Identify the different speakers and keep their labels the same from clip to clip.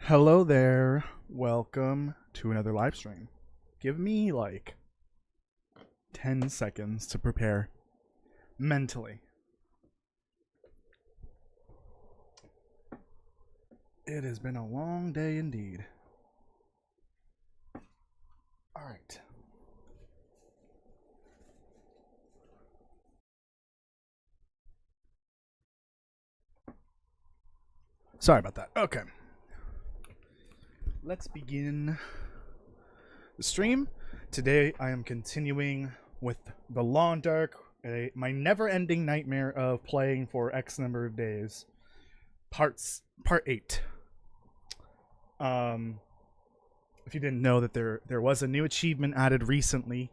Speaker 1: Hello there. Welcome to another live stream. Give me like 10 seconds to prepare mentally. It has been a long day indeed. All right. Sorry about that. Okay. Let's begin the stream. Today I am continuing with The Long Dark, my never-ending nightmare of playing for X number of days. Part 8. If you didn't know that there was a new achievement added recently,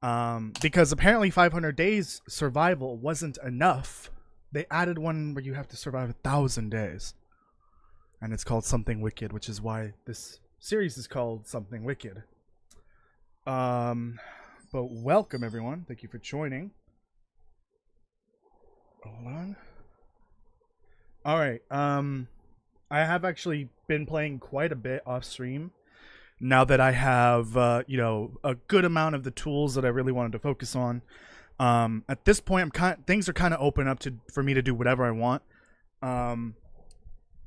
Speaker 1: because apparently 500 days survival wasn't enough. They added one where you have to survive 1,000 days. And it's called Something Wicked, which is why this series is called Something Wicked. But welcome everyone. Thank you for joining. Hold on. Alright, I have actually been playing quite a bit off stream. Now that I have, a good amount of the tools that I really wanted to focus on. At this point, things are kind of open up for me to do whatever I want.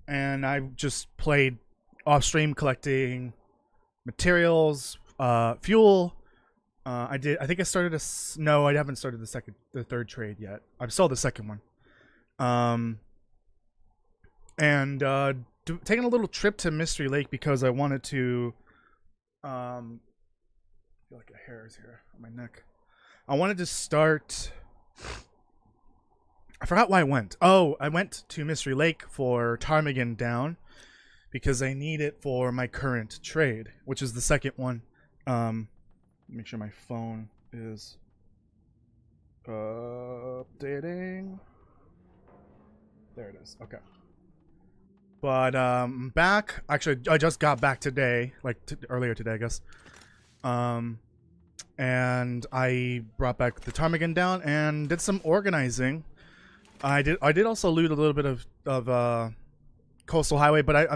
Speaker 1: And I've just played off stream collecting materials, fuel. I think I started no, I haven't started the third trade yet. I've sold the second one. Taking a little trip to Mystery Lake because I wanted to, I feel like a hair is here on my neck. I wanted to start. I forgot why I went. Oh, I went to Mystery Lake for Ptarmigan Down because I need it for my current trade, which is the second one. Make sure my phone is updating. There it is. Okay. But back. Actually, I just got back today, like earlier today, I guess. And I brought back the Ptarmigan Down and did some organizing. I did also loot a little bit of Coastal Highway, but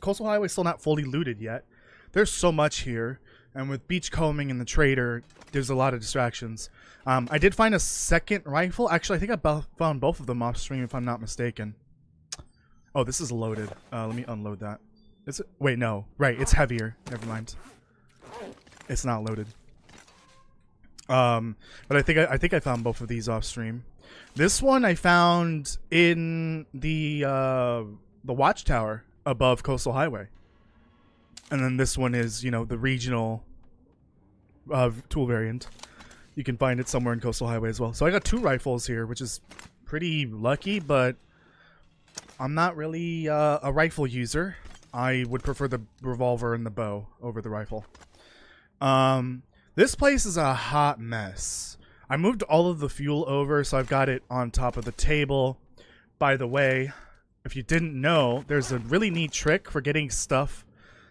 Speaker 1: Coastal Highway still not fully looted yet. There's so much here, and with beachcombing and the trader, there's a lot of distractions. I did find a second rifle. Actually, I think I found both of them off stream, if I'm not mistaken. Oh, this is loaded. Let me unload that. Wait, no. Right, it's heavier. Never mind. It's not loaded. But I think I found both of these off stream. This one I found in the watchtower above Coastal Highway. And then this one is, the regional tool variant. You can find it somewhere in Coastal Highway as well. So I got 2 rifles here, which is pretty lucky, but I'm not really a rifle user. I would prefer the revolver and the bow over the rifle. This place is a hot mess. I moved all of the fuel over, so I've got it on top of the table. By the way, if you didn't know, there's a really neat trick for getting stuff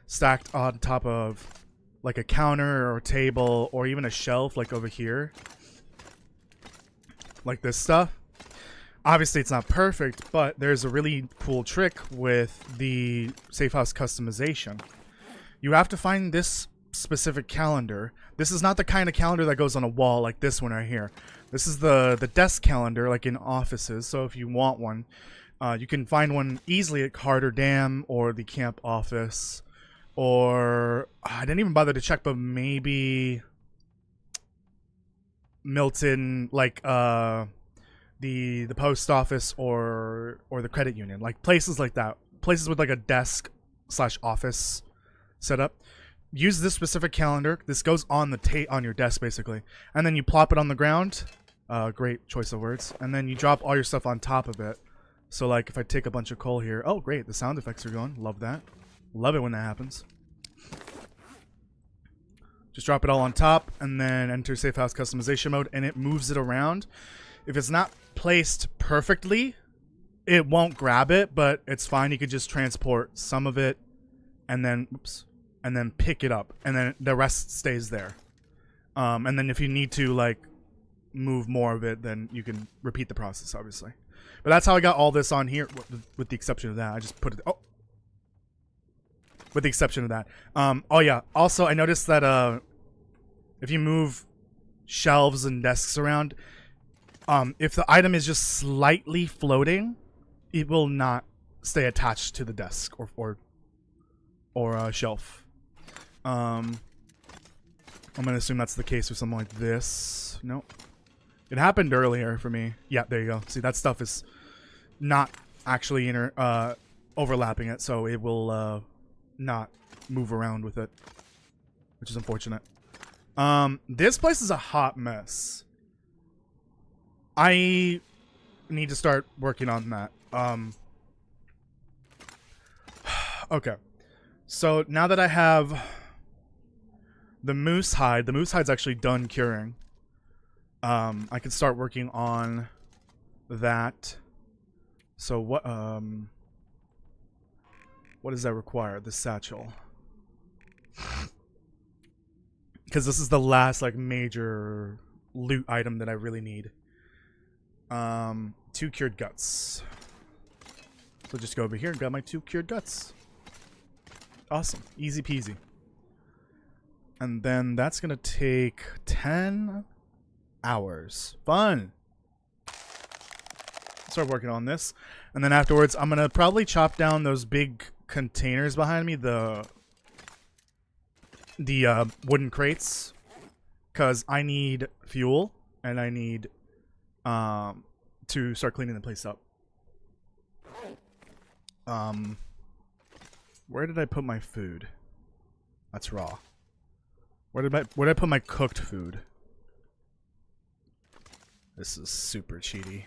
Speaker 1: stacked on top of like a counter or a table or even a shelf like over here. Like this stuff. Obviously, it's not perfect, but there's a really cool trick with the safe house customization. You have to find this specific calendar. This is not the kind of calendar that goes on a wall like this one right here. This is the desk calendar like in offices. So if you want one, you can find one easily at Carter Dam or the camp office, or I didn't even bother to check, but maybe Milton, like the post office or the credit union, like places like that, places with like a desk / office setup. Use this specific calendar. This goes on on your desk basically, and then you plop it on the ground. Great choice of words. And then you drop all your stuff on top of it. So like if I take a bunch of coal here, oh great, the sound effects are going. Love that. Love it when that happens. Just drop it all on top and then enter safe house customization mode, and it moves it around. If it's not placed perfectly, it won't grab it, but it's fine. You could just transport some of it and then and then pick it up, and then the rest stays there. And then if you need to like move more of it, then you can repeat the process, obviously. But that's how I got all this on here, with the exception of that. I just put it. Oh, with the exception of that. Oh yeah. Also, I noticed that if you move shelves and desks around, if the item is just slightly floating, it will not stay attached to the desk or shelf. I'm gonna assume that's the case with something like this. Nope. It happened earlier for me. Yeah, there you go. See, that stuff is not actually overlapping it, so it will not move around with it, which is unfortunate. This place is a hot mess. I need to start working on that. Okay. So now that I have the moose hide's actually done curing. I can start working on that. So what does that require? The satchel. Because this is the last like major loot item that I really need. 2 cured guts. So just go over here and grab my 2 cured guts. Awesome. Easy peasy. And then that's gonna take 10 hours. Fun. Start working on this. And then afterwards, I'm gonna probably chop down those big containers behind me, the wooden crates, because I need fuel and I need to start cleaning the place up. Where did I put my food? That's raw. Where did I put my cooked food? This is super cheaty.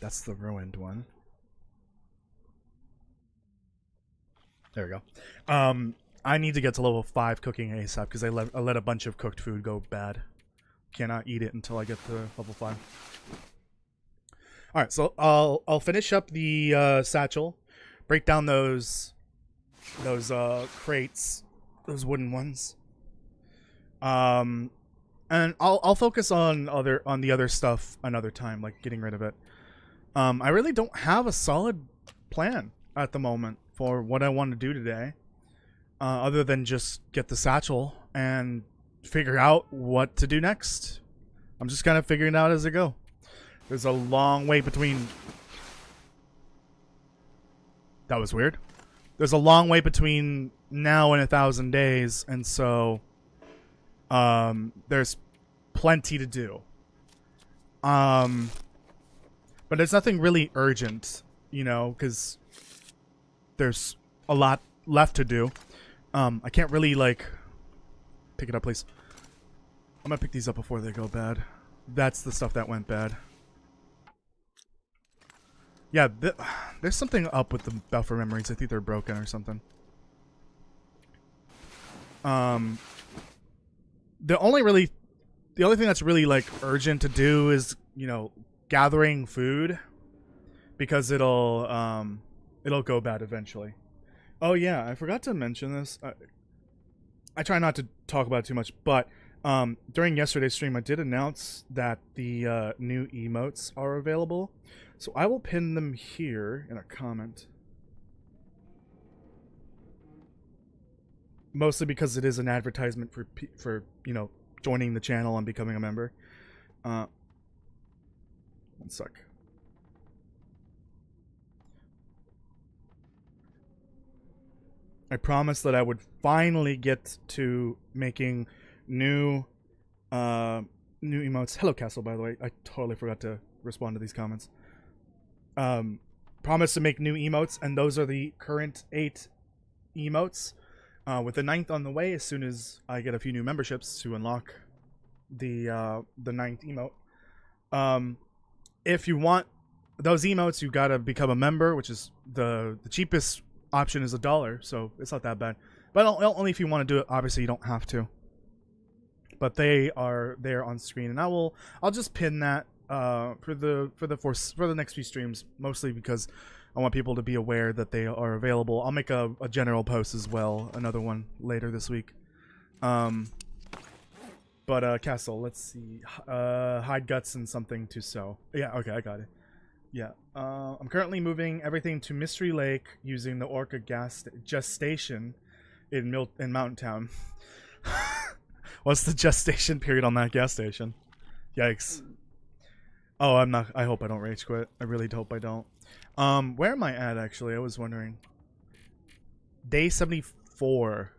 Speaker 1: That's the ruined one. There we go. I need to get to level 5 cooking ASAP because I let a bunch of cooked food go bad. Cannot eat it until I get to level 5. All right, so I'll finish up the satchel, break down those crates, those wooden ones. And I'll focus on the other stuff another time, like getting rid of it. I really don't have a solid plan at the moment for what I want to do today, other than just get the satchel and figure out what to do next. I'm just kind of figuring it out as I go. There's a long way between... That was weird. There's a long way between now and 1,000 days, and so there's plenty to do. But there's nothing really urgent, you know, because there's a lot left to do. I can't really, like... Pick it up, please. I'm gonna pick these up before they go bad. That's the stuff that went bad. Yeah, there's something up with the buffer memories. I think they're broken or something. The only thing that's really like urgent to do is, you know, gathering food, because it'll go bad eventually. Oh yeah, I forgot to mention this. I try not to talk about it too much, but during yesterday's stream, I did announce that the new emotes are available. So I will pin them here in a comment. Mostly because it is an advertisement for you know, joining the channel and becoming a member. One sec. I promised that I would finally get to making new emotes. Hello, Castle, by the way. I totally forgot to respond to these comments. Promised to make new emotes, and those are the current 8 emotes, with the 9th on the way as soon as I get a few new memberships to unlock the 9th emote. If you want those emotes, you gotta become a member, which is the cheapest option is $1, so it's not that bad. But only if you want to do it. Obviously, you don't have to. But they are there on screen, and I'll just pin that for the next few streams, mostly because I want people to be aware that they are available. I'll make a general post as well, another one later this week. But Castle, let's see, hide guts and something to sew. Yeah, okay, I got it. Yeah. I'm currently moving everything to Mystery Lake using the Orca gas gestation in Mountain Town. What's the gestation period on that gas station? Yikes. Oh, I'm not. I hope I don't rage quit. I really hope I don't. Where am I at, actually? I was wondering. Day 74.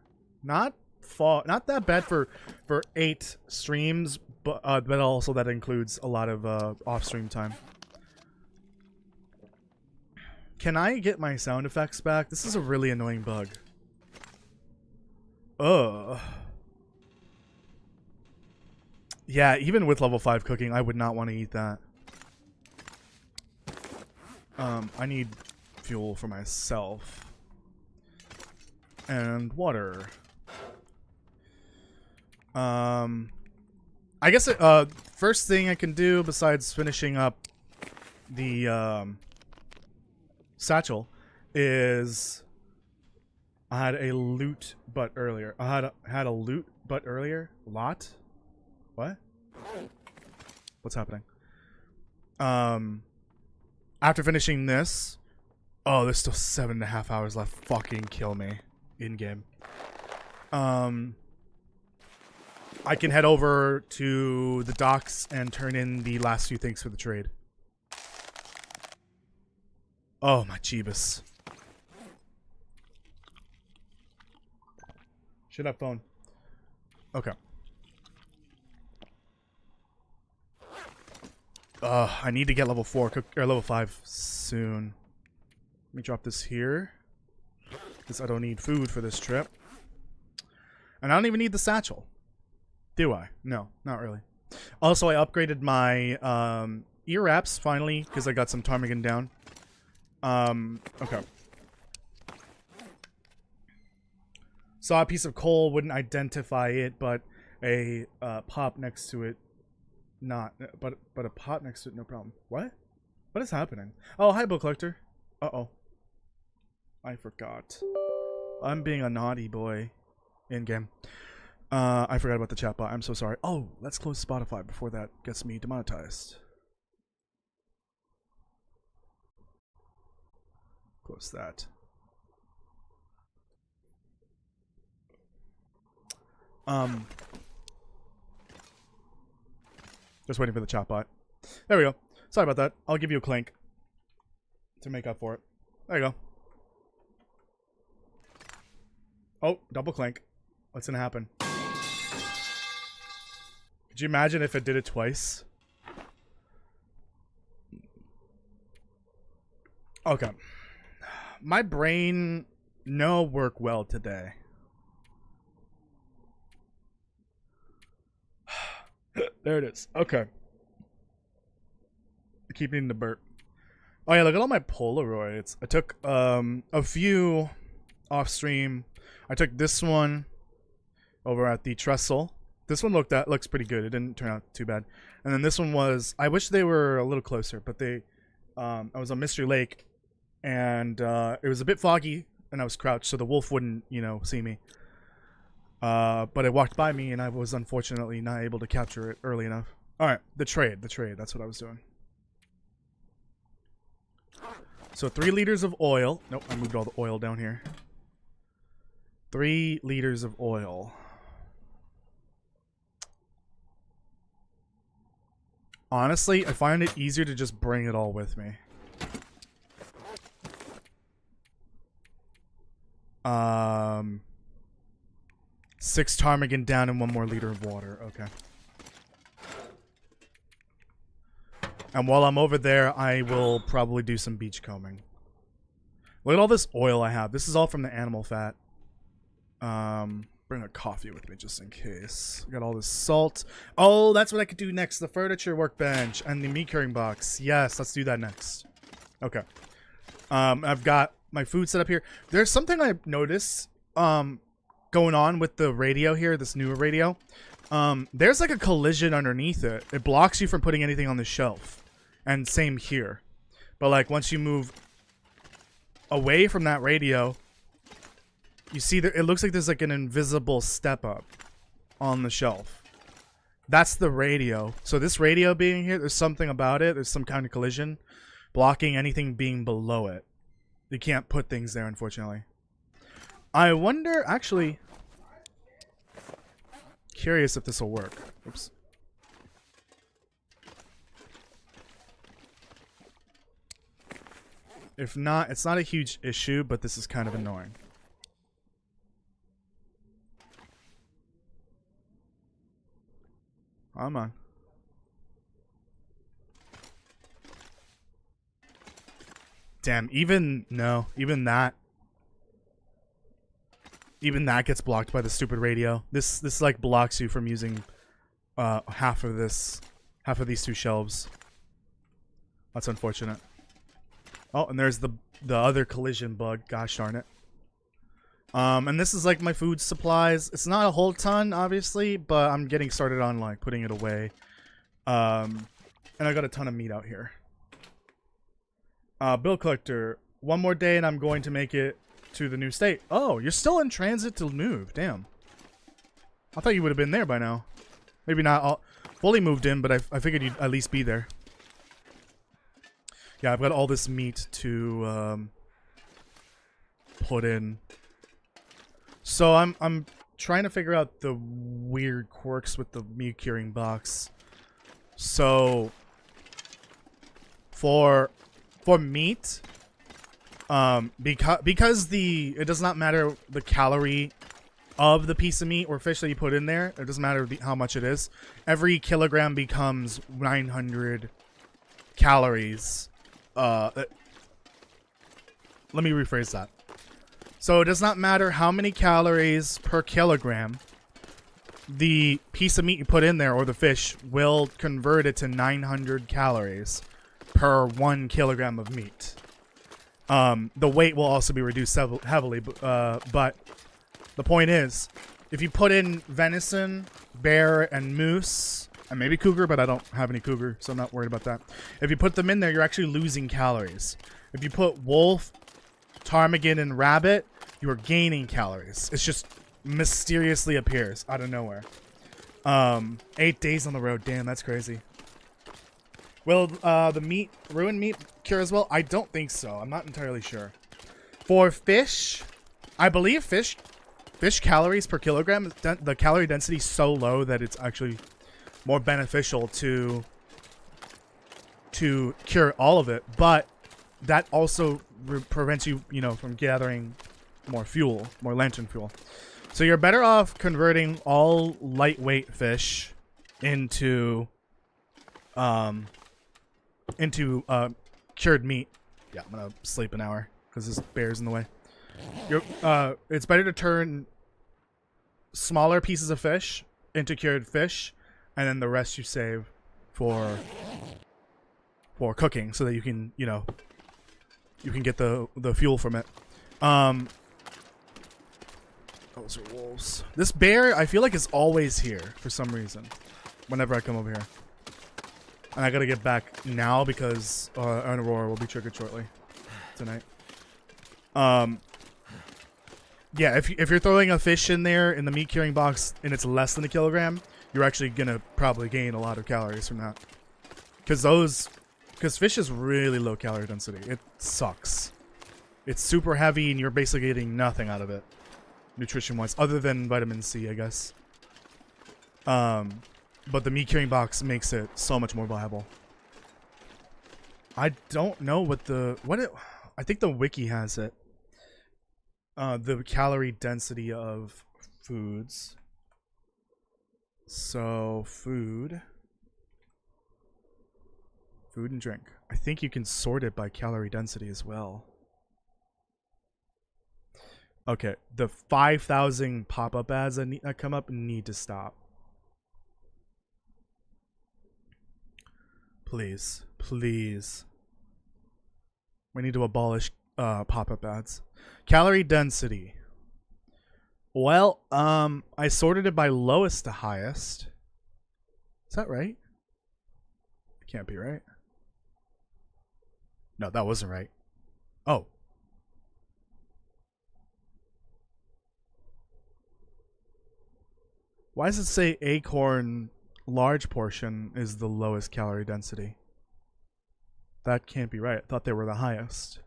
Speaker 1: Not that bad for 8 streams, but also that includes a lot of off-stream time. Can I get my sound effects back? This is a really annoying bug. Ugh. Yeah, even with level 5 cooking, I would not want to eat that. I need fuel for myself. And water. I guess first thing I can do besides finishing up the satchel is I had a loot but earlier. I had a loot but earlier. Lot? What? What's happening? After finishing this, oh, there's still 7.5 hours left. Fucking kill me in game. I can head over to the docks and turn in the last few things for the trade. Oh, my Jeebus. Shut up, phone. Okay. I need to get level 4 or level 5 soon. Let me drop this here, because I don't need food for this trip. And I don't even need the satchel. Do I? No, not really. Also, I upgraded my ear wraps finally, because I got some ptarmigan down. Okay. Saw a piece of coal, wouldn't identify it, but a pop next to it, not. But a pot next to it, no problem. What? What is happening? Oh, hi, book collector. Uh-oh. I forgot. I'm being a naughty boy in-game. I forgot about the chat bot. I'm so sorry. Oh, let's close Spotify before that gets me demonetized. Close that. Just waiting for the chat bot. There we go. Sorry about that. I'll give you a clink to make up for it. There you go. Oh, double clink. What's gonna happen? Could you imagine if it did it twice? Okay. My brain no work well today. There it is. Okay. I keep needing to burp. Oh yeah, look at all my Polaroids. I took a few off stream. I took this one over at the trestle. This one looks pretty good. It didn't turn out too bad. And then this one was, I wish they were a little closer, but they I was on Mystery Lake and it was a bit foggy and I was crouched so the wolf wouldn't, you know, see me. But it walked by me and I was unfortunately not able to capture it early enough. Alright, the trade, that's what I was doing. So 3 liters of oil. Nope, I moved all the oil down here. 3 liters of oil. Honestly, I find it easier to just bring it all with me. 6 ptarmigan down and 1 more liter of water. Okay. And while I'm over there, I will probably do some beach combing. Look at all this oil I have. This is all from the animal fat. Bring a coffee with me just in case. I got all this salt. Oh, that's what I could do next. The furniture workbench and the meat curing box. Yes, let's do that next. Okay. I've got my food set up here. There's something I've noticed going on with the radio here, this newer radio. There's like a collision underneath it. It blocks you from putting anything on the shelf. And same here. But like once you move away from that radio, you see that it looks like there's like an invisible step up on the shelf. That's the radio. So this radio being here, there's something about it. There's some kind of collision. blocking anything being below it. You can't put things there, unfortunately. I wonder, actually, curious if this will work. Oops. If not, it's not a huge issue, but this is kind of annoying. Come on. Damn, even that gets blocked by the stupid radio. This like blocks you from using half of these two shelves. That's unfortunate. Oh, and there's the other collision bug. Gosh darn it. And this is like my food supplies. It's not a whole ton, obviously, but I'm getting started on like putting it away. And I got a ton of meat out here. Bill collector. One more day and I'm going to make it to the new state. Oh, you're still in transit to move. Damn. I thought you would have been there by now. Maybe not all fully moved in, but I figured you'd at least be there. Yeah, I've got all this meat to put in. So I'm trying to figure out the weird quirks with the meat curing box. So for meat, because it does not matter the calorie of the piece of meat or fish that you put in there. It doesn't matter how much it is. Every kilogram becomes 900 calories. Let me rephrase that. So it does not matter how many calories per kilogram the piece of meat you put in there or the fish will convert it to 900 calories per 1 kilogram of meat. The weight will also be reduced heavily, but the point is, if you put in venison, bear, and moose, and maybe cougar, but I don't have any cougar, so I'm not worried about that. If you put them in there, you're actually losing calories. If you put wolf, ptarmigan, and rabbit, you are gaining calories. It's just mysteriously appears out of nowhere. 8 days on the road. Damn, that's crazy. Will the ruined meat cure as well? I don't think so. I'm not entirely sure. For fish, I believe fish calories per kilogram, the calorie density is so low that it's actually more beneficial to cure all of it, but that also prevents you, from gathering more fuel, more lantern fuel. So you're better off converting all lightweight fish into cured meat. Yeah, I'm gonna sleep an hour because this bear's in the way. It's better to turn smaller pieces of fish into cured fish, and then the rest you save for cooking, so that you can you can get the fuel from it. Those are wolves. This bear, I feel like, is always here for some reason. Whenever I come over here, and I gotta get back now because an Aurora will be triggered shortly tonight. Yeah, if you're throwing a fish in there in the meat curing box and it's less than a kilogram, you're actually gonna probably gain a lot of calories from that. Because fish is really low calorie density. It sucks. It's super heavy and you're basically getting nothing out of it, nutrition-wise, other than vitamin C, I guess. But the meat curing box makes it so much more viable. I don't know I think the wiki has it. The calorie density of foods. So food and drink. I think you can sort it by calorie density as well. Okay, the 5,000 pop-up ads that come up need to stop. Please, please. We need to abolish pop-up ads. Calorie density. Well, I sorted it by lowest to highest. Is that right? It can't be right. No, that wasn't right. Oh. Why does it say acorn large portion is the lowest calorie density? That can't be right. I thought they were the highest.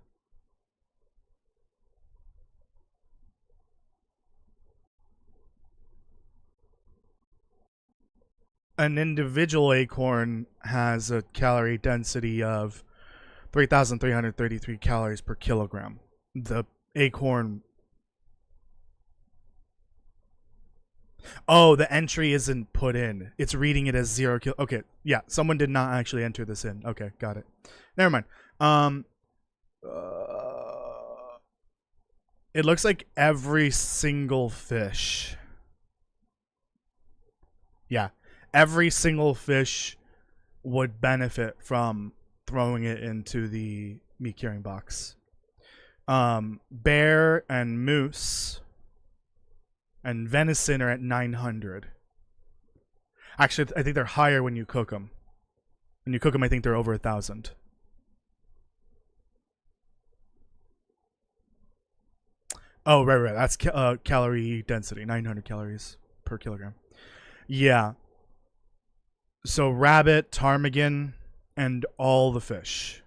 Speaker 1: An individual acorn has a calorie density of 3,333 calories per kilogram. The acorn... Oh, the entry isn't put in. It's reading it as 0 kilo. Okay, yeah, someone did not actually enter this in. Okay, got it. Never mind. It looks like every single fish. Yeah, every single fish would benefit from throwing it into the meat curing box. Bear and moose and venison are at 900. Actually, I think they're higher when you cook them. When you cook them, I think they're over 1,000. Oh, right. That's calorie density, 900 calories per kilogram. Yeah. So rabbit, ptarmigan, and all the fish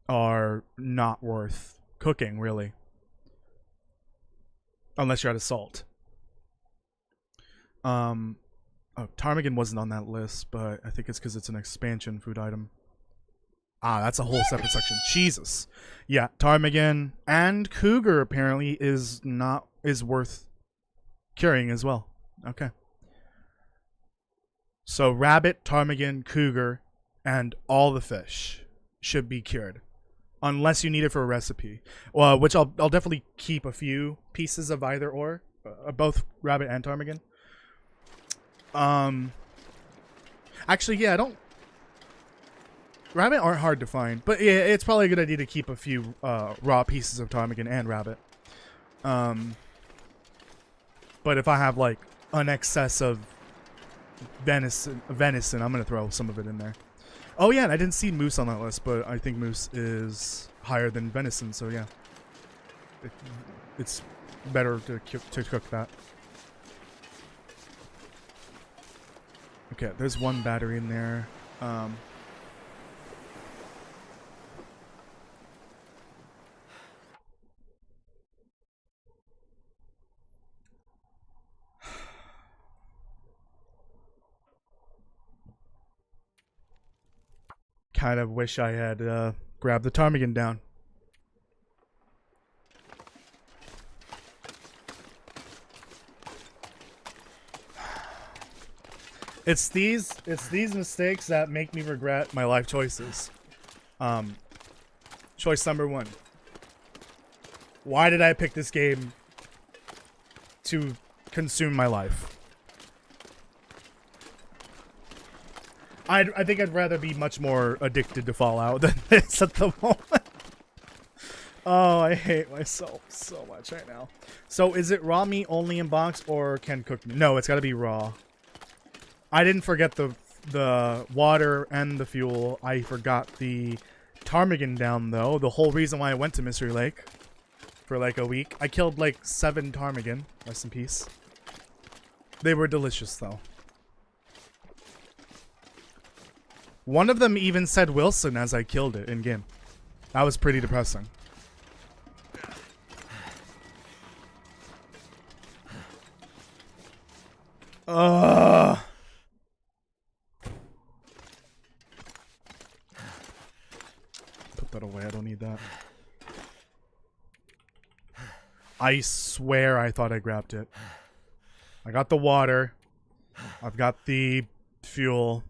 Speaker 1: are not worth cooking, really. Unless you're out of salt. Oh, ptarmigan wasn't on that list, but I think it's because it's an expansion food item. Ah, that's a whole separate section. Jesus. Yeah, ptarmigan and cougar apparently is worth curing as well. Okay. So rabbit, ptarmigan, cougar, and all the fish should be cured. Unless you need it for a recipe. Well, which I'll definitely keep a few pieces of either or. Both rabbit and ptarmigan. Actually, yeah, rabbit aren't hard to find, but yeah, it's probably a good idea to keep a few raw pieces of ptarmigan and rabbit. But if I have like an excess of venison, I'm gonna throw some of it in there. Oh yeah, and I didn't see moose on that list, but I think moose is higher than venison, so yeah, it's better to cook that. Okay, there's one battery in there. Kind of wish I had grabbed the ptarmigan down. It's these mistakes that make me regret my life choices. Choice number 1. Why did I pick this game to consume my life? I think I'd rather be much more addicted to Fallout than this at the moment. Oh, I hate myself so much right now. So is it raw meat only in box or can cook meat? No, it's got to be raw. I didn't forget the water and the fuel. I forgot the ptarmigan down, though. The whole reason why I went to Mystery Lake for like a week. I killed like 7 ptarmigan. Rest in peace. They were delicious, though. One of them even said Wilson as I killed it in-game. That was pretty depressing. Put that away, I don't need that. I swear I thought I grabbed it. I got the water. I've got the fuel.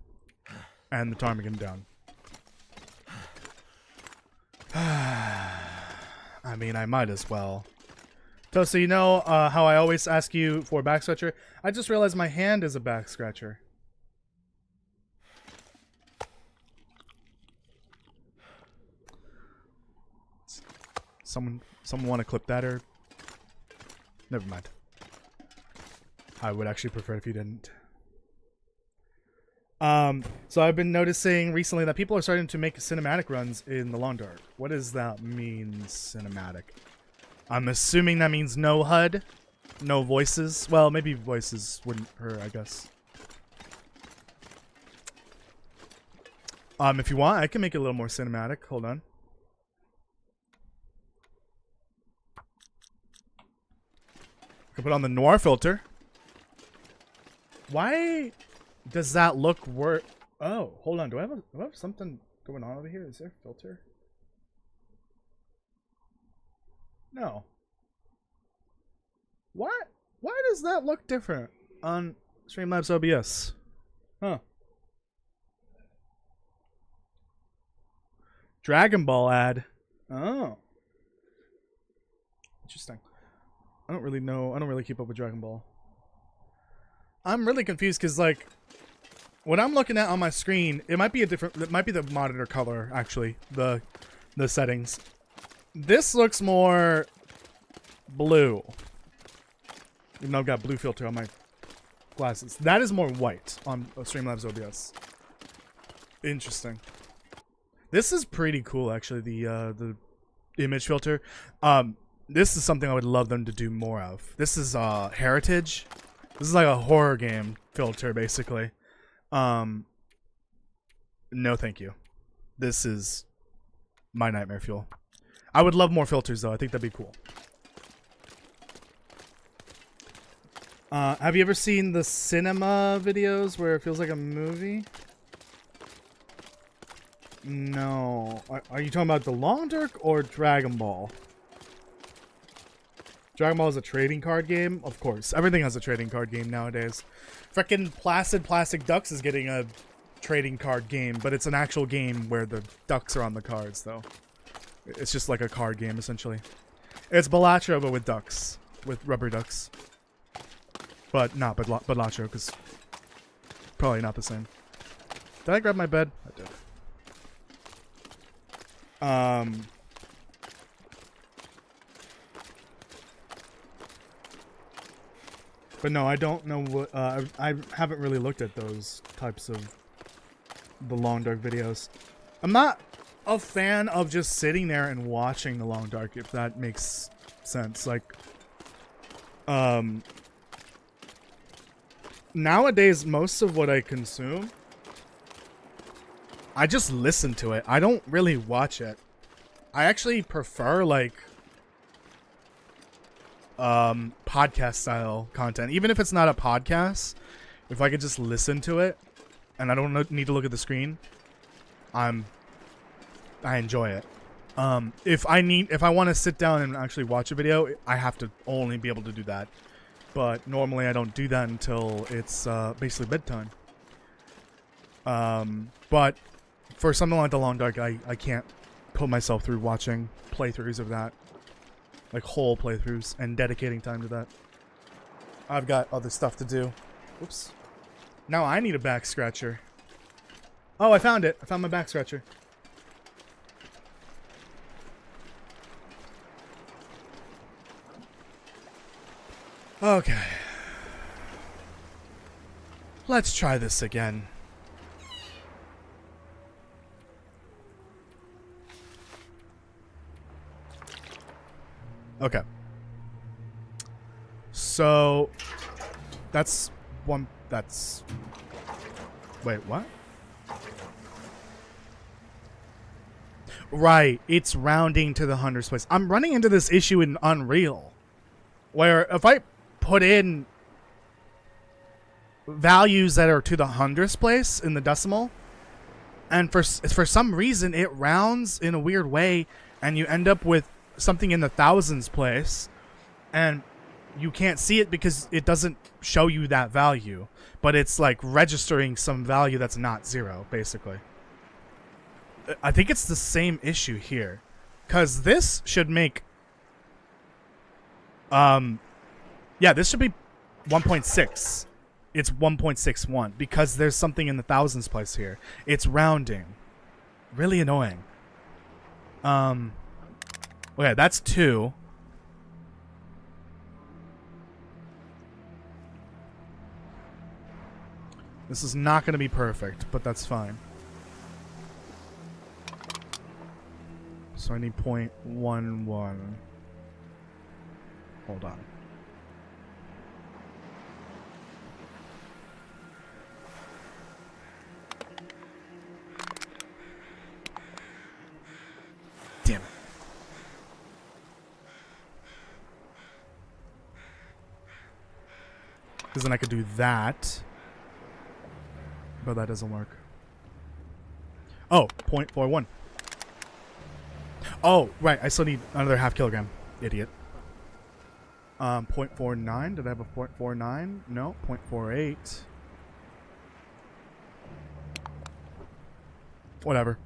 Speaker 1: And the ptarmigan down. I mean, I might as well. Toasty, you know how I always ask you for a back scratcher? I just realized my hand is a back scratcher. Someone want to clip that or... Never mind. I would actually prefer if you didn't. So I've been noticing recently that people are starting to make cinematic runs in the Lawn Dart. What does that mean, cinematic? I'm assuming that means no HUD, no voices. Well, maybe voices wouldn't hurt, I guess. If you want, I can make it a little more cinematic. Hold on. I can put on the noir filter. Why does that look worse? Oh, hold on. Do I have something going on over here? Is there a filter? No. What? Why does that look different on Streamlabs OBS? Huh. Dragon Ball ad. Oh. Interesting. I don't really know. I don't really keep up with Dragon Ball. I'm really confused because, like, what I'm looking at on my screen, it might be it might be the monitor color, actually, the settings. This looks more blue. Even though I've got blue filter on my glasses. That is more white on Streamlabs OBS. Interesting. This is pretty cool, actually, the image filter. This is something I would love them to do more of. This is Heritage. This is like a horror game filter, basically. No, thank you. This is my nightmare fuel. I would love more filters, though. I think that'd be cool. Have you ever seen the cinema videos where it feels like a movie? No. Are you talking about the Long Dark or Dragon Ball? Dragon Ball is a trading card game? Of course. Everything has a trading card game nowadays. Frickin' Placid Plastic Ducks is getting a trading card game, but it's an actual game where the ducks are on the cards, though. It's just like a card game, essentially. It's Balatro, but with ducks. With rubber ducks. But not Balatro, because probably not the same. Did I grab my bed? I did. But no, I don't know what, I haven't really looked at those types of the Long Dark videos. I'm not a fan of just sitting there and watching the Long Dark, if that makes sense. Like, nowadays, most of what I consume, I just listen to it. I don't really watch it. I actually prefer, like, podcast style content. Even if it's not a podcast, if I could just listen to it and I don't need to look at the screen, I enjoy it. If I want to sit down and actually watch a video, I have to only be able to do that. But normally I don't do that until it's basically bedtime. But for something like The Long Dark, I can't put myself through watching playthroughs of that. Like whole playthroughs and dedicating time to that. I've got other stuff to do. Whoops. Now I need a back scratcher. Oh, I found it. I found my back scratcher. Okay. Let's try this again. Okay. So that's one. That's. Wait, what? Right, it's rounding to the hundredths place. I'm running into this issue in Unreal, where if I put in values that are to the hundredths place in the decimal, and for some reason it rounds in a weird way, and you end up with something in the thousands place, and you can't see it because it doesn't show you that value, but it's like registering some value that's not zero, basically. I think it's the same issue here, because this should make yeah, this should be 1.6. It's 1.61 because there's something in the thousands place here. It's rounding. Really annoying. Okay, that's 2. This is not going to be perfect, but that's fine. So I need 0.11. Hold on. damn it. Because then I could do that. But that doesn't work. Oh, 0.41. Oh, right. I still need another half kilogram. Idiot. 0.49. Did I have a 0.49? No. 0.48. Whatever.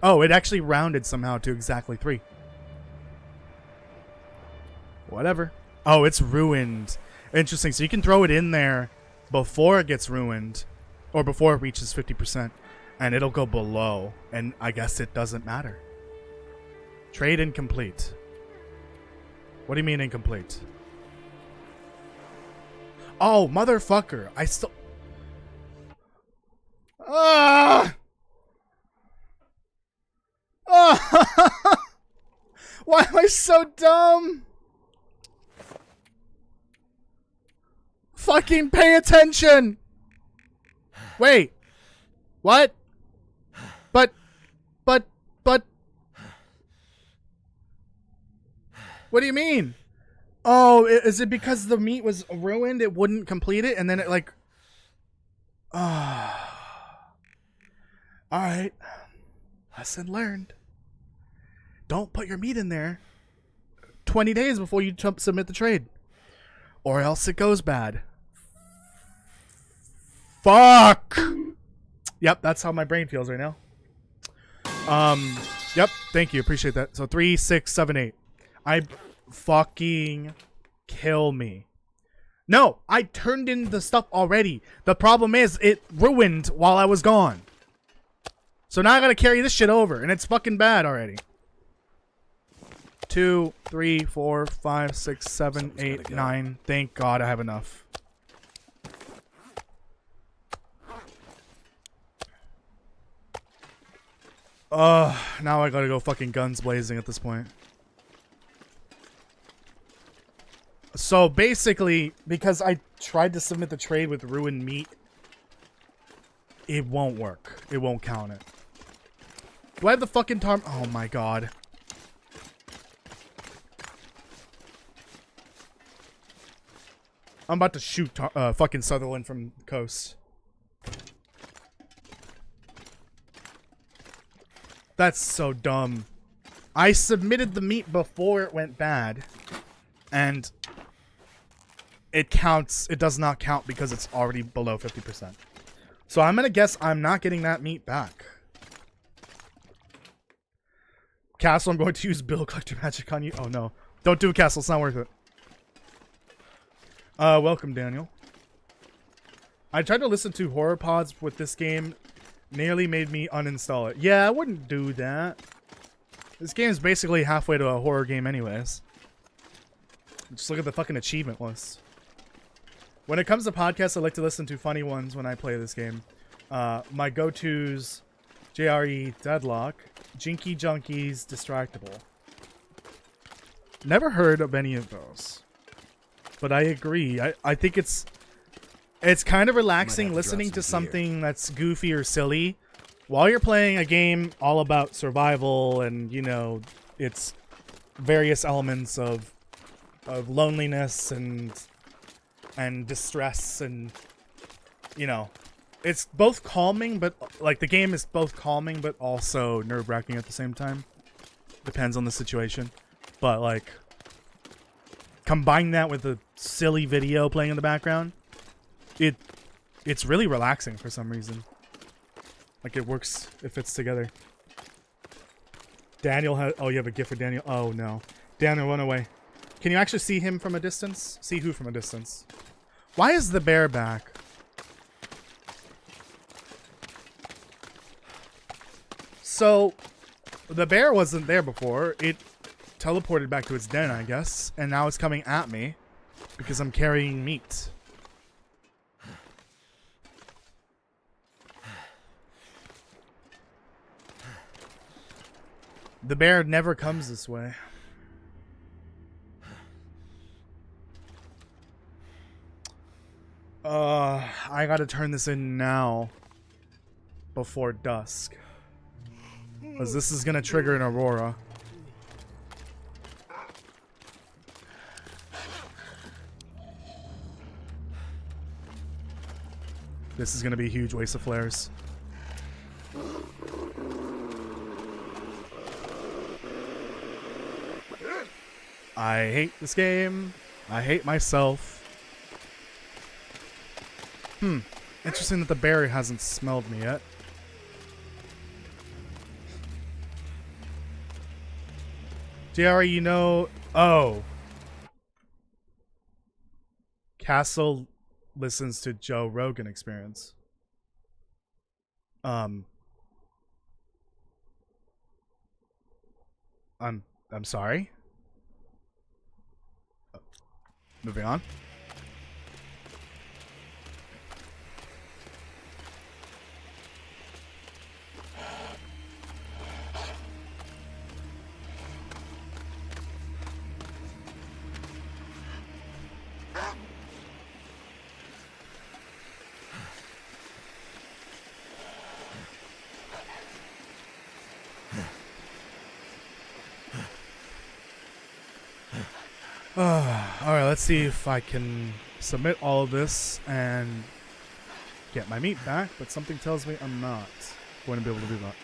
Speaker 1: Oh, it actually rounded somehow to exactly 3. Whatever. Oh, it's ruined. Interesting. So you can throw it in there before it gets ruined. Or before it reaches 50%. And it'll go below. And I guess it doesn't matter. Trade incomplete. What do you mean incomplete? Oh, motherfucker. I still... Ah! Oh! Why am I so dumb? Fucking pay attention! Wait. What? But... What do you mean? Oh, is it because the meat was ruined? It wouldn't complete it, and then it like... Alright. Lesson learned. Don't put your meat in there 20 days before you submit the trade. Or else it goes bad. Fuck! Yep, that's how my brain feels right now. Yep, thank you, appreciate that. So 3, 6, 7, 8. I fucking kill me. No, I turned in the stuff already. The problem is it ruined while I was gone. So now I gotta carry this shit over, and it's fucking bad already. 2, 3, 4, 5, 6, 7, 8, 9. Thank God I have enough. Now I gotta go fucking guns blazing at this point. So basically, because I tried to submit the trade with ruined meat, it won't work. It won't count it. Do I have the fucking Oh my God. I'm about to shoot fucking Sutherland from the coast. That's so dumb. I submitted the meat before it went bad. And it counts. It does not count because it's already below 50%. So I'm going to guess I'm not getting that meat back. Castle, I'm going to use Bill Collector Magic on you. Oh no. Don't do it, Castle. It's not worth it. Welcome, Daniel. I tried to listen to horror pods with this game. Nearly made me uninstall it. Yeah, I wouldn't do that. This game is basically halfway to a horror game anyways. Just look at the fucking achievement list. When it comes to podcasts, I like to listen to funny ones when I play this game. My go-tos, JRE Deadlock, Jinky Junkies, Distractable. Never heard of any of those. But I agree. I think it's kind of relaxing listening to something that's goofy or silly while you're playing a game all about survival and, you know, it's various elements of loneliness and distress, and you know, it's both calming, but like the game is both calming but also nerve-wracking at the same time. Depends on the situation. But like combine that with a silly video playing in the background, it's really relaxing for some reason. Like it works, it fits together. Daniel has... Oh, you have a gift for Daniel? Oh no. Daniel, run away. Can you actually see him from a distance? See who from a distance? Why is the bear back? So, the bear wasn't there before. It teleported back to its den, I guess. And now it's coming at me because I'm carrying meat. The bear never comes this way. I gotta turn this in now before dusk, because this is gonna trigger an aurora. This is going to be a huge waste of flares. I hate this game. I hate myself. Interesting that the berry hasn't smelled me yet. JR, you know... Oh. Castle listens to Joe Rogan Experience. I'm sorry. Moving on. Alright, let's see if I can submit all of this and get my meat back, but something tells me I'm not going to be able to do that.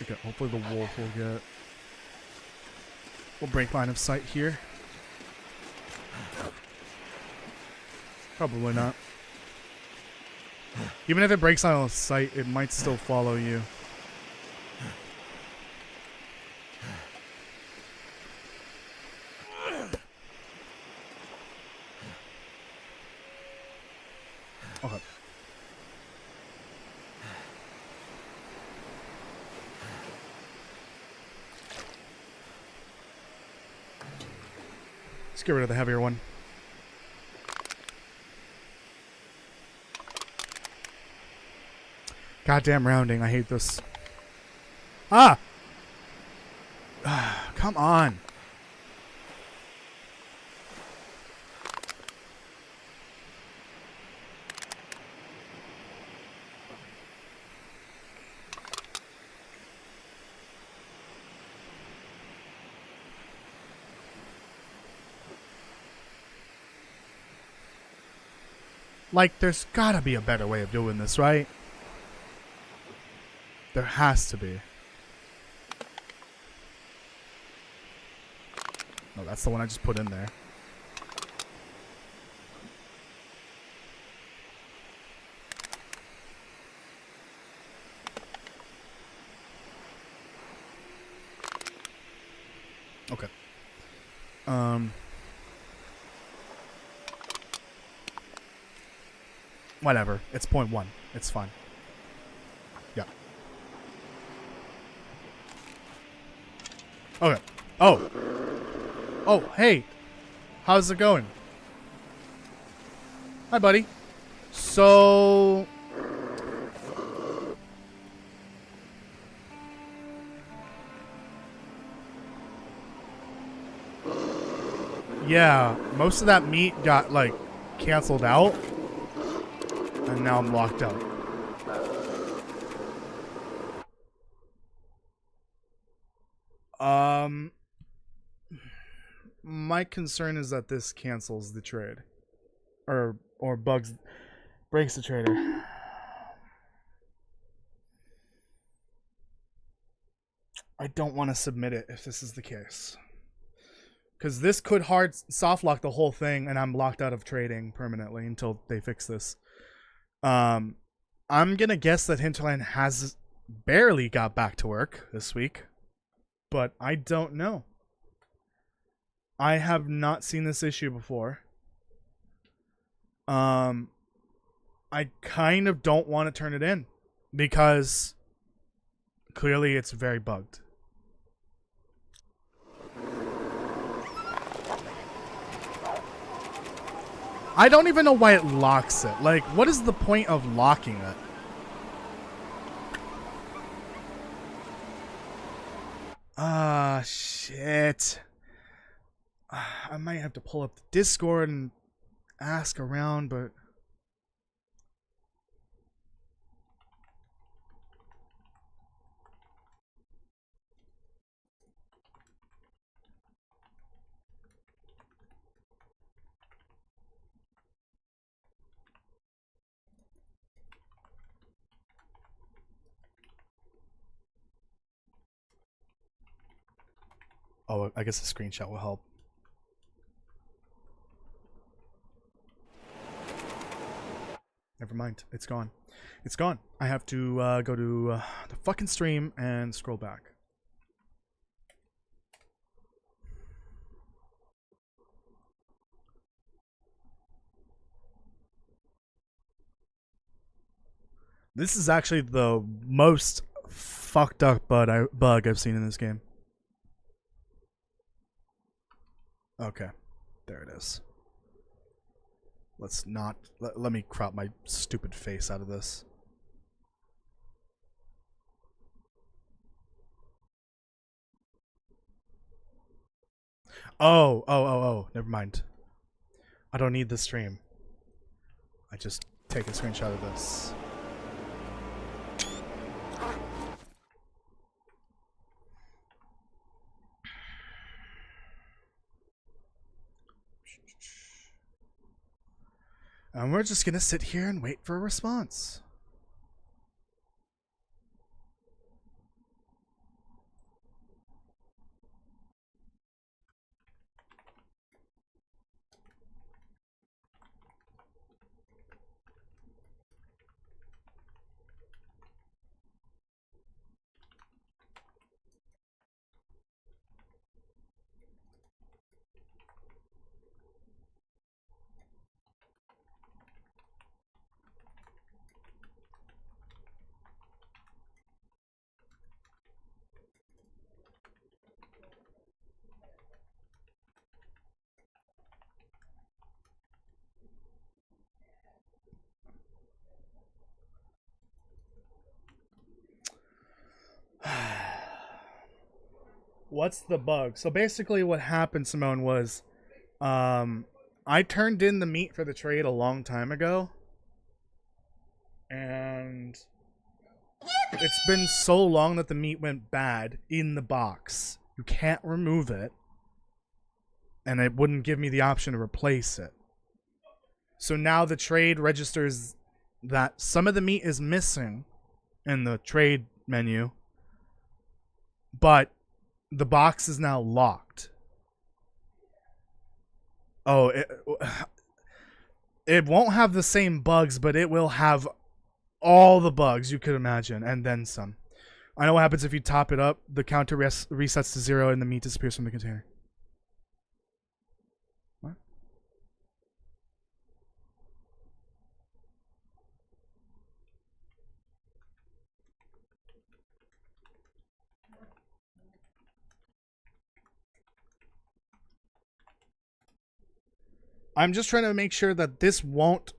Speaker 1: Okay, hopefully the wolf will get... We'll break line of sight here. Probably not. Even if it breaks line of sight, it might still follow you. Okay. Let's get rid of the heavier one. Goddamn rounding, I hate this. Ah! Come on. Like, there's gotta be a better way of doing this, right? There has to be. No, that's the one I just put in there. Okay. Whatever. It's 0.1. It's fine. Yeah. Okay. Oh. Oh, hey. How's it going? Hi, buddy. So... Yeah, most of that meat got, like, canceled out. And now I'm locked out. My concern is that this cancels the trade. Or breaks the trader. I don't want to submit it if this is the case. Because this could hard soft lock the whole thing and I'm locked out of trading permanently until they fix this. I'm gonna guess that Hinterland has barely got back to work this week, but I don't know. I have not seen this issue before. I kind of don't want to turn it in because clearly it's very bugged. I don't even know why it locks it. Like, what is the point of locking it? Ah, shit. I might have to pull up the Discord and ask around, but... Oh, I guess a screenshot will help. Never mind. It's gone. It's gone. I have to go to the fucking stream and scroll back. This is actually the most fucked up bug I've seen in this game. Okay. There it is. Let's not... Let me crop my stupid face out of this. Oh. Never mind. I don't need the stream. I just take a screenshot of this. And we're just gonna sit here and wait for a response. What's the bug? So basically what happened, Simone, was I turned in the meat for the trade a long time ago. And it's been so long that the meat went bad in the box. You can't remove it. And it wouldn't give me the option to replace it. So now the trade registers that some of the meat is missing in the trade menu. But the box is now locked. Oh, it won't have the same bugs, but it will have all the bugs you could imagine, and then some. I know what happens if you top it up. The counter resets to 0 and the meat disappears from the container. What? I'm just trying to make sure that this won't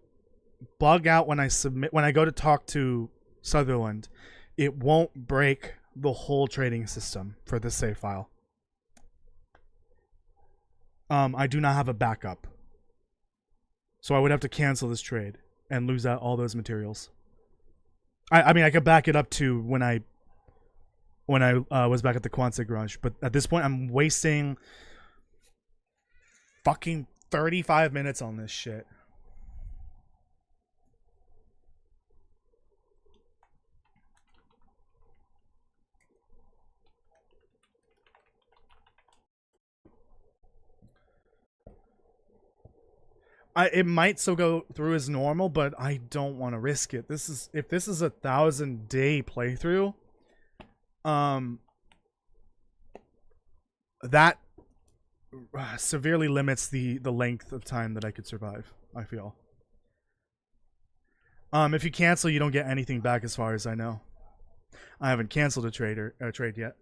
Speaker 1: bug out when I go to talk to Sutherland. It won't break the whole trading system for this save file. I do not have a backup, so I would have to cancel this trade and lose out all those materials. I mean, I could back it up to when I was back at the Quonset garage, but at this point I'm wasting fucking 35 minutes on this shit. It might still go through as normal, but I don't want to risk it. If this is a 1,000-day playthrough, that severely limits the length of time that I could survive, I feel. If you cancel, you don't get anything back as far as I know. I haven't canceled a trade yet.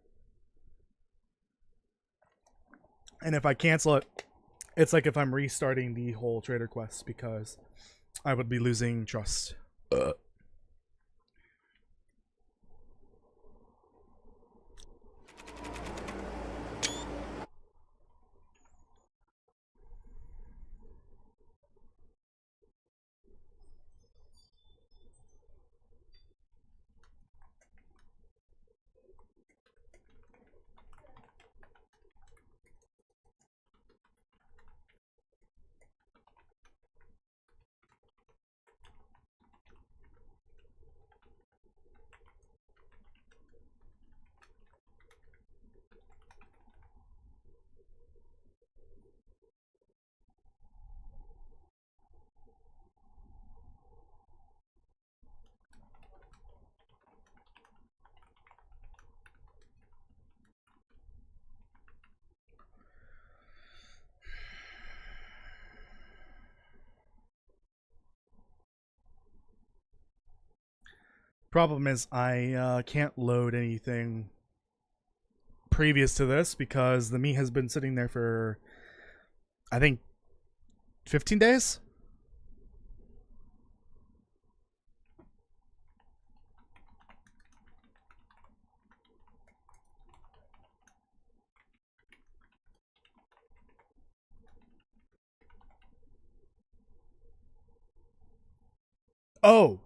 Speaker 1: And if I cancel it, it's like if I'm restarting the whole trader quest because I would be losing trust. Problem is, I can't load anything previous to this because the meat has been sitting there for, I think, 15 days? Oh!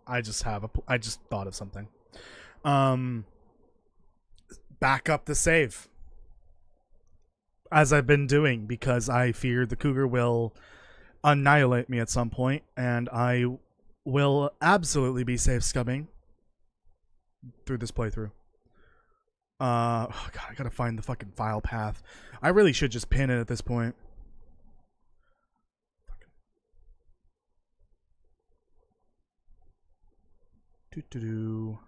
Speaker 1: I just thought of something. Back up the save. As I've been doing, because I fear the cougar will annihilate me at some point, and I will absolutely be save scumming through this playthrough. Oh god, I gotta find the fucking file path. I really should just pin it at this point. Doo-doo-doo.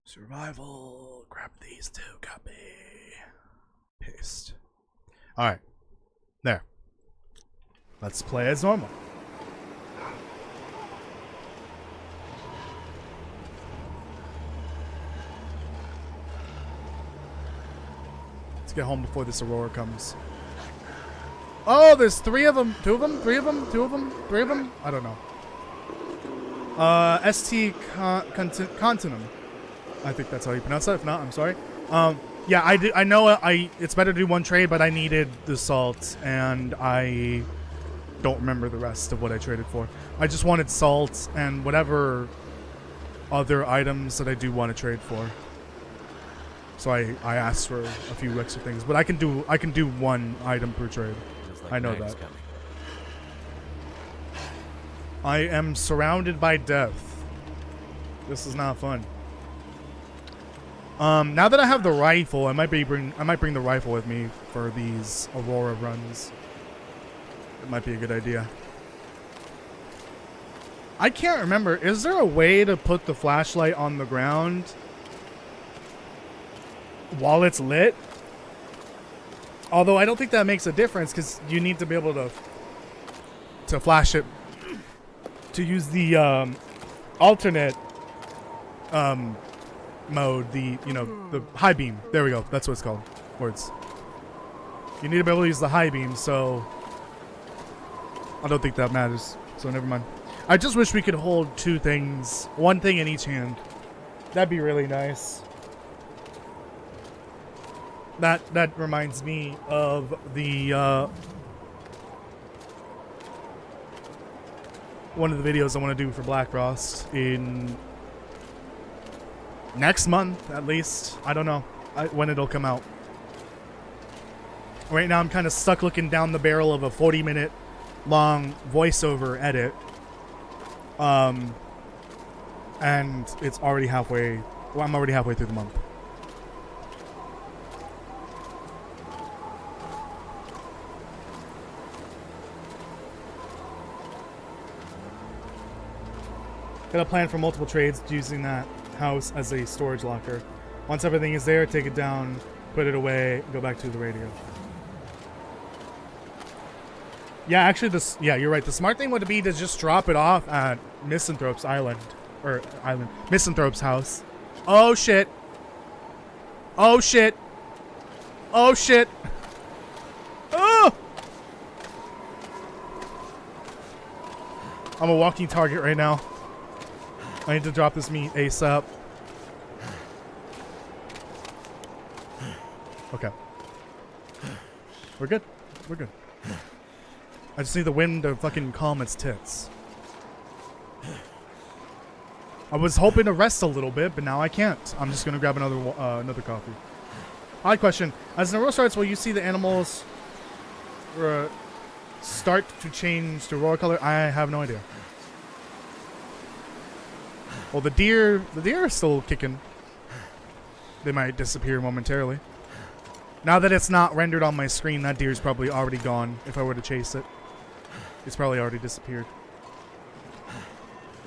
Speaker 1: Survival. Grab these two. Copy. Paste. Alright. There. Let's play as normal. Let's get home before this Aurora comes. Oh, there's 3 of them. 2 of them? 3 of them? 2 of them? 3 of them? I don't know. ST Continuum. I think that's how you pronounce that. If not, I'm sorry. Yeah, I know it's better to do one trade, but I needed the salt, and I don't remember the rest of what I traded for. I just wanted salt and whatever other items that I do want to trade for. So I asked for a few extra things, but I can do 1 item per trade. Like I know that. Coming. I am surrounded by death. This is not fun. Now that I have the rifle, I might bring the rifle with me for these Aurora runs. It might be a good idea. I can't remember. Is there a way to put the flashlight on the ground while it's lit? Although I don't think that makes a difference because you need to be able to flash it to use the alternate mode, the high beam. There we go. That's what it's called. Words. You need to be able to use the high beam, so I don't think that matters. So never mind. I just wish we could hold 2 things, 1 thing in each hand. That'd be really nice. That reminds me of the one of the videos I want to do for Black Frost in next month, at least. I don't know when it'll come out. Right now I'm kind of stuck looking down the barrel of a 40-minute long voiceover edit. And it's already halfway. Well, I'm already halfway through the month. Got a plan for multiple trades using that house as a storage locker. Once everything is there, take it down, put it away, go back to the radio. Yeah, actually, yeah, you're right. The smart thing would be to just drop it off at Misanthrope's Misanthrope's house. Oh shit! Oh shit! Oh shit! Oh! I'm a walking target right now. I need to drop this meat ASAP. Okay. We're good. We're good. I just need the wind to fucking calm its tits. I was hoping to rest a little bit, but now I can't. I'm just gonna grab another coffee. Odd question. As an Aurora starts, will you see the animals start to change the Aurora color? I have no idea. Well, the deer are still kicking. They might disappear momentarily. Now that it's not rendered on my screen, that deer's probably already gone. If I were to chase it, it's probably already disappeared.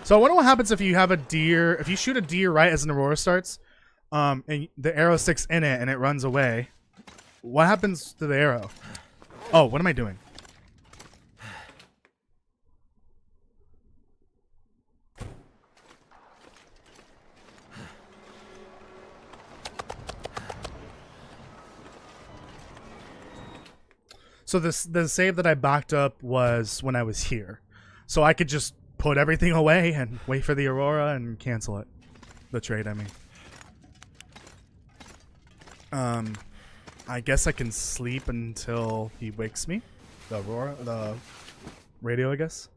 Speaker 1: So I wonder what happens if you have a deer. If you shoot a deer right as an aurora starts, and the arrow sticks in it and it runs away. What happens to the arrow? Oh, what am I doing? So the save that I backed up was when I was here. So I could just put everything away and wait for the aurora and cancel it. The trade, I mean. I guess I can sleep until he wakes me. The aurora, the radio, I guess.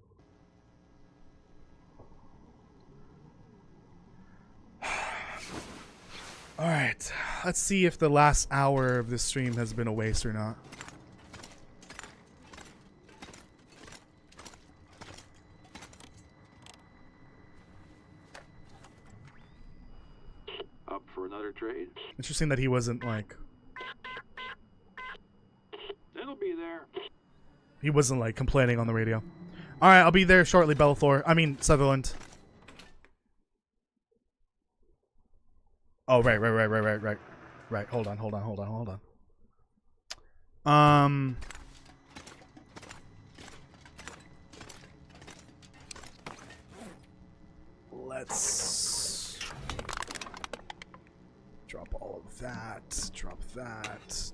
Speaker 1: Alright, let's see if the last hour of this stream has been a waste or not.
Speaker 2: Up for another trade?
Speaker 1: Interesting that he wasn't like...
Speaker 2: It'll be there.
Speaker 1: He wasn't like complaining on the radio. Alright, I'll be there shortly, Bellathor. I mean, Sutherland. Oh, right. Right, hold on. Let's drop all of that, drop that.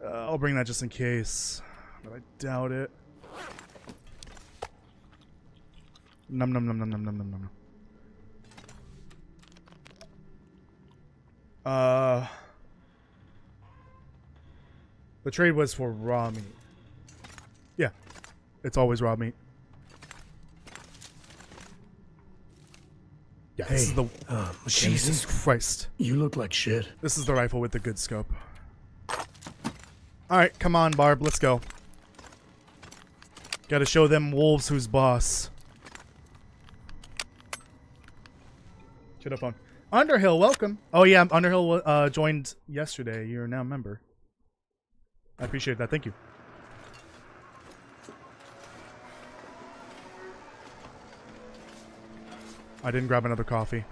Speaker 1: I'll bring that just in case, but I doubt it. Nom. The trade was for raw meat. Yeah, it's always raw meat. Yeah,
Speaker 3: hey,
Speaker 1: this is the... Jesus
Speaker 3: Mackenzie,
Speaker 1: Christ.
Speaker 3: you look like shit.
Speaker 1: This is the rifle with the good scope. Alright, come on, Barb, let's go. Gotta show them wolves who's boss. Shut up, phone. Underhill, welcome. Oh yeah, Underhill joined yesterday. You're now a member. I appreciate that, thank you. I didn't grab another coffee.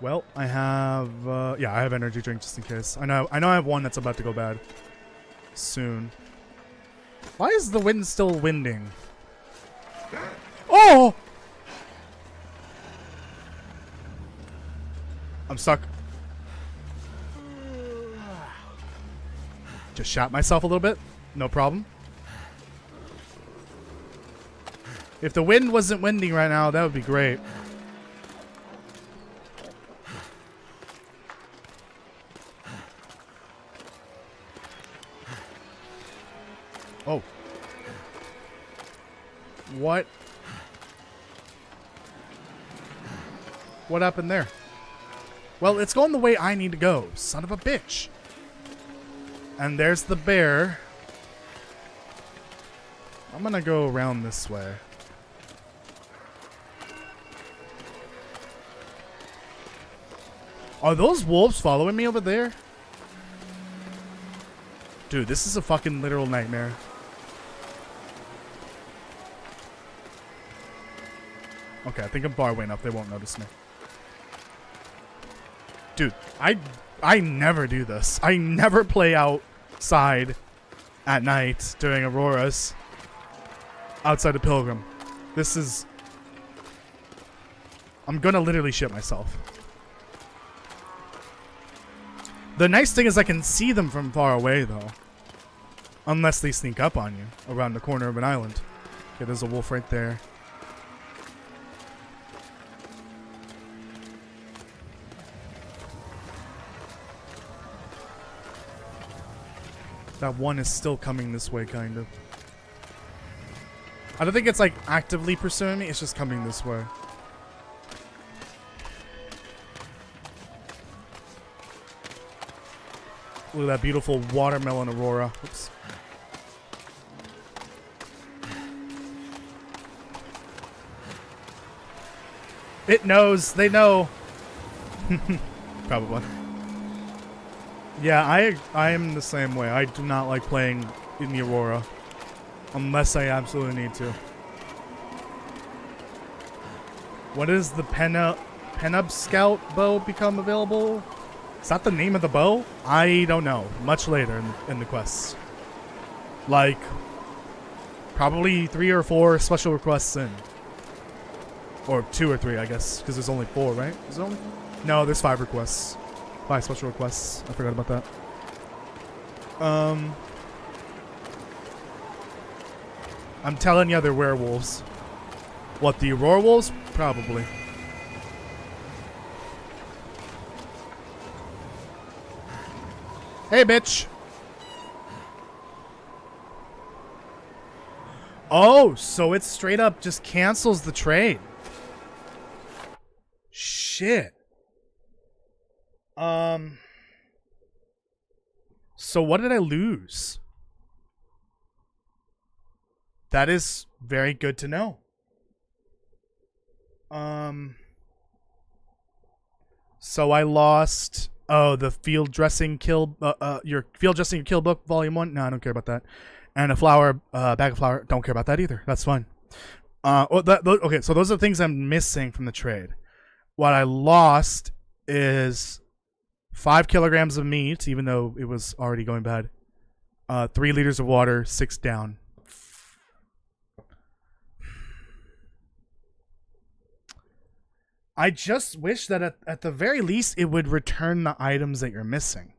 Speaker 1: Well, I have, yeah, I have energy drink just in case. I know I have one that's about to go bad soon. Why is the wind still winding? Oh! I'm stuck. Just shot myself a little bit. No problem. If the wind wasn't winding right now, that would be great. Oh. What? What happened there? Well, it's going the way I need to go. Son of a bitch. And there's the bear. I'm gonna go around this way. Are those wolves following me over there? Dude, this is a fucking literal nightmare. Okay, I think I'm far away enough. They won't notice me. Dude, I never do this. I never play outside at night during auroras outside of Pilgrim. This is... I'm gonna literally shit myself. The nice thing is I can see them from far away, though. Unless they sneak up on you around the corner of an island. Okay, there's a wolf right there. That one is still coming this way, kind of. I don't think it's like actively pursuing me, it's just coming this way. Look at that beautiful watermelon aurora. Oops. It knows. They know. Probably. Yeah, I am the same way. I do not like playing in the Aurora. Unless I absolutely need to. What is the Penub Scout bow become available? Is that the name of the bow? I don't know. Much later in the quests. Like, probably 3 or 4 special requests in. Or 2 or 3, I guess. Because there's only 4, right? Is there only 4? No, there's 5 requests. 5 special requests. I forgot about that. I'm telling you, they're werewolves. What, the Aurora wolves? Probably. Hey, bitch. Oh, so it straight up just cancels the trade. Shit. So what did I lose? That is very good to know. So I lost the field dressing kill your field dressing kill book volume 1. No, I don't care about that. And a flower bag of flour, don't care about that either. That's fine. Okay, so those are the things I'm missing from the trade. What I lost is 5 kilograms of meat, even though it was already going bad. 3 liters of water, 6 down. I just wish that at the very least it would return the items that you're missing.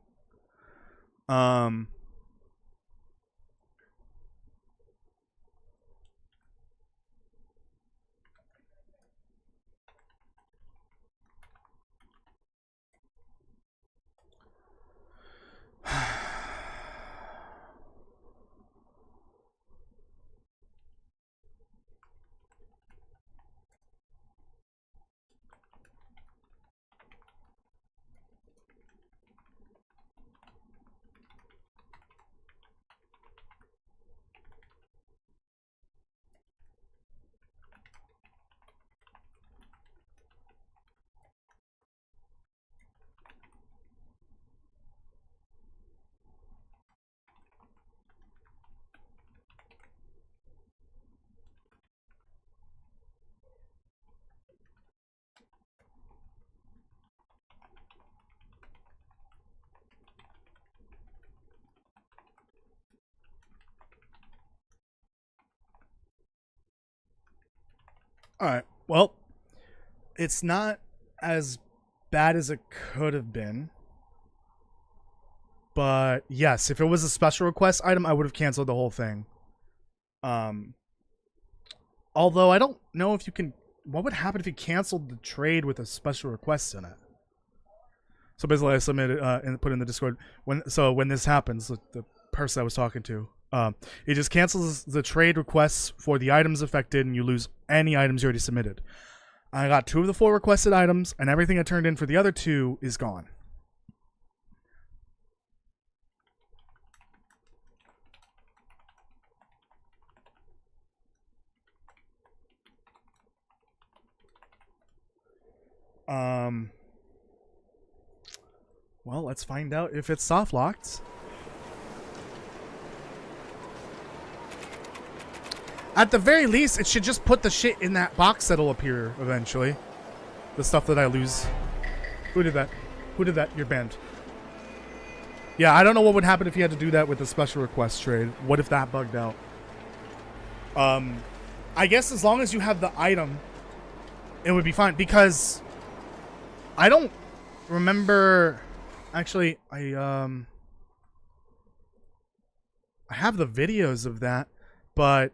Speaker 1: All right. Well, it's not as bad as it could have been. But yes, if it was a special request item, I would have canceled the whole thing. Although I don't know if you can. What would happen if you canceled the trade with a special request in it? So basically, I submitted and put in the Discord when this happens, the person I was talking to, it just cancels the trade requests for the items affected, and you lose any items you already submitted. I got 2 of the 4 requested items, and everything I turned in for the other 2 is gone. Well, let's find out if it's soft locked. At the very least, it should just put the shit in that box that'll appear eventually. The stuff that I lose. Who did that? Who did that? You're banned. Yeah, I don't know what would happen if you had to do that with a special request trade. What if that bugged out? I guess as long as you have the item, it would be fine. Because I don't remember. Actually, I have the videos of that, but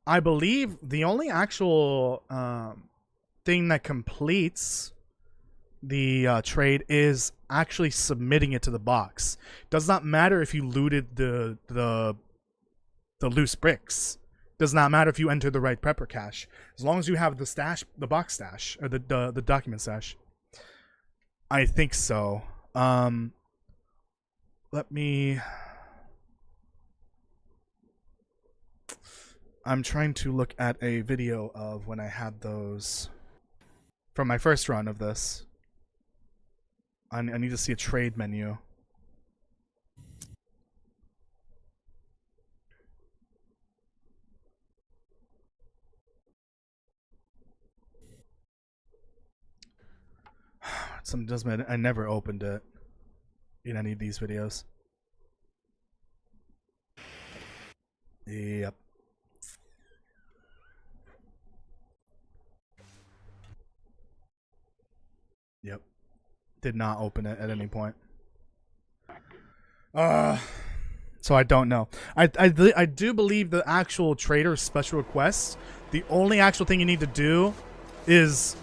Speaker 1: I believe the only actual thing that completes the trade is actually submitting it to the box. Does not matter if you looted the loose bricks. Does not matter if you enter the right prepper cache. As long as you have the stash, the box stash, or the document stash. I think so. Let me. I'm trying to look at a video of when I had those. from my first run of this. I need to see a trade menu. Something doesn't matter. I never opened it in any of these videos. Yep. Yep. Did not open it at any point. So I don't know. I do believe the actual trader special requests, the only actual thing you need to do is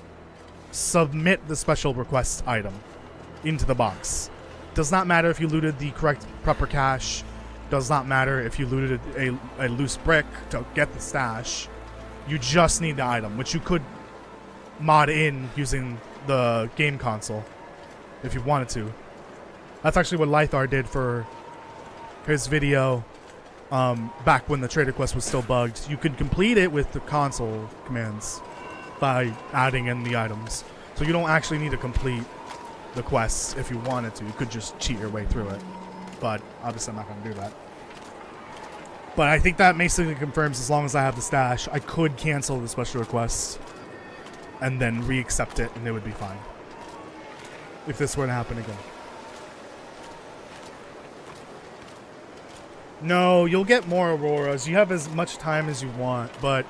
Speaker 1: submit the special request item into the box. Does not matter if you looted the correct proper cache. Does not matter if you looted a loose brick to get the stash. You just need the item, which you could mod in using the game console if you wanted to. That's actually what Lythar did for his video back when the trader quest was still bugged. You could complete it with the console commands by adding in the items. So you don't actually need to complete the quests if you wanted to. You could just cheat your way through it. But obviously I'm not going to do that. But I think that basically confirms as long as I have the stash, I could cancel the special request and then re-accept it and it would be fine. If this were to happen again. No, you'll get more Auroras. You have as much time as you want, but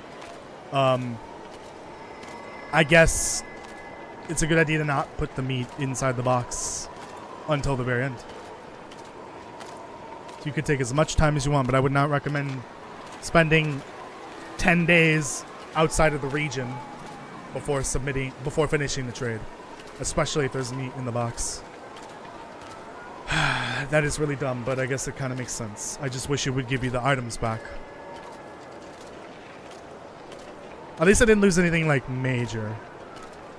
Speaker 1: I guess it's a good idea to not put the meat inside the box until the very end. You could take as much time as you want, but I would not recommend spending 10 days outside of the region before finishing the trade, especially if there's meat in the box. That is really dumb, but I guess it kind of makes sense. I just wish it would give you the items back. At least I didn't lose anything like major.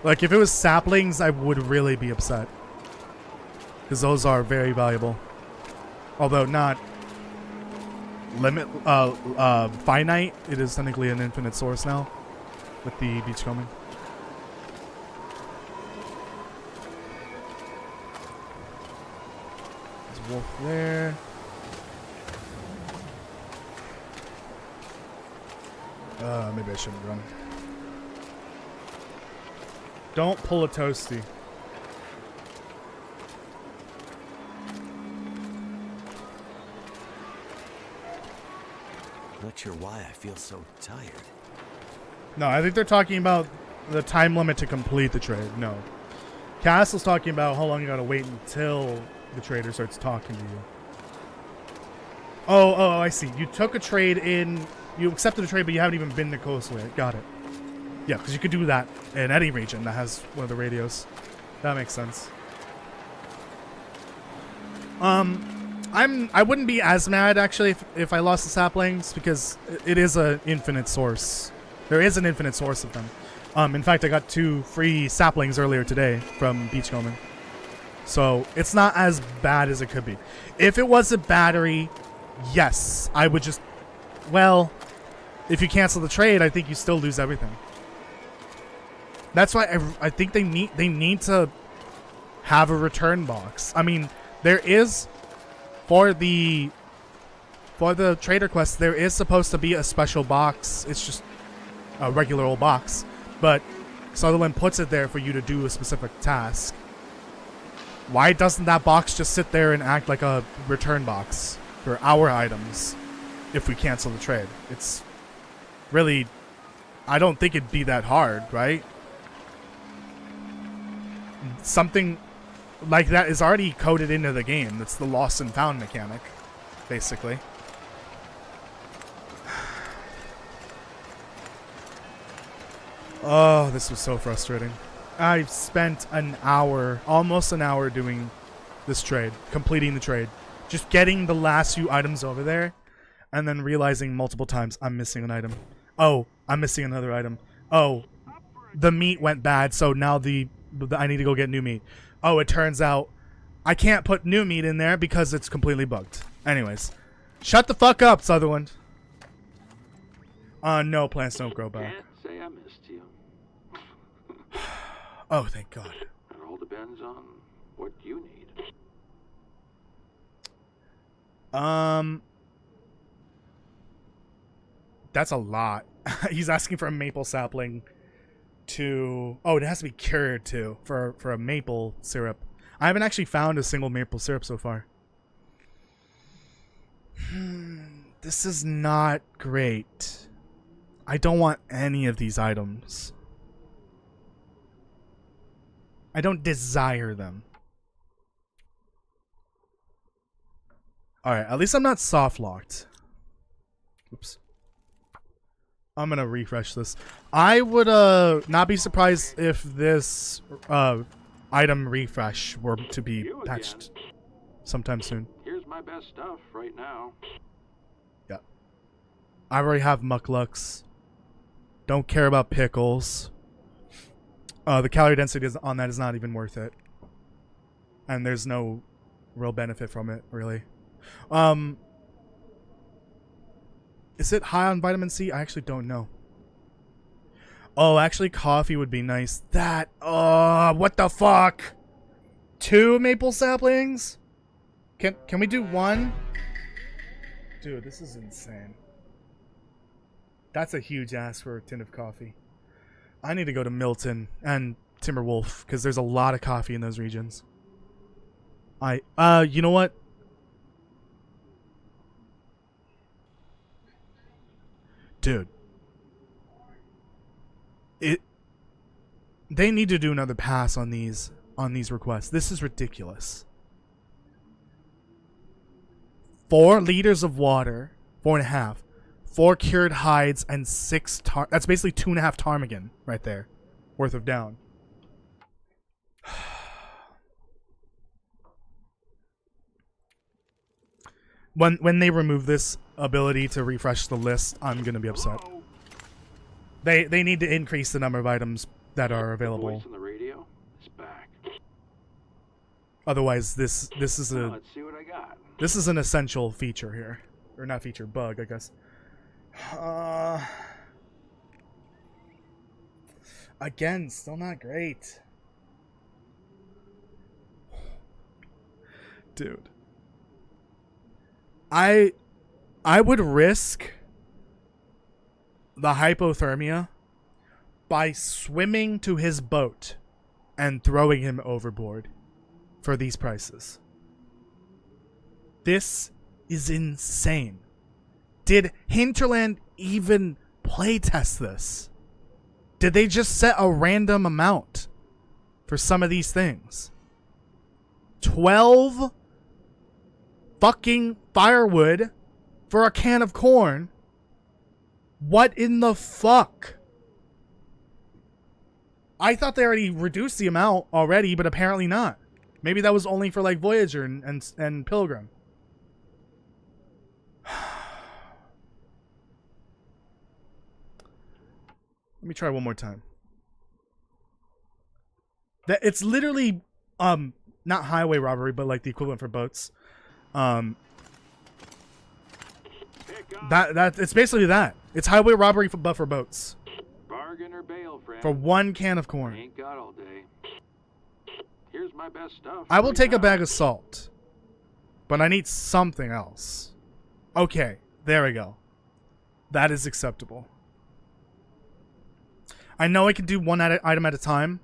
Speaker 1: Like if it was saplings, I would really be upset, because those are very valuable. Although not finite, it is technically an infinite source now with the beachcombing. There's a wolf there. Maybe I shouldn't run. Don't pull a Toasty.
Speaker 3: Not sure why I feel so tired.
Speaker 1: No, I think they're talking about the time limit to complete the trade. No. Castle's talking about how long you gotta wait until the trader starts talking to you. Oh, I see. You took a trade in... You accepted a trade, but you haven't even been to Coastal yet. Got it. Yeah, because you could do that in any region that has one of the radios. That makes sense. I wouldn't be as mad actually if I lost the saplings, because it is an infinite source. There is an infinite source of them. In fact, I got 2 free saplings earlier today from beachcombing. So it's not as bad as it could be. If it was a battery, yes, I would just, well, if you cancel the trade, I think you still lose everything. That's why I think they need to have a return box. I mean, there is for the trader quest, there is supposed to be a special box. It's just a regular old box, but Sutherland puts it there for you to do a specific task. Why doesn't that box just sit there and act like a return box for our items if we cancel the trade? It's really, I don't think it'd be that hard, right? Something like that is already coded into the game. That's the lost and found mechanic, basically. Oh, this was so frustrating. I've spent an hour, almost an hour doing this trade, completing the trade. Just getting the last few items over there, and then realizing multiple times I'm missing an item. Oh, I'm missing another item. Oh, the meat went bad, so now I need to go get new meat. Oh, it turns out I can't put new meat in there because it's completely bugged. Anyways, shut the fuck up, Sutherland. No, plants don't grow back.
Speaker 2: Can't say I missed you.
Speaker 1: Oh, thank God.
Speaker 2: It all depends on what you need.
Speaker 1: That's a lot. He's asking for a maple sapling to... Oh, it has to be cured too for a maple syrup. I haven't actually found a single maple syrup so far. This is not great. I don't want any of these items. I don't desire them. Alright, at least I'm not soft locked. Oops. I'm gonna refresh this. I would not be surprised if this item refresh were to be patched sometime soon.
Speaker 2: Here's my best stuff right now.
Speaker 1: Yeah. I already have mucklucks. Don't care about pickles. The calorie density on that is not even worth it. And there's no real benefit from it, really. Is it high on vitamin C? I actually don't know. Oh, actually coffee would be nice. That, what the fuck? 2 maple saplings? Can we do 1? Dude, this is insane. That's a huge ask for a tin of coffee. I need to go to Milton and Timberwolf because there's a lot of coffee in those regions. You know what? Dude. They need to do another pass on these requests. This is ridiculous. 4 liters of water, 4.5. 4 cured hides and 6 that's basically 2.5 ptarmigan right there worth of down. When they remove this ability to refresh the list, I'm gonna be upset.
Speaker 2: Hello?
Speaker 1: They need to increase the number of items that are available.
Speaker 2: The voice on the radio is back.
Speaker 1: Otherwise, this is
Speaker 2: Well, let's see what I got.
Speaker 1: this is an essential feature here, or not feature, bug, I guess. Again, still not great. Dude. I would risk the hypothermia by swimming to his boat and throwing him overboard for these prices. This is insane. Did Hinterland even playtest this? Did they just set a random amount for some of these things? 12 fucking firewood for a can of corn? What in the fuck? I thought they already reduced the amount already, but apparently not. Maybe that was only for like Voyager and Pilgrim. Let me try one more time. It's literally not highway robbery, but like the equivalent for boats. That it's basically that. It's highway robbery but for boats.
Speaker 2: Bargain or bail, friend.
Speaker 1: For 1 can of corn.
Speaker 2: Ain't got all day. Here's my best stuff.
Speaker 1: I will
Speaker 2: right
Speaker 1: take a
Speaker 2: now.
Speaker 1: bag of salt. But I need something else. Okay, there we go. That is acceptable. I know I can do one item at a time.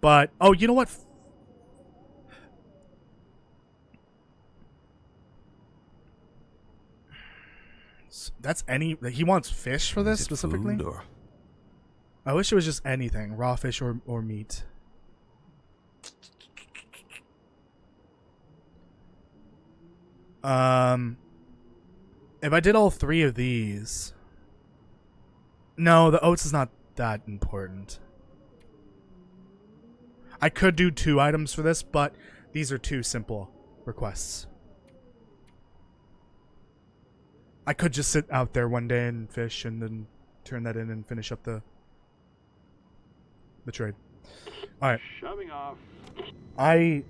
Speaker 1: But, oh, you know what? That's any... He wants fish for this, specifically?
Speaker 3: Food or...
Speaker 1: I wish it was just anything. Raw fish or meat. If I did all 3 of these... No, the oats is not that important. I could do 2 items for this, but these are 2 simple requests. I could just sit out there one day and fish and then turn that in and finish up the trade. Alright.
Speaker 2: Shoving off.
Speaker 1: I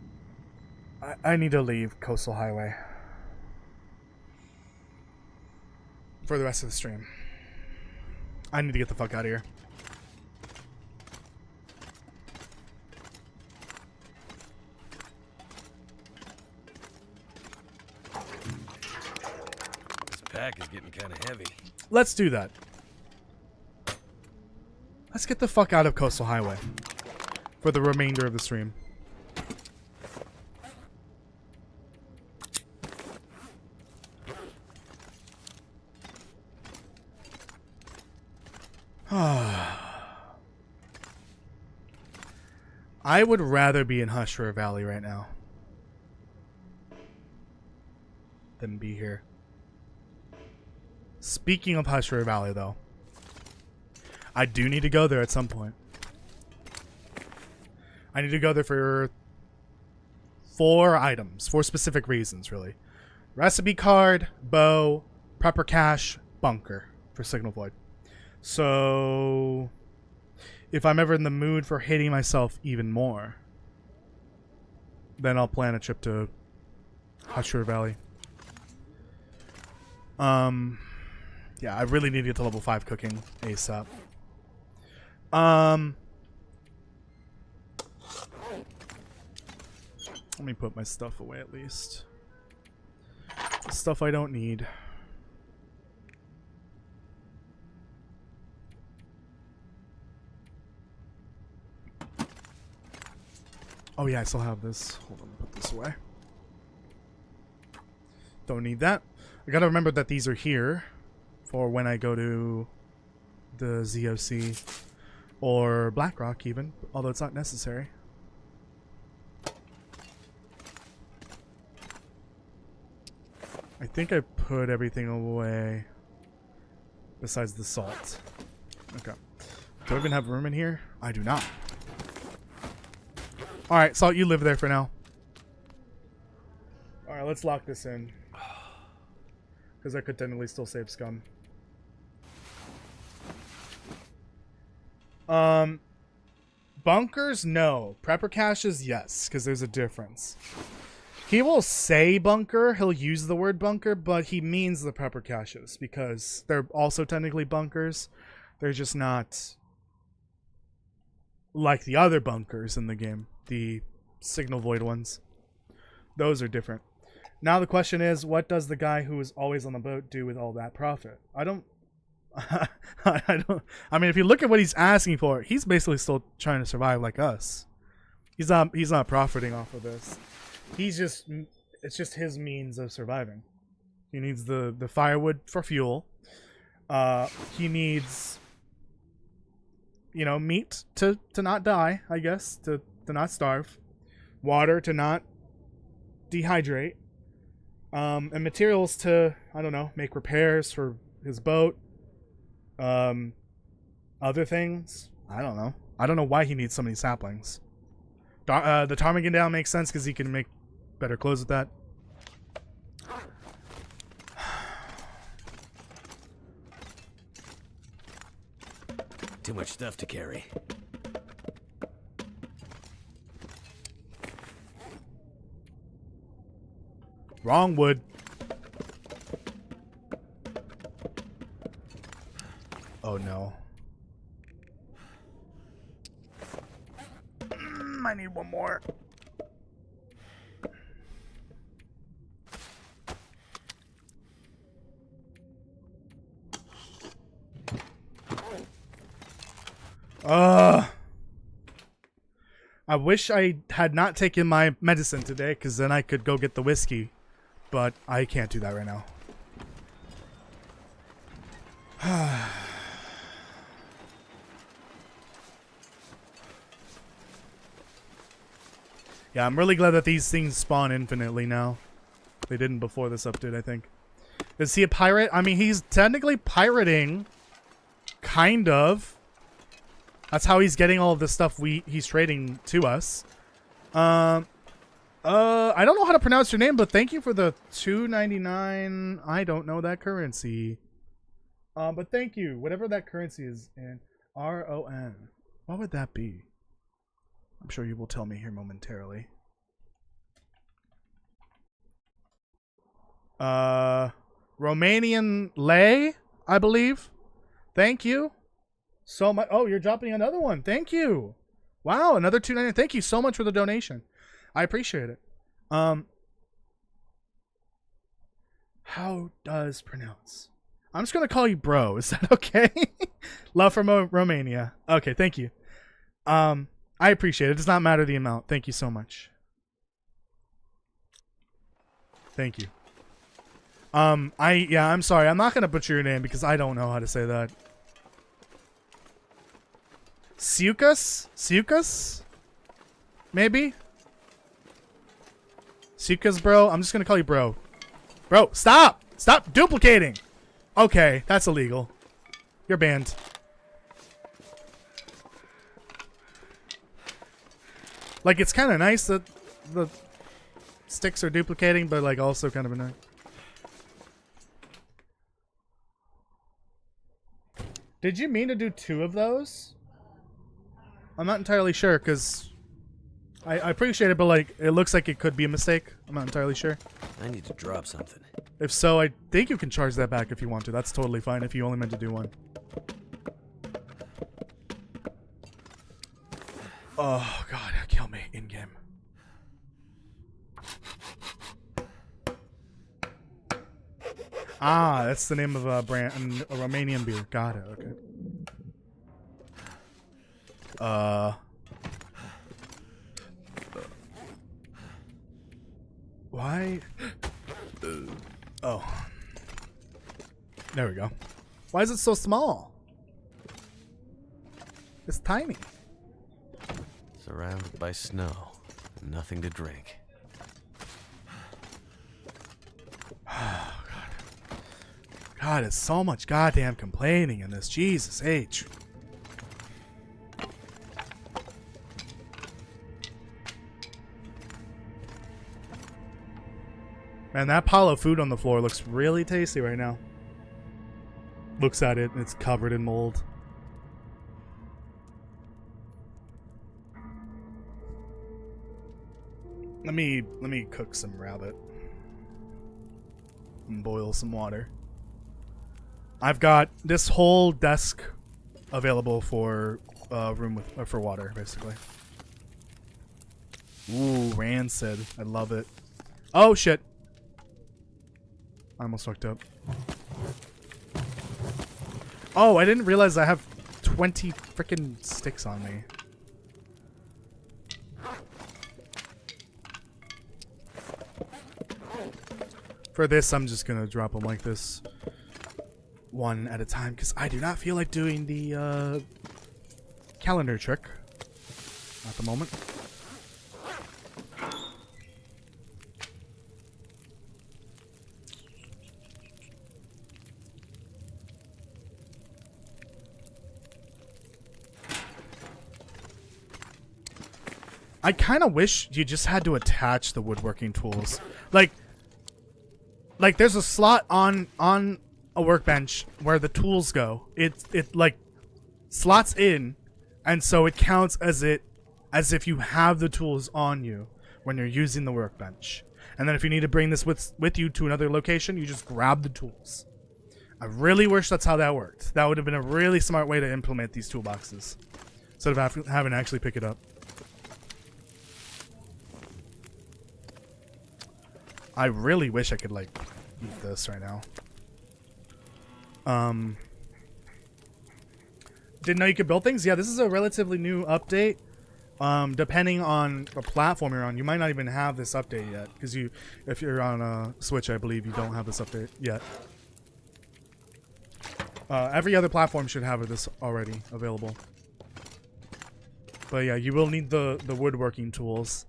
Speaker 1: need to leave Coastal Highway for the rest of the stream. I need to get the fuck out of here.
Speaker 3: pack is getting kind of heavy.
Speaker 1: Let's do that. Let's get the fuck out of Coastal Highway for the remainder of the stream. I would rather be in Hushra Valley right now than be here. Speaking of Hushra Valley, though, I do need to go there at some point. I need to go there for 4 items, 4 specific reasons, really. Recipe card, bow, prepper cache, bunker for Signal Void. So, if I'm ever in the mood for hating myself even more, then I'll plan a trip to Hushra Valley. Yeah, I really need to get to level 5 cooking ASAP. Let me put my stuff away at least. Stuff I don't need. Oh yeah, I still have this. Hold on, put this away. Don't need that. I gotta remember that these are here for when I go to the ZOC or Blackrock even, although it's not necessary. I think I put everything away besides the salt. Okay. Do I even have room in here? I do not. Alright, Salt, you live there for now. Alright, let's lock this in. Because I could technically still save scum. Bunkers, no. Prepper caches, yes, because there's a difference. He will say bunker, he'll use the word bunker, but he means the prepper caches because they're also technically bunkers. They're just not like the other bunkers in the game, the Signal Void ones. Those are different. Now the question is, what does the guy who is always on the boat do with all that profit? I mean, if you look at what he's asking for, he's basically still trying to survive like us. He's not profiting off of this. It's just his means of surviving. He needs the firewood for fuel. He needs, meat to not die, I guess, to not starve. Water to not dehydrate. And materials to, I don't know, make repairs for his boat. Other things, I don't know. I don't know why he needs so many saplings. The ptarmigan down makes sense because he can make better clothes with that.
Speaker 3: Too much stuff to carry.
Speaker 1: Wrong wood. Oh no. I need one more. I wish I had not taken my medicine today, because then I could go get the whiskey. But I can't do that right now. Yeah, I'm really glad that these things spawn infinitely now. They didn't before this update, I think. Is he a pirate? I mean, he's technically pirating. Kind of. That's how he's getting all of the stuff he's trading to us. I don't know how to pronounce your name, but thank you for the $2.99. I don't know that currency. But thank you. Whatever that currency is in. RON. What would that be? I'm sure you will tell me here momentarily. Romanian lei, I believe. Thank you so much. Oh, you're dropping another one. Thank you. Wow, another $2.99. Thank you so much for the donation. I appreciate it. How does pronounce? I'm just gonna call you bro. Is that okay? Love from Romania. Okay, thank you. I appreciate it. It does not matter the amount. Thank you so much. Thank you. I'm sorry. I'm not gonna butcher your name because I don't know how to say that. Siukas? Siukas? Maybe? Siukas, bro? I'm just gonna call you bro. Bro, stop! Stop duplicating! Okay, that's illegal. You're banned. Like, it's kind of nice that the sticks are duplicating, but, like, also kind of annoying. Did you mean to do 2 of those? I'm not entirely sure, because I appreciate it, but, like, it looks like it could be a mistake. I'm not entirely sure.
Speaker 3: I need to drop something.
Speaker 1: If so, I think you can charge that back if you want to. That's totally fine if you only meant to do 1. Oh, God. Kill me in-game. Ah, that's the name of a brand, a Romanian beer. Got it. Okay. Why? Oh. There we go. Why is it so small? It's tiny.
Speaker 3: Surrounded by snow. Nothing to drink.
Speaker 1: Oh, God. God, it's so much goddamn complaining in this. Jesus H. Man, that pile of food on the floor looks really tasty right now. Looks at it, and it's covered in mold. Let me cook some rabbit. And boil some water. I've got this whole desk available for room with for water, basically. Ooh, rancid. I love it. Oh shit. I almost fucked up. Oh, I didn't realize I have 20 freaking sticks on me. For this, I'm just gonna drop them like this. 1 at a time, because I do not feel like doing the calendar trick at the moment. I kind of wish you just had to attach the woodworking tools. Like there's a slot on a workbench where the tools go. It like slots in, and so it counts as if you have the tools on you when you're using the workbench. And then if you need to bring this with you to another location, you just grab the tools. I really wish that's how that worked. That would have been a really smart way to implement these toolboxes, instead of having to actually pick it up. I really wish I could, like, eat this right now. Didn't know you could build things? Yeah, this is a relatively new update. Depending on the platform you're on, you might not even have this update yet. Because if you're on a Switch, I believe you don't have this update yet. Every other platform should have this already available. But yeah, you will need the woodworking tools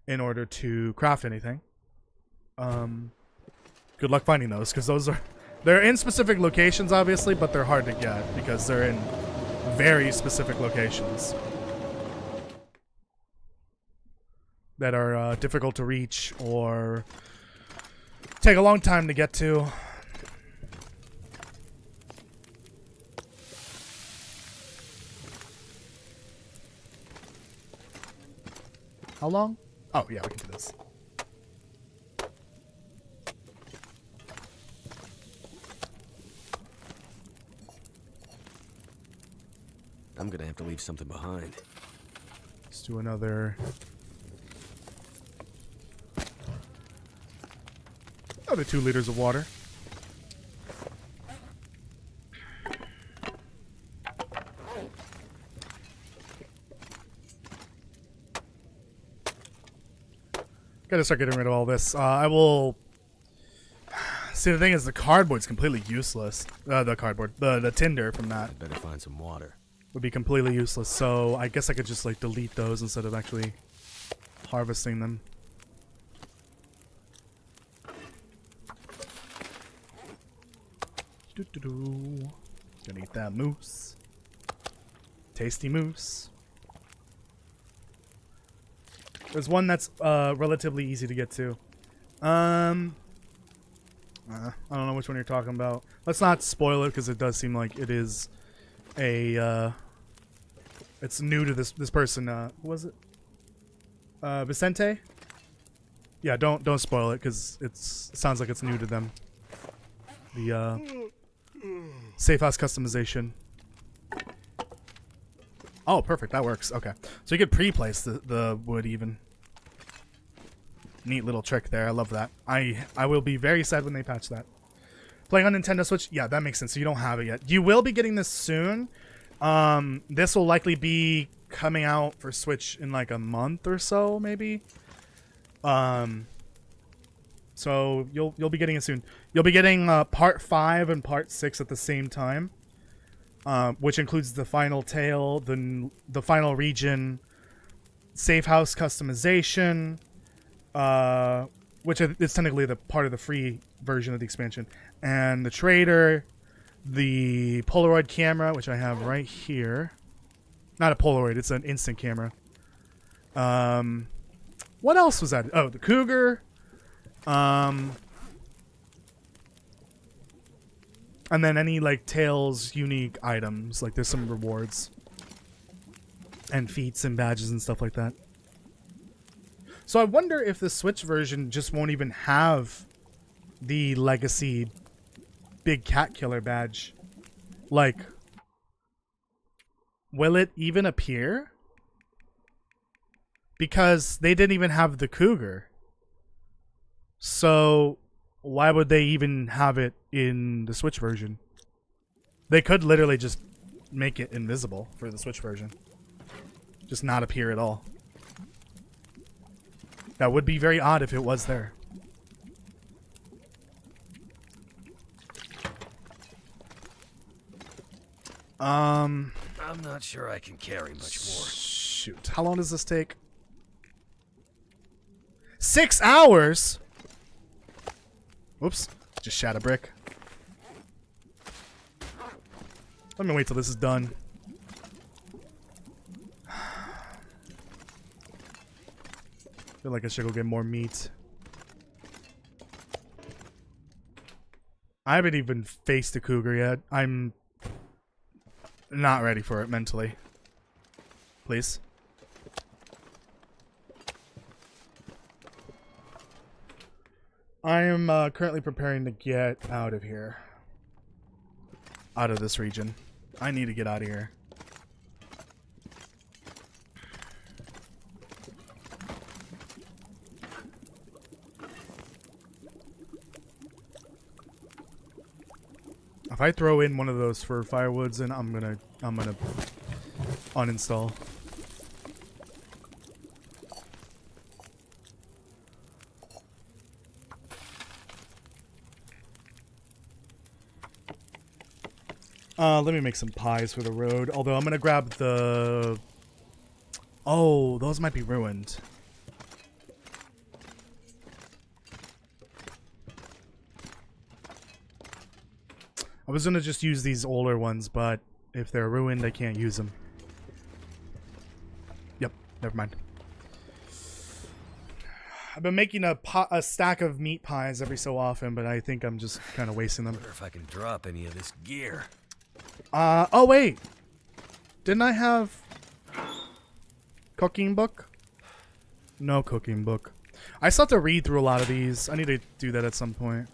Speaker 1: in order to craft anything. Good luck finding those, because they're in specific locations, obviously, but they're hard to get because they're in very specific locations that are difficult to reach or take a long time to get to. How long? Oh yeah, we can do this.
Speaker 3: I'm gonna have to leave something behind.
Speaker 1: Let's do another 2 liters of water. Gotta start getting rid of all this. I will... See, the thing is, the cardboard's completely useless. The cardboard. The tinder from that
Speaker 3: I better find some water.
Speaker 1: would be completely useless. So I guess I could just, like, delete those instead of actually harvesting them. Doo-doo-doo. Gonna eat that moose. Tasty moose. There's one that's relatively easy to get to. I don't know which one you're talking about. Let's not spoil it because it does seem like it is a it's new to this person. Who was it? Vicente? Yeah, don't spoil it because it sounds like it's new to them. The safe house customization. Oh, perfect. That works. Okay. So you could pre-place the wood even. Neat little trick there. I love that. I will be very sad when they patch that. Playing on Nintendo Switch? Yeah, that makes sense. So you don't have it yet. You will be getting this soon. This will likely be coming out for Switch in like a month or so, maybe. So you'll be getting it soon. You'll be getting part 5 and part 6 at the same time. Which includes the final tale, the final region, safe house customization, which is technically the part of the free version of the expansion, and the trader, the Polaroid camera, which I have right here. Not a Polaroid, it's an instant camera. What else was that? Oh, the cougar. And then any, like, Tails unique items. Like, there's some rewards. And feats and badges and stuff like that. So I wonder if the Switch version just won't even have the Legacy Big Cat Killer badge. Like, will it even appear? Because they didn't even have the cougar. So... why would they even have it in the Switch version? They could literally just make it invisible for the Switch version. Just not appear at all. That would be very odd if it was there.
Speaker 3: I'm not sure I can carry much more.
Speaker 1: Shoot. How long does this take? 6 hours? Whoops. Just shat a brick. Let me wait till this is done. Feel like I should go get more meat. I haven't even faced a cougar yet. I'm not ready for it mentally. Please. I am currently preparing to get out of here. Out of this region. I need to get out of here. If I throw in one of those for firewoods, and I'm gonna uninstall. Let me make some pies for the road. Although I'm gonna grab the... Oh, those might be ruined. I was gonna just use these older ones, but if they're ruined, I can't use them. Yep, never mind. I've been making a stack of meat pies every so often, but I think I'm just kind of wasting them.
Speaker 3: I wonder if I can drop any of this gear.
Speaker 1: Oh wait! Didn't I have cooking book? No cooking book. I still have to read through a lot of these. I need to do that at some point.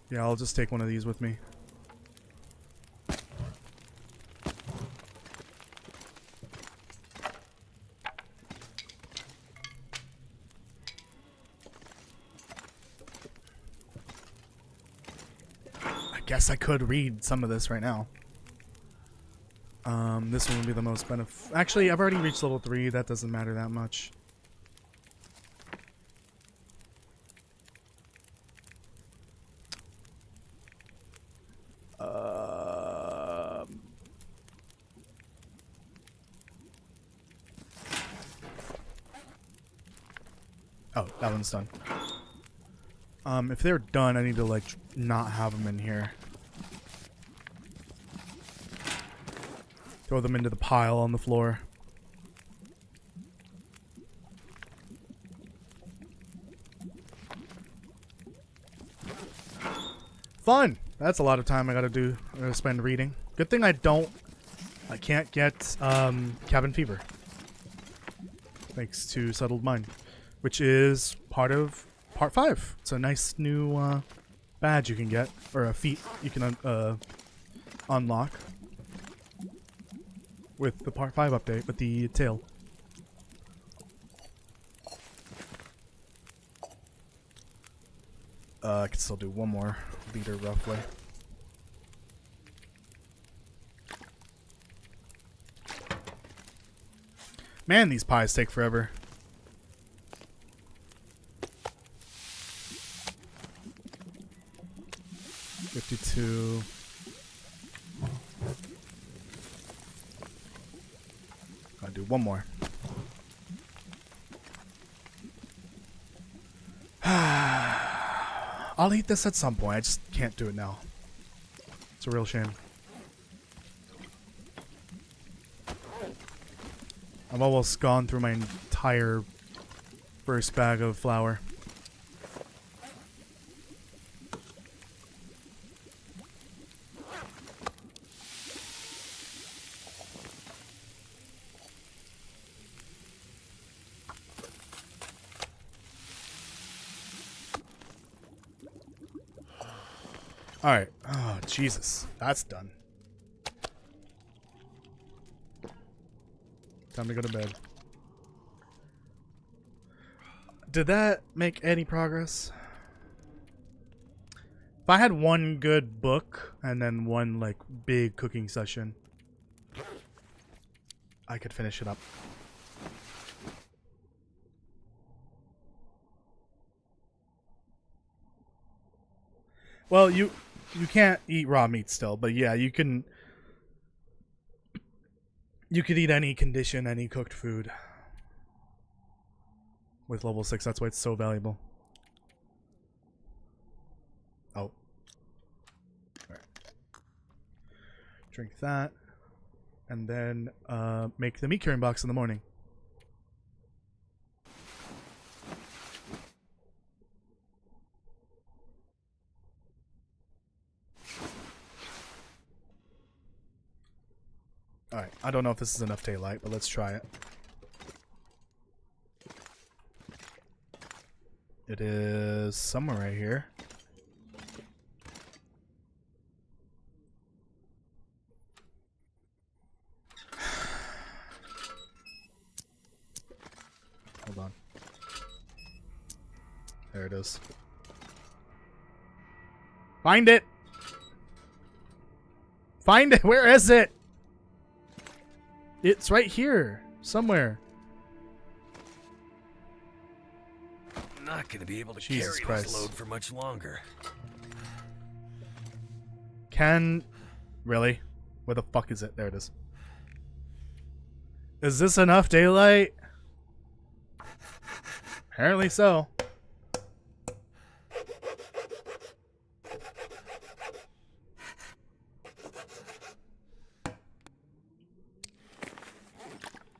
Speaker 1: Yeah, I'll just take one of these with me. I guess I could read some of this right now. This one would be the most benefit. Actually, I've already reached level 3. That doesn't matter that much. Oh, that one's done. If they're done, I need to, like, not have them in here. Throw them into the pile on the floor. Fun! That's a lot of time I gotta spend reading. Good thing I can't get, cabin fever. Thanks to Settled Mind. Which is part of Part 5. It's a nice new, badge you can get. Or a feat you can, unlock. With the Part 5 update, with the tail. I can still do one more liter roughly. Man, these pies take forever. $52. I'll do one more. I'll eat this at some point. I just can't do it now. It's a real shame. I've almost gone through my entire first bag of flour. Alright. Oh, Jesus. That's done. Time to go to bed. Did that make any progress? If I had one good book and then one, like, big cooking session, I could finish it up. Well, you can't eat raw meat still, but yeah, you could eat any condition, any cooked food with level 6. That's why it's so valuable. Oh. All right. Drink that, and then make the meat curing box in the morning. Alright, I don't know if this is enough daylight, but let's try it. It is somewhere right here. Hold on. There it is. Find it! Find it! Where is it? It's right here, somewhere.
Speaker 3: I'm not gonna be able to
Speaker 1: Jesus
Speaker 3: carry
Speaker 1: Christ.
Speaker 3: this load for much longer.
Speaker 1: Really? Where the fuck is it? There it is. Is this enough daylight? Apparently so.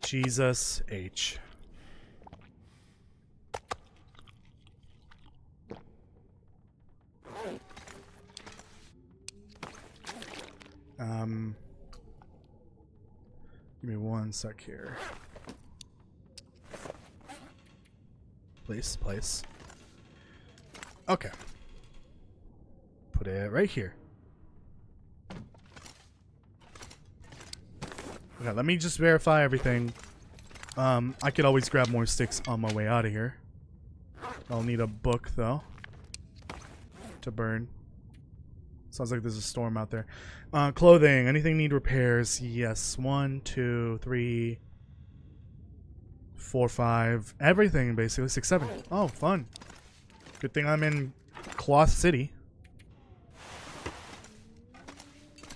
Speaker 1: Jesus H. Give me one sec here. Place. Okay. Put it right here. Okay, let me just verify everything. I could always grab more sticks on my way out of here. I'll need a book, though, to burn. Sounds like there's a storm out there. Clothing. Anything need repairs? Yes. 1, 2, 3, 4, 5. Everything, basically. 6, 7. Oh, fun. Good thing I'm in Cloth City.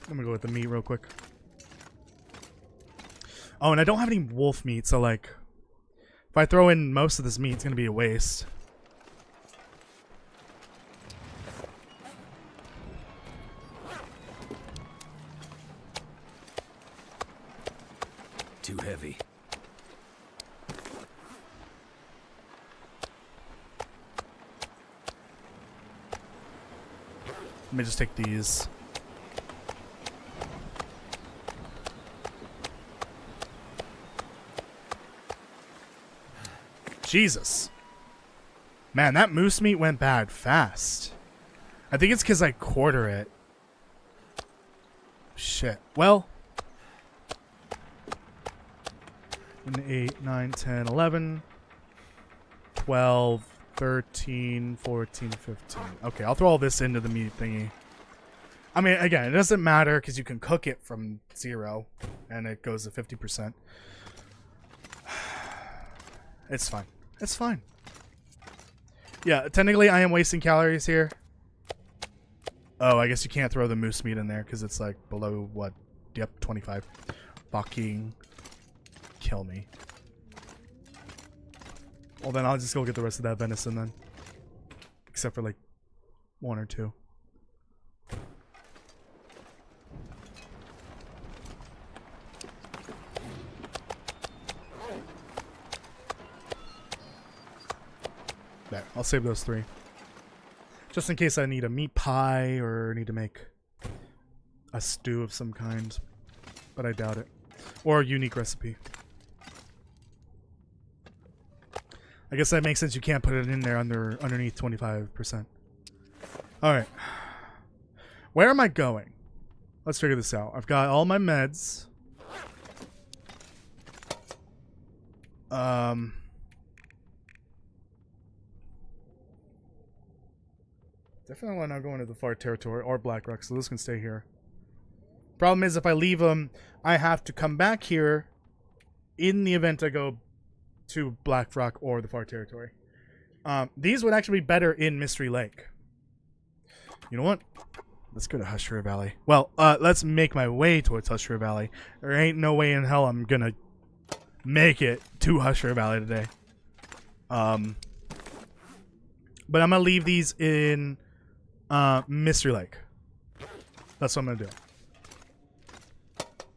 Speaker 1: Let me go with the meat real quick. Oh, and I don't have any wolf meat, so, like, If I throw in most of this meat, it's gonna be a waste.
Speaker 3: Too heavy.
Speaker 1: Let me just take these. Jesus. Man, that moose meat went bad fast. I think it's because I quarter it. Shit. Well. 8, 9, 10, 11, 12, 13, 14, 15. Okay, I'll throw all this into the meat thingy. I mean, again, it doesn't matter because you can cook it from 0 and it goes to 50%. It's fine. It's fine. Yeah, technically I am wasting calories here. Oh, I guess you can't throw the moose meat in there because it's like below what? Yep, 25. Fucking kill me. Well, then I'll just go get the rest of that venison then. Except for like 1 or 2. There, I'll save those 3. Just in case I need a meat pie or need to make a stew of some kind. But I doubt it. Or a unique recipe. I guess that makes sense. You can't put it in there underneath 25%. Alright. Where am I going? Let's figure this out. I've got all my meds. Definitely not going to the far territory or Black Rock, so those can stay here. Problem is, if I leave them, I have to come back here in the event I go to Black Rock or the far territory. These would actually be better in Mystery Lake. You know what? Let's go to Hushra Valley. Well, let's make my way towards Hushra Valley. There ain't no way in hell I'm gonna make it to Hushra Valley today. But I'm gonna leave these in Mystery Lake. That's what I'm gonna do.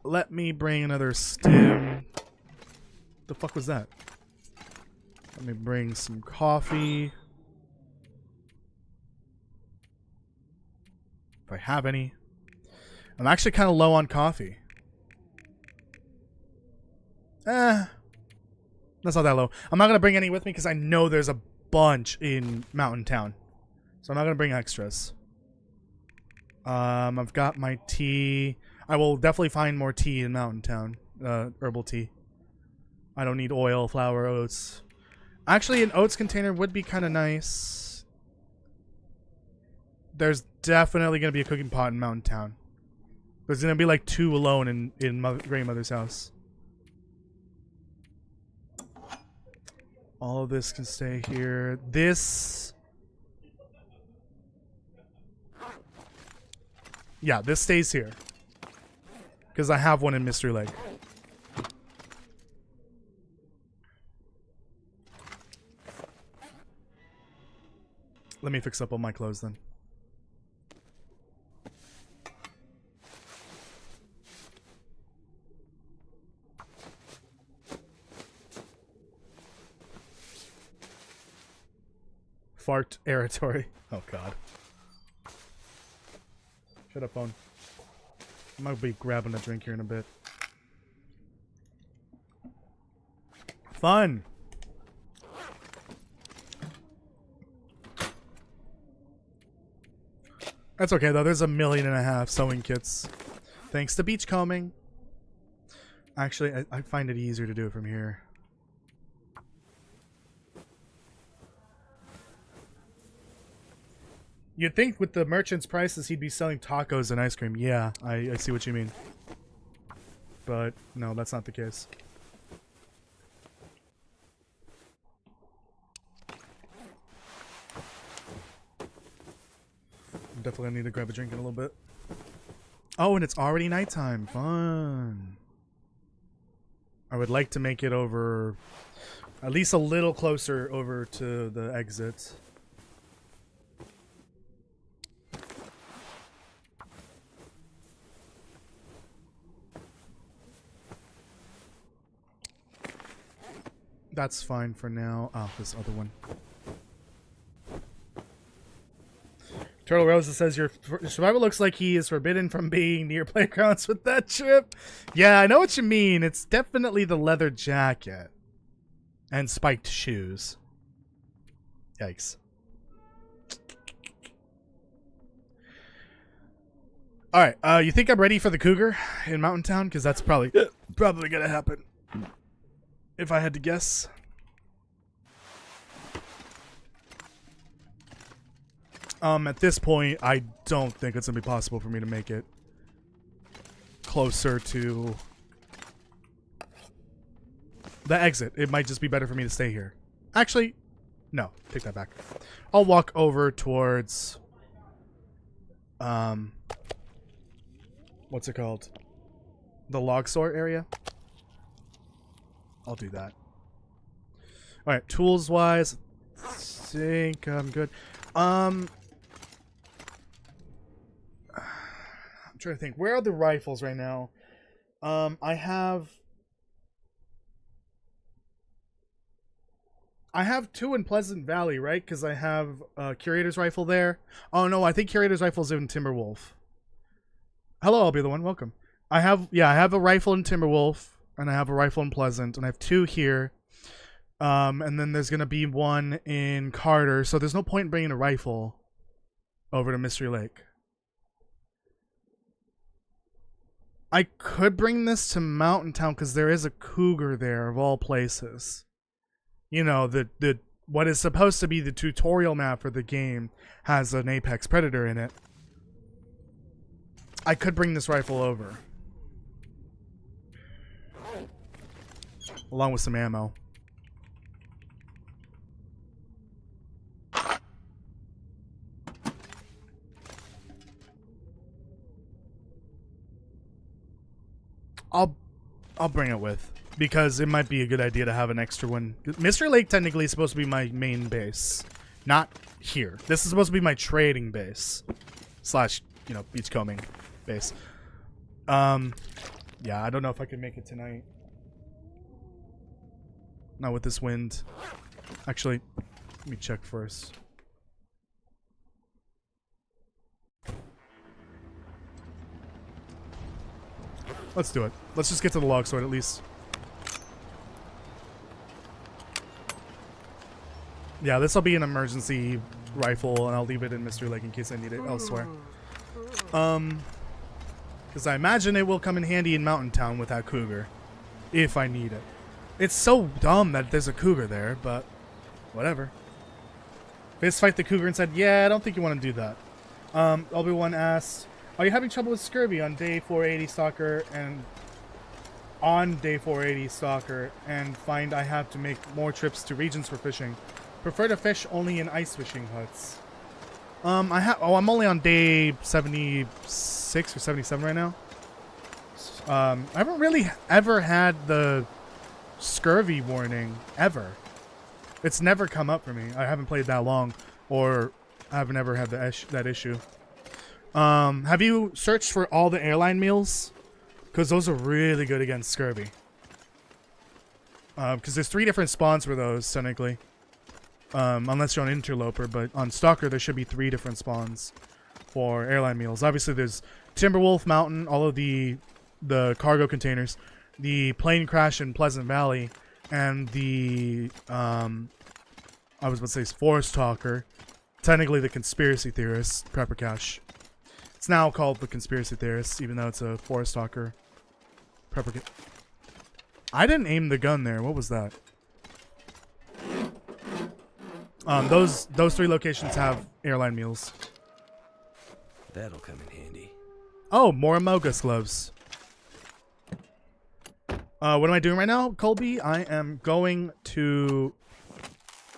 Speaker 1: Let me bring another stim. The fuck was that? Let me bring some coffee. If I have any. I'm actually kind of low on coffee. That's not that low. I'm not going to bring any with me because I know there's a bunch in Mountain Town. So I'm not going to bring extras. I've got my tea. I will definitely find more tea in Mountain Town. Herbal tea. I don't need oil, flour, oats. Actually, an oats container would be kind of nice. There's definitely going to be a cooking pot in Mountain Town. There's going to be like 2 alone in Grandmother's house. All of this can stay here. This... Yeah, this stays here. Because I have one in Mystery Lake. Let me fix up all my clothes then. Fart territory. Oh god. Shut up, phone. I might be grabbing a drink here in a bit. Fun! That's okay though, there's 1.5 million sewing kits. Thanks to beachcombing. Actually, I find it easier to do it from here. You'd think with the merchant's prices he'd be selling tacos and ice cream. Yeah, I see what you mean. But no, that's not the case. Definitely need to grab a drink in a little bit. Oh, and it's already nighttime. Fun. I would like to make it over At least a little closer over to the exit. That's fine for now. Oh, this other one. Turtle Rosa says your survivor looks like he is forbidden from being near playgrounds with that chip. Yeah, I know what you mean. It's definitely the leather jacket. And spiked shoes. Yikes. Alright, you think I'm ready for the cougar in Mountain Town? Because that's probably gonna happen. If I had to guess. At this point, I don't think it's gonna be possible for me to make it closer to the exit. It might just be better for me to stay here. Actually, no, take that back. I'll walk over towards what's it called? The log store area. I'll do that. Alright, tools wise, I think I'm good. I'm trying to think. Where are the rifles right now? I have two in Pleasant Valley, right? Because I have Curator's rifle there. Oh no, I think Curator's rifle's in Timberwolf. Hello, I'll be the one. Welcome. I have a rifle in Timberwolf, and I have a rifle in Pleasant, and I have two here. And then there's gonna be one in Carter, so there's no point in bringing a rifle over to Mystery Lake. I could bring this to Mountain Town because there is a cougar there, of all places. You know, the what is supposed to be the tutorial map for the game has an apex predator in it. I could bring this rifle over. Along with some ammo. I'll bring it with, because it might be a good idea to have an extra one. Mystery Lake technically is supposed to be my main base, not here. This is supposed to be my trading base slash, you know, beachcombing base. Yeah, I don't know if I can make it tonight. Not with this wind. Actually, let me check first. Let's do it. Let's just get to the log sword at least. Yeah, this will be an emergency rifle, and I'll leave it in Mystery Lake in case I need it elsewhere. Because I imagine it will come in handy in Mountain Town with that cougar, if I need it. It's so dumb that there's a cougar there, but whatever. Fist fight the cougar and said, yeah, I don't think you want to do that. Obi-Wan asked, are you having trouble with scurvy on day 480 stalker and find I have to make more trips to regions for fishing? Prefer to fish only in ice fishing huts. I'm only on day 76 or 77 right now. I haven't really ever had the scurvy warning ever. It's never come up for me. I haven't played that long, or I haven't ever had that issue. Have you searched for all the airline meals? Because those are really good against scurvy. Because there's 3 different spawns for those, technically. Unless you're on Interloper, but on Stalker there should be 3 different spawns for airline meals. Obviously there's Timberwolf Mountain, all of the cargo containers, the plane crash in Pleasant Valley, and the, I was about to say Forest Talker. Technically the Conspiracy Theorist, Prepper Cache. It's now called the Conspiracy Theorist, even though it's a Forest Talker. Prepper. I didn't aim the gun there. What was that? Those 3 locations have airline meals.
Speaker 3: That'll come in handy.
Speaker 1: Oh, more Amogus gloves. What am I doing right now, Colby? I am going to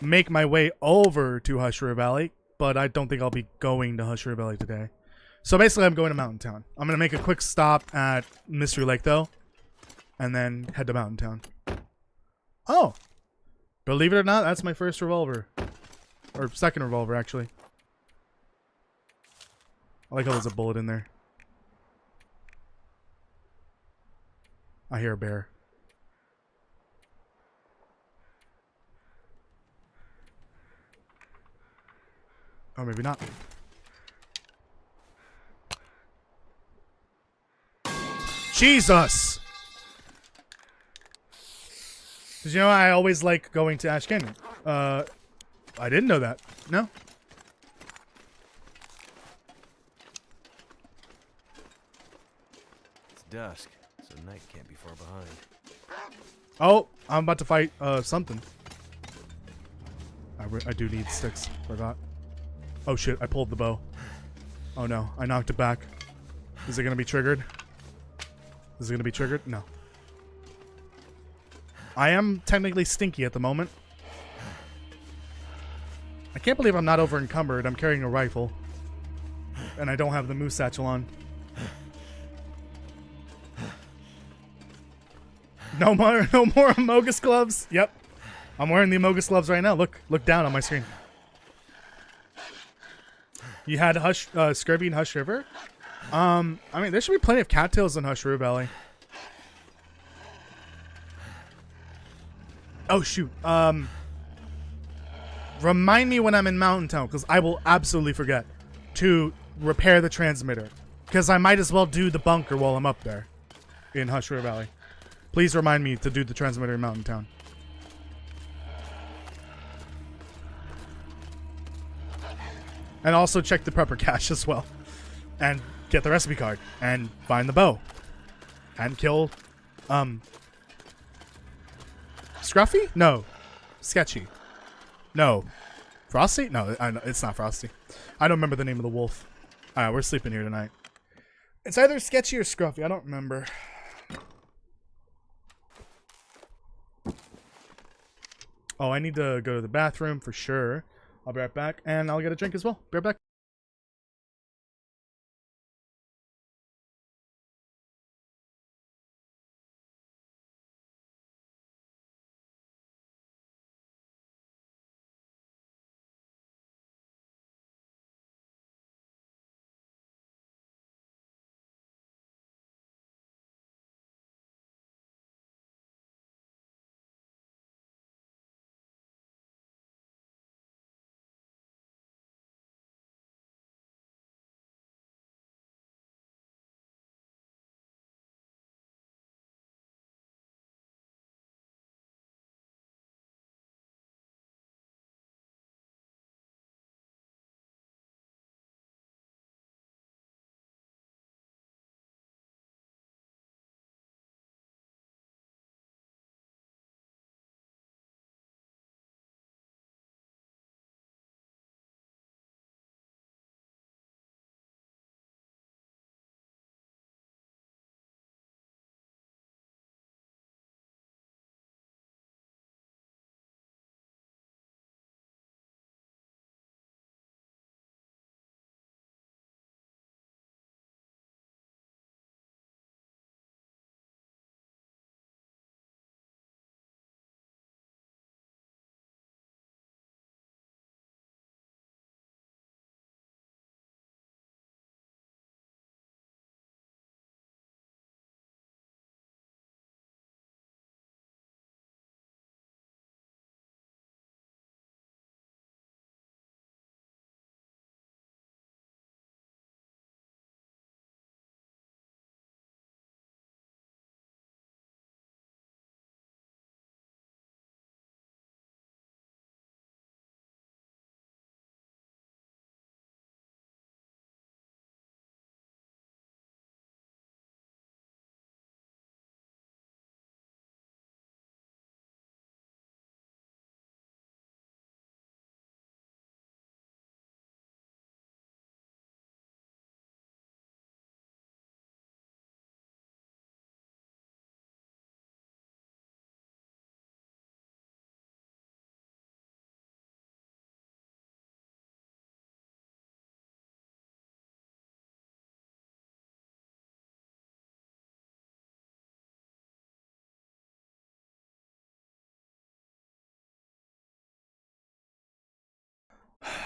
Speaker 1: make my way over to Hush River Valley, but I don't think I'll be going to Hush River Valley today. So basically, I'm going to Mountain Town. I'm going to make a quick stop at Mystery Lake, though, and then head to Mountain Town. Oh! Believe it or not, that's my first revolver. Or second revolver, actually. I like how there's a bullet in there. I hear a bear. Or maybe not. Jesus! Did you know I always like going to Ash Canyon? I didn't know that. No?
Speaker 3: It's dusk, so night can't be far behind.
Speaker 1: Oh, I'm about to fight something. I do need sticks. Forgot. Oh shit, I pulled the bow. Oh no, I knocked it back. Is it gonna be triggered? Is it gonna be triggered? No. I am technically stinky at the moment. I can't believe I'm not over encumbered. I'm carrying a rifle. And I don't have the moose satchel on. No more Amogus gloves. Yep. I'm wearing the Amogus gloves right now. Look down on my screen. You had Scurvy and Hush River? I mean, there should be plenty of cattails in Hush River Valley. Oh, shoot. Remind me when I'm in Mountain Town, because I will absolutely forget to repair the transmitter. Because I might as well do the bunker while I'm up there in Hush River Valley. Please remind me to do the transmitter in Mountain Town. And also check the prepper cache as well. And get the recipe card. And find the bow. And kill... Scruffy? No. Sketchy. No. Frosty? No, it's not Frosty. I don't remember the name of the wolf. Alright, we're sleeping here tonight. It's either Sketchy or Scruffy. I don't remember. Oh, I need to go to the bathroom for sure. I'll be right back. And I'll get a drink as well. Be right back.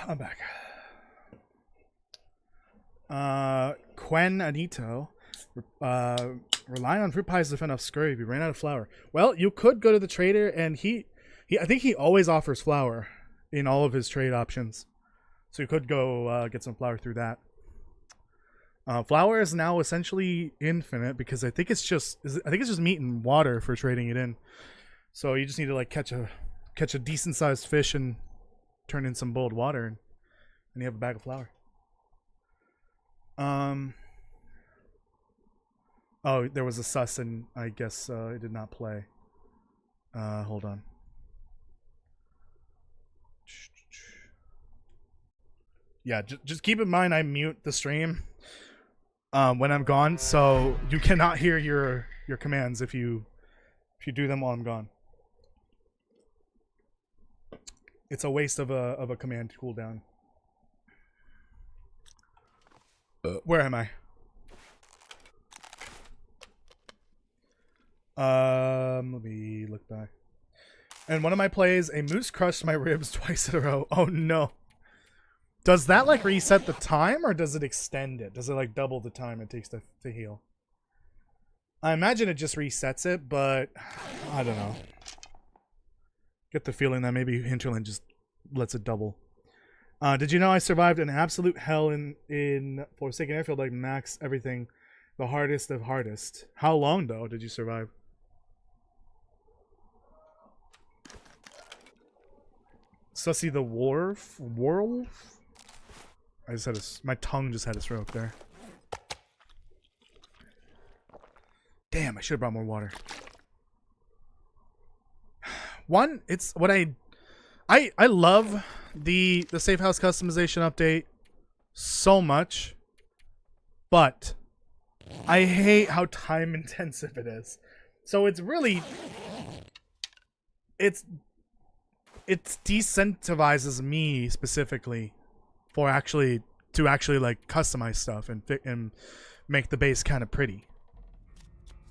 Speaker 1: I'm back. Quen Anito. Relying on fruit pies to defend off scurry if you ran out of flour. Well, you could go to the trader, and I think he always offers flour in all of his trade options. So you could go get some flour through that. Flour is now essentially infinite because I think it's just meat and water for trading it in. So you just need to like catch a decent sized fish and turn in some boiled water, and you have a bag of flour. Oh, there was a sus, and I guess it did not play. Hold on. Yeah, just keep in mind I mute the stream when I'm gone, so you cannot hear your commands if you do them while I'm gone. It's a waste of a command cooldown. Where am I? Let me look back. And one of my plays, a moose crushed my ribs twice in a row. Oh no. Does that like reset the time, or does it extend it? Does it like double the time it takes to heal? I imagine it just resets it, but I don't know. Get the feeling that maybe Hinterland just lets it double. Did you know I survived an absolute hell in Forsaken Airfield, like max everything, the hardest of hardest. How long though did you survive? Sussy the Wharf? I just had my tongue just had a stroke there. Damn, I should have brought more water. One, it's what I love the safe house customization update so much, but I hate how time intensive it is. So it's really it decentivizes me specifically for actually like customize stuff and make the base kind of pretty.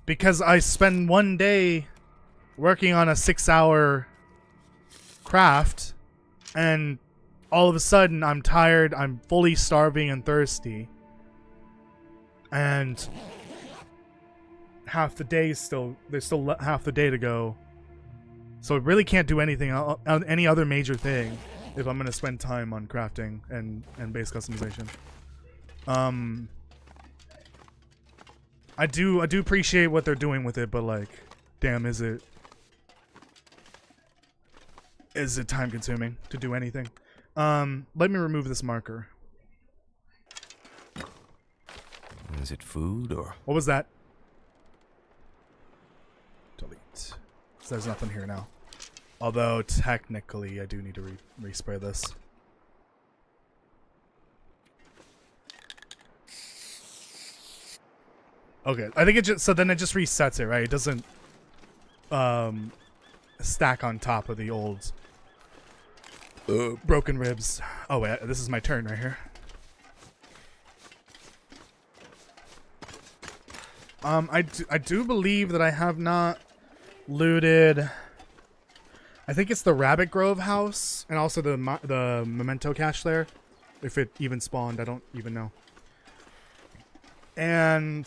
Speaker 1: Because I spend one day working on a 6-hour craft, and all of a sudden I'm tired, I'm fully starving and thirsty, and half the day there's still half the day to go. So I really can't do anything any other major thing if I'm gonna spend time on crafting and base customization. I do appreciate what they're doing with it, but like, damn, is it time consuming to do anything? Let me remove this marker.
Speaker 3: Is it food or
Speaker 1: what was that? Delete. So there's nothing here now. Although technically I do need to respray this. Okay, I think it just then it just resets it, right? It doesn't stack on top of the old broken ribs. Oh wait, this is my turn right here. I do believe that I have not looted. I think it's the Rabbit Grove house and also the memento cache there, if it even spawned. I don't even know. And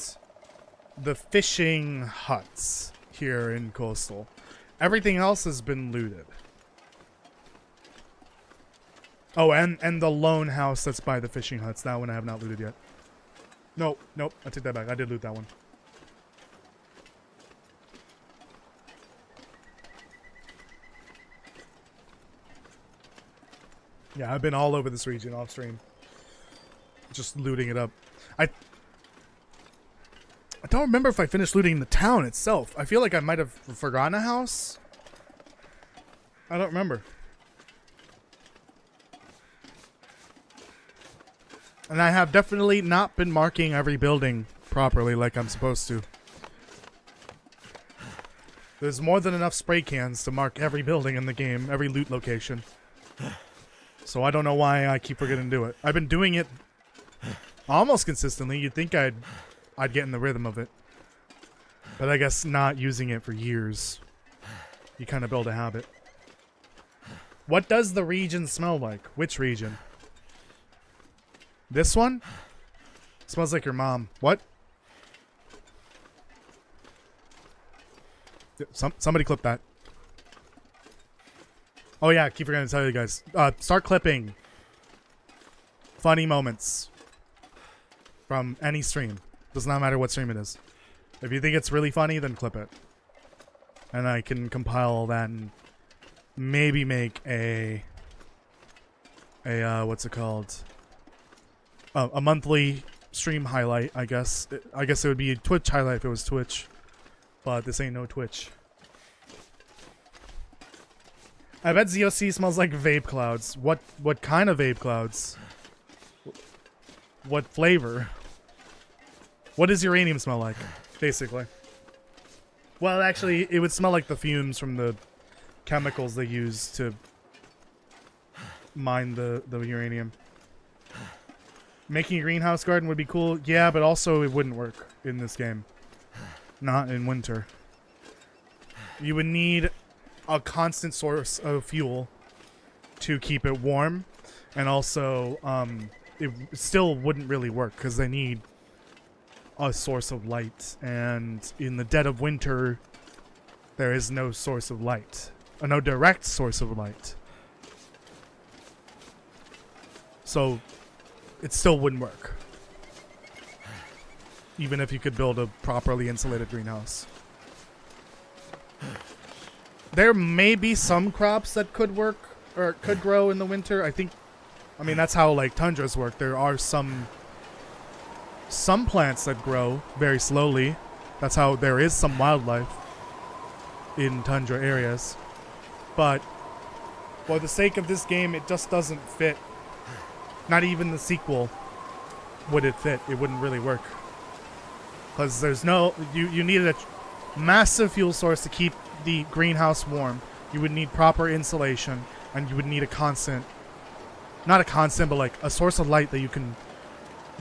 Speaker 1: the fishing huts here in Coastal. Everything else has been looted. Oh, and the lone house that's by the fishing huts. That one I have not looted yet. Nope, I take that back. I did loot that one. Yeah, I've been all over this region off stream. Just looting it up. I don't remember if I finished looting the town itself. I feel like I might have forgotten a house. I don't remember. And I have definitely not been marking every building properly like I'm supposed to. There's more than enough spray cans to mark every building in the game, every loot location. So I don't know why I keep forgetting to do it. I've been doing it almost consistently. You'd think I'd get in the rhythm of it. But I guess not using it for years. You kind of build a habit. What does the region smell like? Which region? This one smells like your mom. What? Somebody clip that. Oh yeah, I keep forgetting to tell you guys. Start clipping funny moments from any stream. Does not matter what stream it is. If you think it's really funny, then clip it. And I can compile all that and maybe make a what's it called? A monthly stream highlight, I guess. I guess it would be a Twitch highlight if it was Twitch. But this ain't no Twitch. I bet ZOC smells like vape clouds. What kind of vape clouds? What flavor? What does uranium smell like, basically? Well, actually, it would smell like the fumes from the chemicals they use to mine the uranium. Making a greenhouse garden would be cool, yeah, but also it wouldn't work in this game. Not in winter. You would need a constant source of fuel to keep it warm, and also it still wouldn't really work because they need a source of light, and in the dead of winter there is no source of light, no direct source of light, so it still wouldn't work even if you could build a properly insulated greenhouse. There may be some crops that could work or could grow in the winter. I mean that's how like tundras work. There are some plants that grow very slowly. That's how there is some wildlife in tundra areas. But for the sake of this game, it just doesn't fit. Not even the sequel would it fit. It wouldn't really work. Because there's no... You needed a massive fuel source to keep the greenhouse warm. You would need proper insulation. And you would need a constant... Not a constant, but like a source of light that you can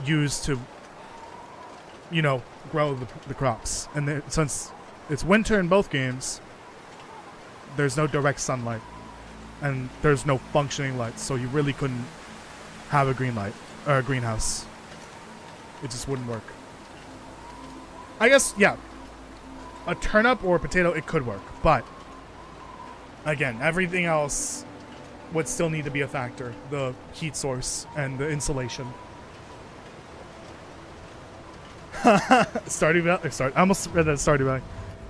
Speaker 1: use to, you know, grow the crops. And since it's winter in both games, there's no direct sunlight. And there's no functioning light. So you really couldn't have a greenhouse. It just wouldn't work. I guess, yeah. A turnip or a potato, it could work. But, again, everything else would still need to be a factor. The heat source and the insulation. Stardew Valley. I almost read that Stardew Valley.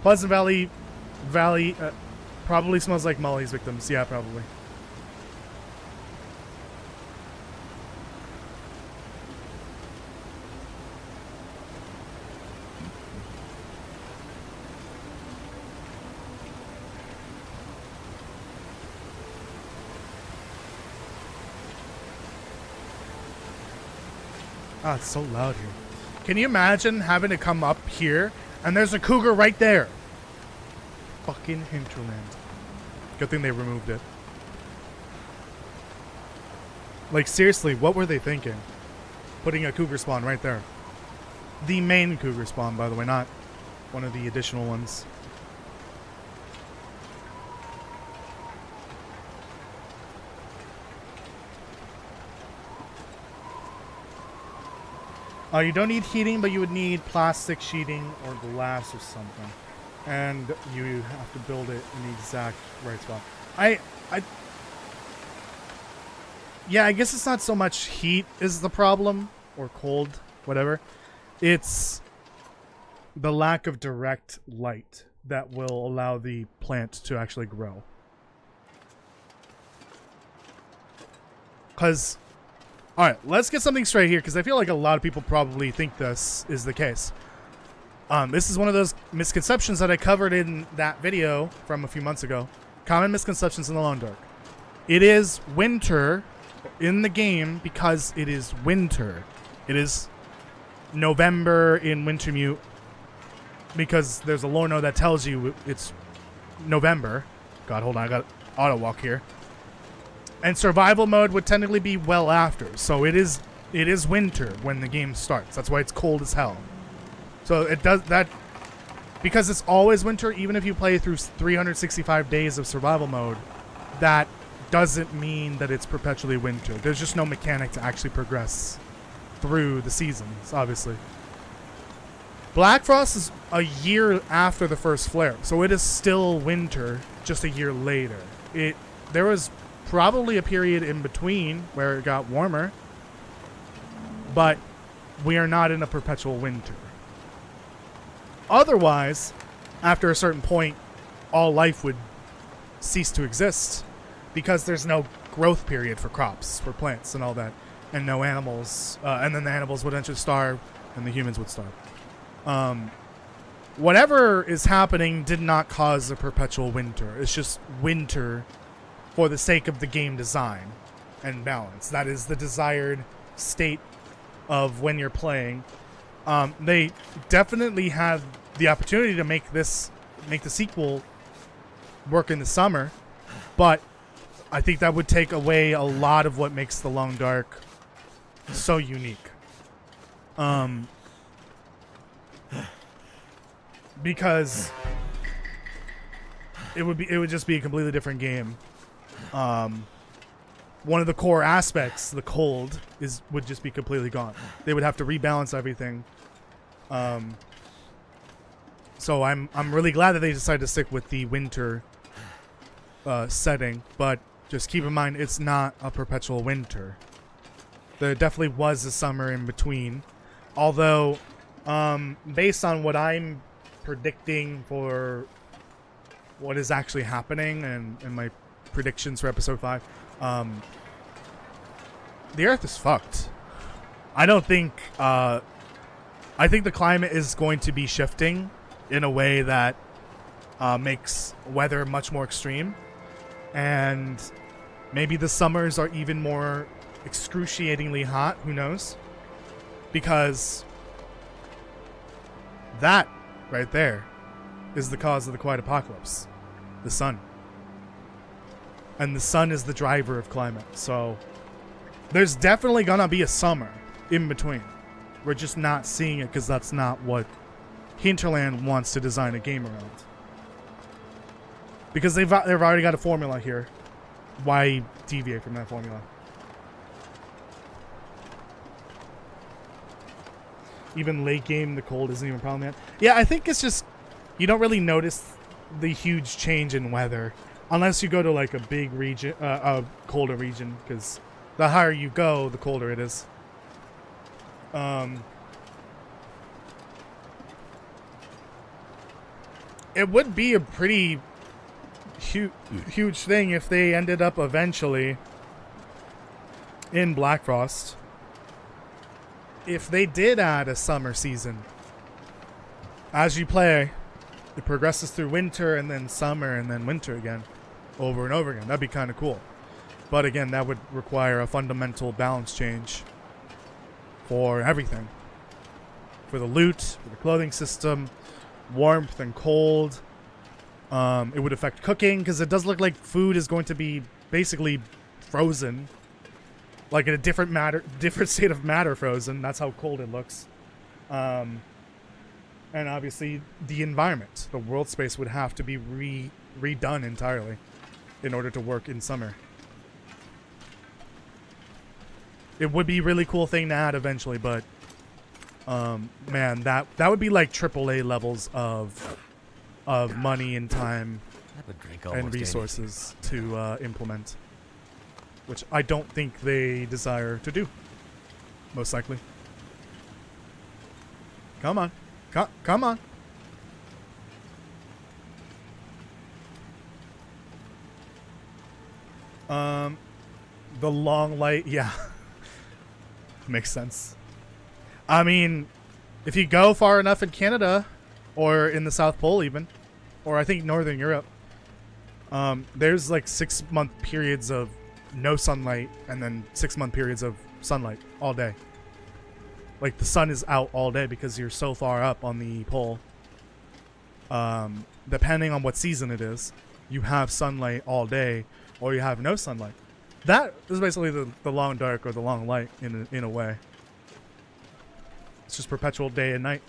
Speaker 1: Pleasant Valley probably smells like Molly's victims. Yeah, probably. Ah, it's so loud here. Can you imagine having to come up here and there's a cougar right there? Fucking hinterland. Good thing they removed it. Like, seriously, what were they thinking? Putting a cougar spawn right there. The main cougar spawn, by the way, not one of the additional ones. You don't need heating, but you would need plastic sheeting or glass or something. And you have to build it in the exact right spot. Yeah, I guess it's not so much heat is the problem, or cold, whatever. It's the lack of direct light that will allow the plant to actually grow. Because... Alright, let's get something straight here, because I feel like a lot of people probably think this is the case. This is one of those misconceptions that I covered in that video from a few months ago. Common misconceptions in the Lone Dark. It is winter in the game because it is winter. It is November in Wintermute because there's a lore note that tells you it's November. God, hold on, I got auto walk here. And survival mode would technically be well after. So it is winter when the game starts. That's why it's cold as hell. So it does that because it's always winter, even if you play through 365 days of survival mode, that doesn't mean that it's perpetually winter. There's just no mechanic to actually progress through the seasons, obviously. Black Frost is a year after the first flare, so it is still winter, just a year later. There was probably a period in between where it got warmer, but we are not in a perpetual winter. Otherwise, after a certain point, all life would cease to exist because there's no growth period for crops, for plants and all that, and no animals, and then the animals would eventually starve and the humans would starve. Whatever is happening did not cause a perpetual winter. It's just winter for the sake of the game design and balance. That is the desired state of when you're playing. They definitely had the opportunity to make the sequel work in the summer, but I think that would take away a lot of what makes The Long Dark so unique. Because it would just be a completely different game. One of the core aspects, the cold, would just be completely gone. They would have to rebalance everything. So I'm really glad that they decided to stick with the winter setting, but just keep in mind it's not a perpetual winter. There definitely was a summer in between, although based on what I'm predicting for what is actually happening and my predictions for episode 5, the Earth is fucked. I think the climate is going to be shifting in a way that makes weather much more extreme, and maybe the summers are even more excruciatingly hot. Who knows? Because that right there is the cause of the quiet apocalypse. The sun. And the sun is the driver of climate. So there's definitely gonna be a summer in between. We're just not seeing it because that's not what Hinterland wants to design a game around. Because they've already got a formula here. Why deviate from that formula? Even late game, the cold isn't even a problem yet. Yeah, I think it's just you don't really notice the huge change in weather unless you go to like a big region, a colder region, because the higher you go, the colder it is. It would be a pretty huge thing if they ended up eventually in Black Frost. If they did add a summer season, as you play, it progresses through winter and then summer and then winter again, over and over again. That'd be kind of cool. But again, that would require a fundamental balance change for everything. For the loot, for the clothing system, warmth and cold. It would affect cooking, because it does look like food is going to be basically frozen. Like in a different state of matter frozen. That's how cold it looks. And obviously the environment, the world space would have to be redone entirely in order to work in summer. It would be a really cool thing to add eventually, but man, that would be like AAA levels of money and time and resources to implement, which I don't think they desire to do, most likely. Come on. Come on. The long light, yeah. Makes sense. I mean, if you go far enough in Canada, or in the South Pole even, or I think Northern Europe, there's like 6-month periods of no sunlight and then 6-month periods of sunlight all day. Like the sun is out all day because you're so far up on the pole. Depending on what season it is, you have sunlight all day or you have no sunlight. That is basically the long dark or the long light in a way. It's just perpetual day and night.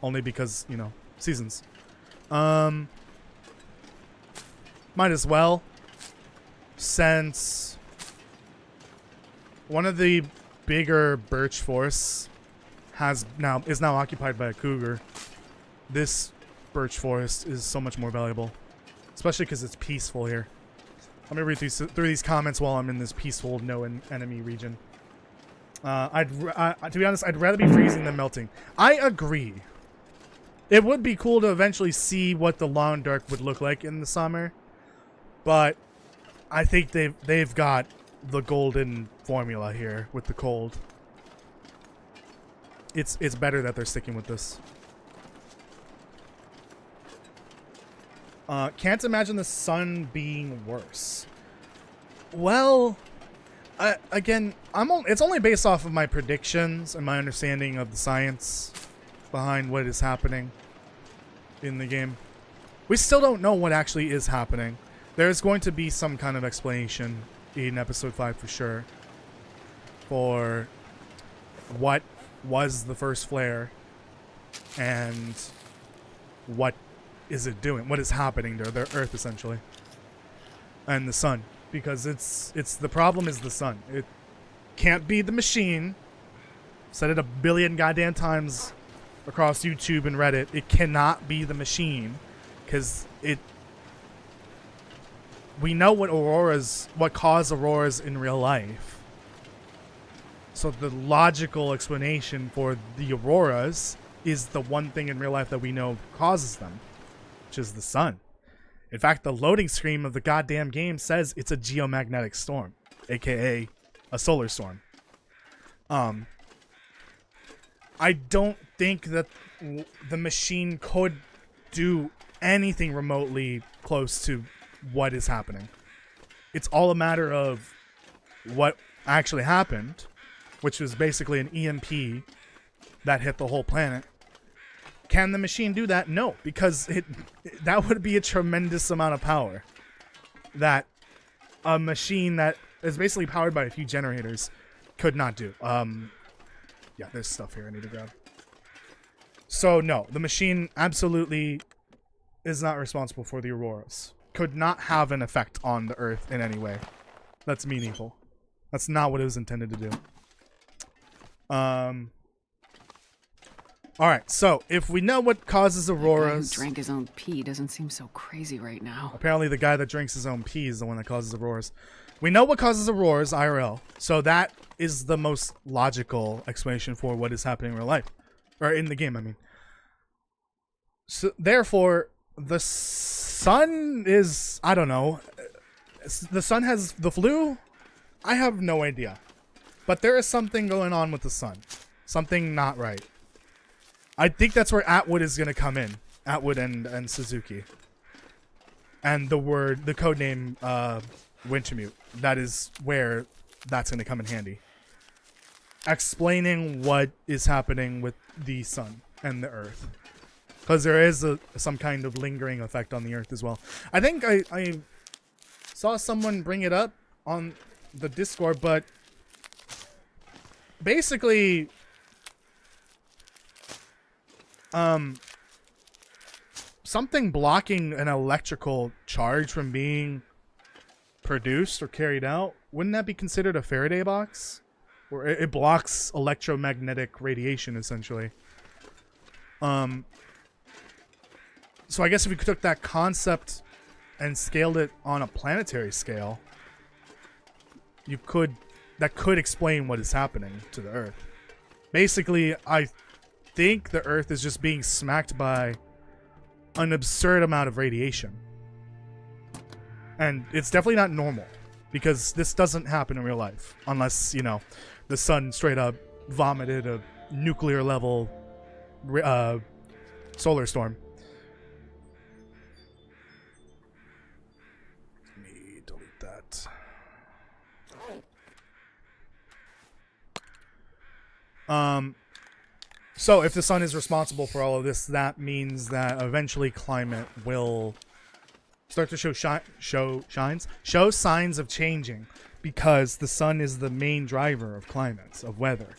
Speaker 1: Only because, you know, seasons. Might as well, since one of the bigger birch forest is now occupied by a cougar, this birch forest is so much more valuable, especially because it's peaceful here. Let me read through these comments while I'm in this peaceful, no enemy region. To be honest, I'd rather be freezing than melting. I agree. It would be cool to eventually see what the long dark would look like in the summer, but I think they've got the golden formula here with the cold. It's better that they're sticking with this. Can't imagine the sun being worse. Well, again, it's only based off of my predictions and my understanding of the science behind what is happening in the game. We still don't know what actually is happening. There's going to be some kind of explanation in episode 5 for sure for what was the first flare and what is it doing, what is happening to their Earth essentially, and the sun, because it's the problem is the sun. It can't be the machine. Said it a billion goddamn times across YouTube and Reddit. It cannot be the machine, because we know what cause auroras in real life. So the logical explanation for the auroras is the one thing in real life that we know causes them, which is the sun. In fact, the loading screen of the goddamn game says it's a geomagnetic storm, aka a solar storm. I don't think that the machine could do anything remotely close to what is happening. It's all a matter of what actually happened, which was basically an EMP that hit the whole planet. Can the machine do that? No, because that would be a tremendous amount of power that a machine that is basically powered by a few generators could not do. Yeah, there's stuff here I need to grab. So no, the machine absolutely is not responsible for the auroras. Could not have an effect on the Earth in any way that's meaningful. That's not what it was intended to do. Alright, so if we know what causes auroras...
Speaker 4: The guy who drank his own pee doesn't seem so crazy right now.
Speaker 1: Apparently the guy that drinks his own pee is the one that causes auroras. We know what causes auroras, IRL. So that is the most logical explanation for what is happening in real life. Or in the game, I mean. So therefore, the sun is... I don't know. The sun has the flu? I have no idea. But there is something going on with the sun. Something not right. I think that's where Atwood is going to come in. Atwood and Suzuki. And the codename Wintermute. That is where that's going to come in handy. Explaining what is happening with the sun and the Earth. Because there is some kind of lingering effect on the Earth as well. I think I saw someone bring it up on the Discord, but basically... something blocking an electrical charge from being produced or carried out, wouldn't that be considered a Faraday box? Or it blocks electromagnetic radiation, essentially. So I guess if we took that concept and scaled it on a planetary scale, that could explain what is happening to the Earth. Basically, I think the Earth is just being smacked by an absurd amount of radiation. And it's definitely not normal, because this doesn't happen in real life unless, you know, the sun straight up vomited a nuclear level solar storm. Let me delete that. So if the sun is responsible for all of this, that means that eventually climate will start to show signs of changing, because the sun is the main driver of climates, of weather.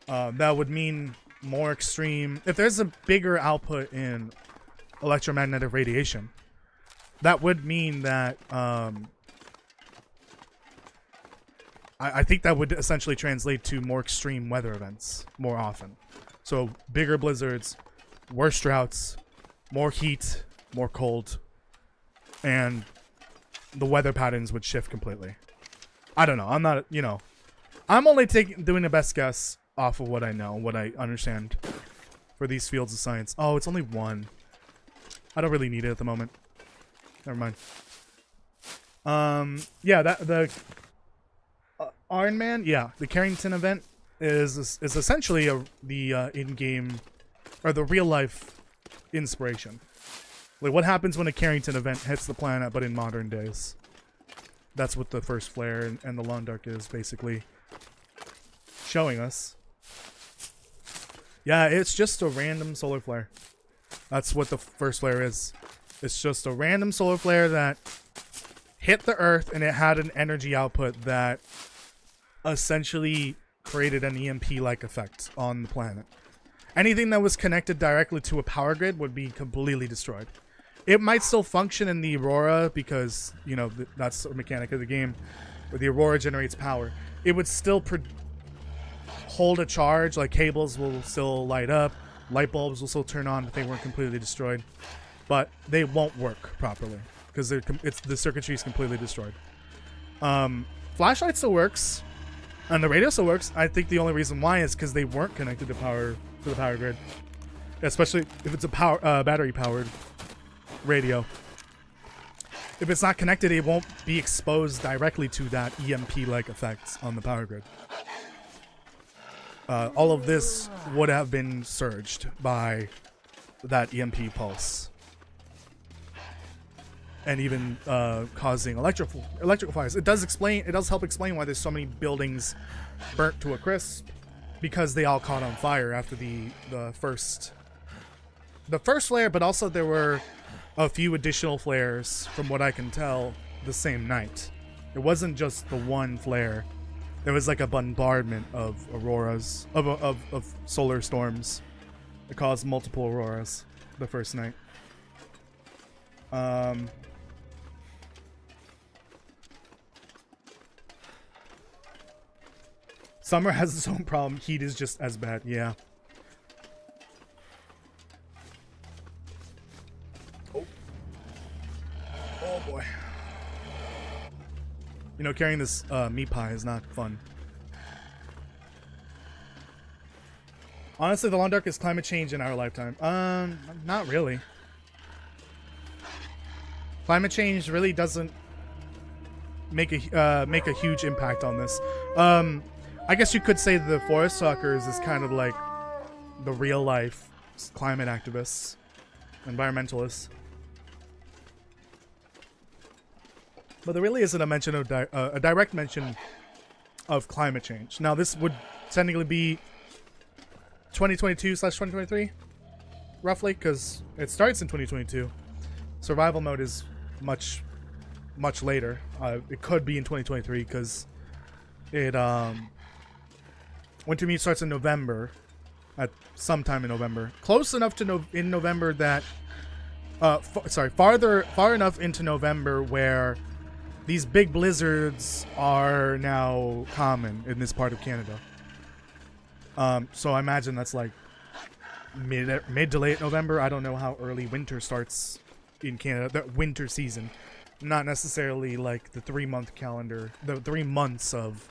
Speaker 1: That would mean more extreme. If there's a bigger output in electromagnetic radiation, that would mean that I think that would essentially translate to more extreme weather events more often. So bigger blizzards, worse droughts, more heat, more cold, and the weather patterns would shift completely. I don't know. I'm not, you know, I'm only doing the best guess off of what I know, what I understand for these fields of science. Oh, it's only one. I don't really need it at the moment. Never mind. Yeah, the Iron Man, yeah, the Carrington event is essentially the in-game or the real-life inspiration. Like what happens when a Carrington event hits the planet, but in modern days. That's what the first flare and the Lawn Dark is basically showing us. Yeah, it's just a random solar flare. That's what the first flare is. It's just a random solar flare that hit the Earth, and it had an energy output that essentially created an EMP-like effect on the planet. Anything that was connected directly to a power grid would be completely destroyed. It might still function in the Aurora because, you know, that's a mechanic of the game where the Aurora generates power. It would still hold a charge, like cables will still light up, light bulbs will still turn on if they weren't completely destroyed. But they won't work properly because the circuitry is completely destroyed. Flashlight still works, and the radio still works. I think the only reason why is because they weren't connected to the power grid, especially if it's a battery powered radio. If it's not connected, it won't be exposed directly to that EMP-like effect on the power grid. All of this would have been surged by that EMP pulse. And even causing electrical fires. It does help explain why there's so many buildings burnt to a crisp, because they all caught on fire after the first flare, but also there were a few additional flares, from what I can tell, the same night. It wasn't just the one flare. There was like a bombardment of auroras, of solar storms that caused multiple auroras the first night. Summer has its own problem. Heat is just as bad. Yeah. Oh boy. You know, carrying this meat pie is not fun. Honestly, the Lawn Dark is climate change in our lifetime. Not really. Climate change really doesn't make a huge impact on this. I guess you could say the Forest Talkers is kind of like the real life climate activists, environmentalists. But there really isn't a mention of a direct mention of climate change. Now, this would technically be 2022/2023, roughly, because it starts in 2022. Survival mode is much later. It could be in 2023 because it Winter Meat starts in November, at sometime in November, close enough to in November that far enough into November where these big blizzards are now common in this part of Canada. So I imagine that's like mid to late November. I don't know how early winter starts in Canada, the winter season. Not necessarily like the 3-month calendar, the 3 months of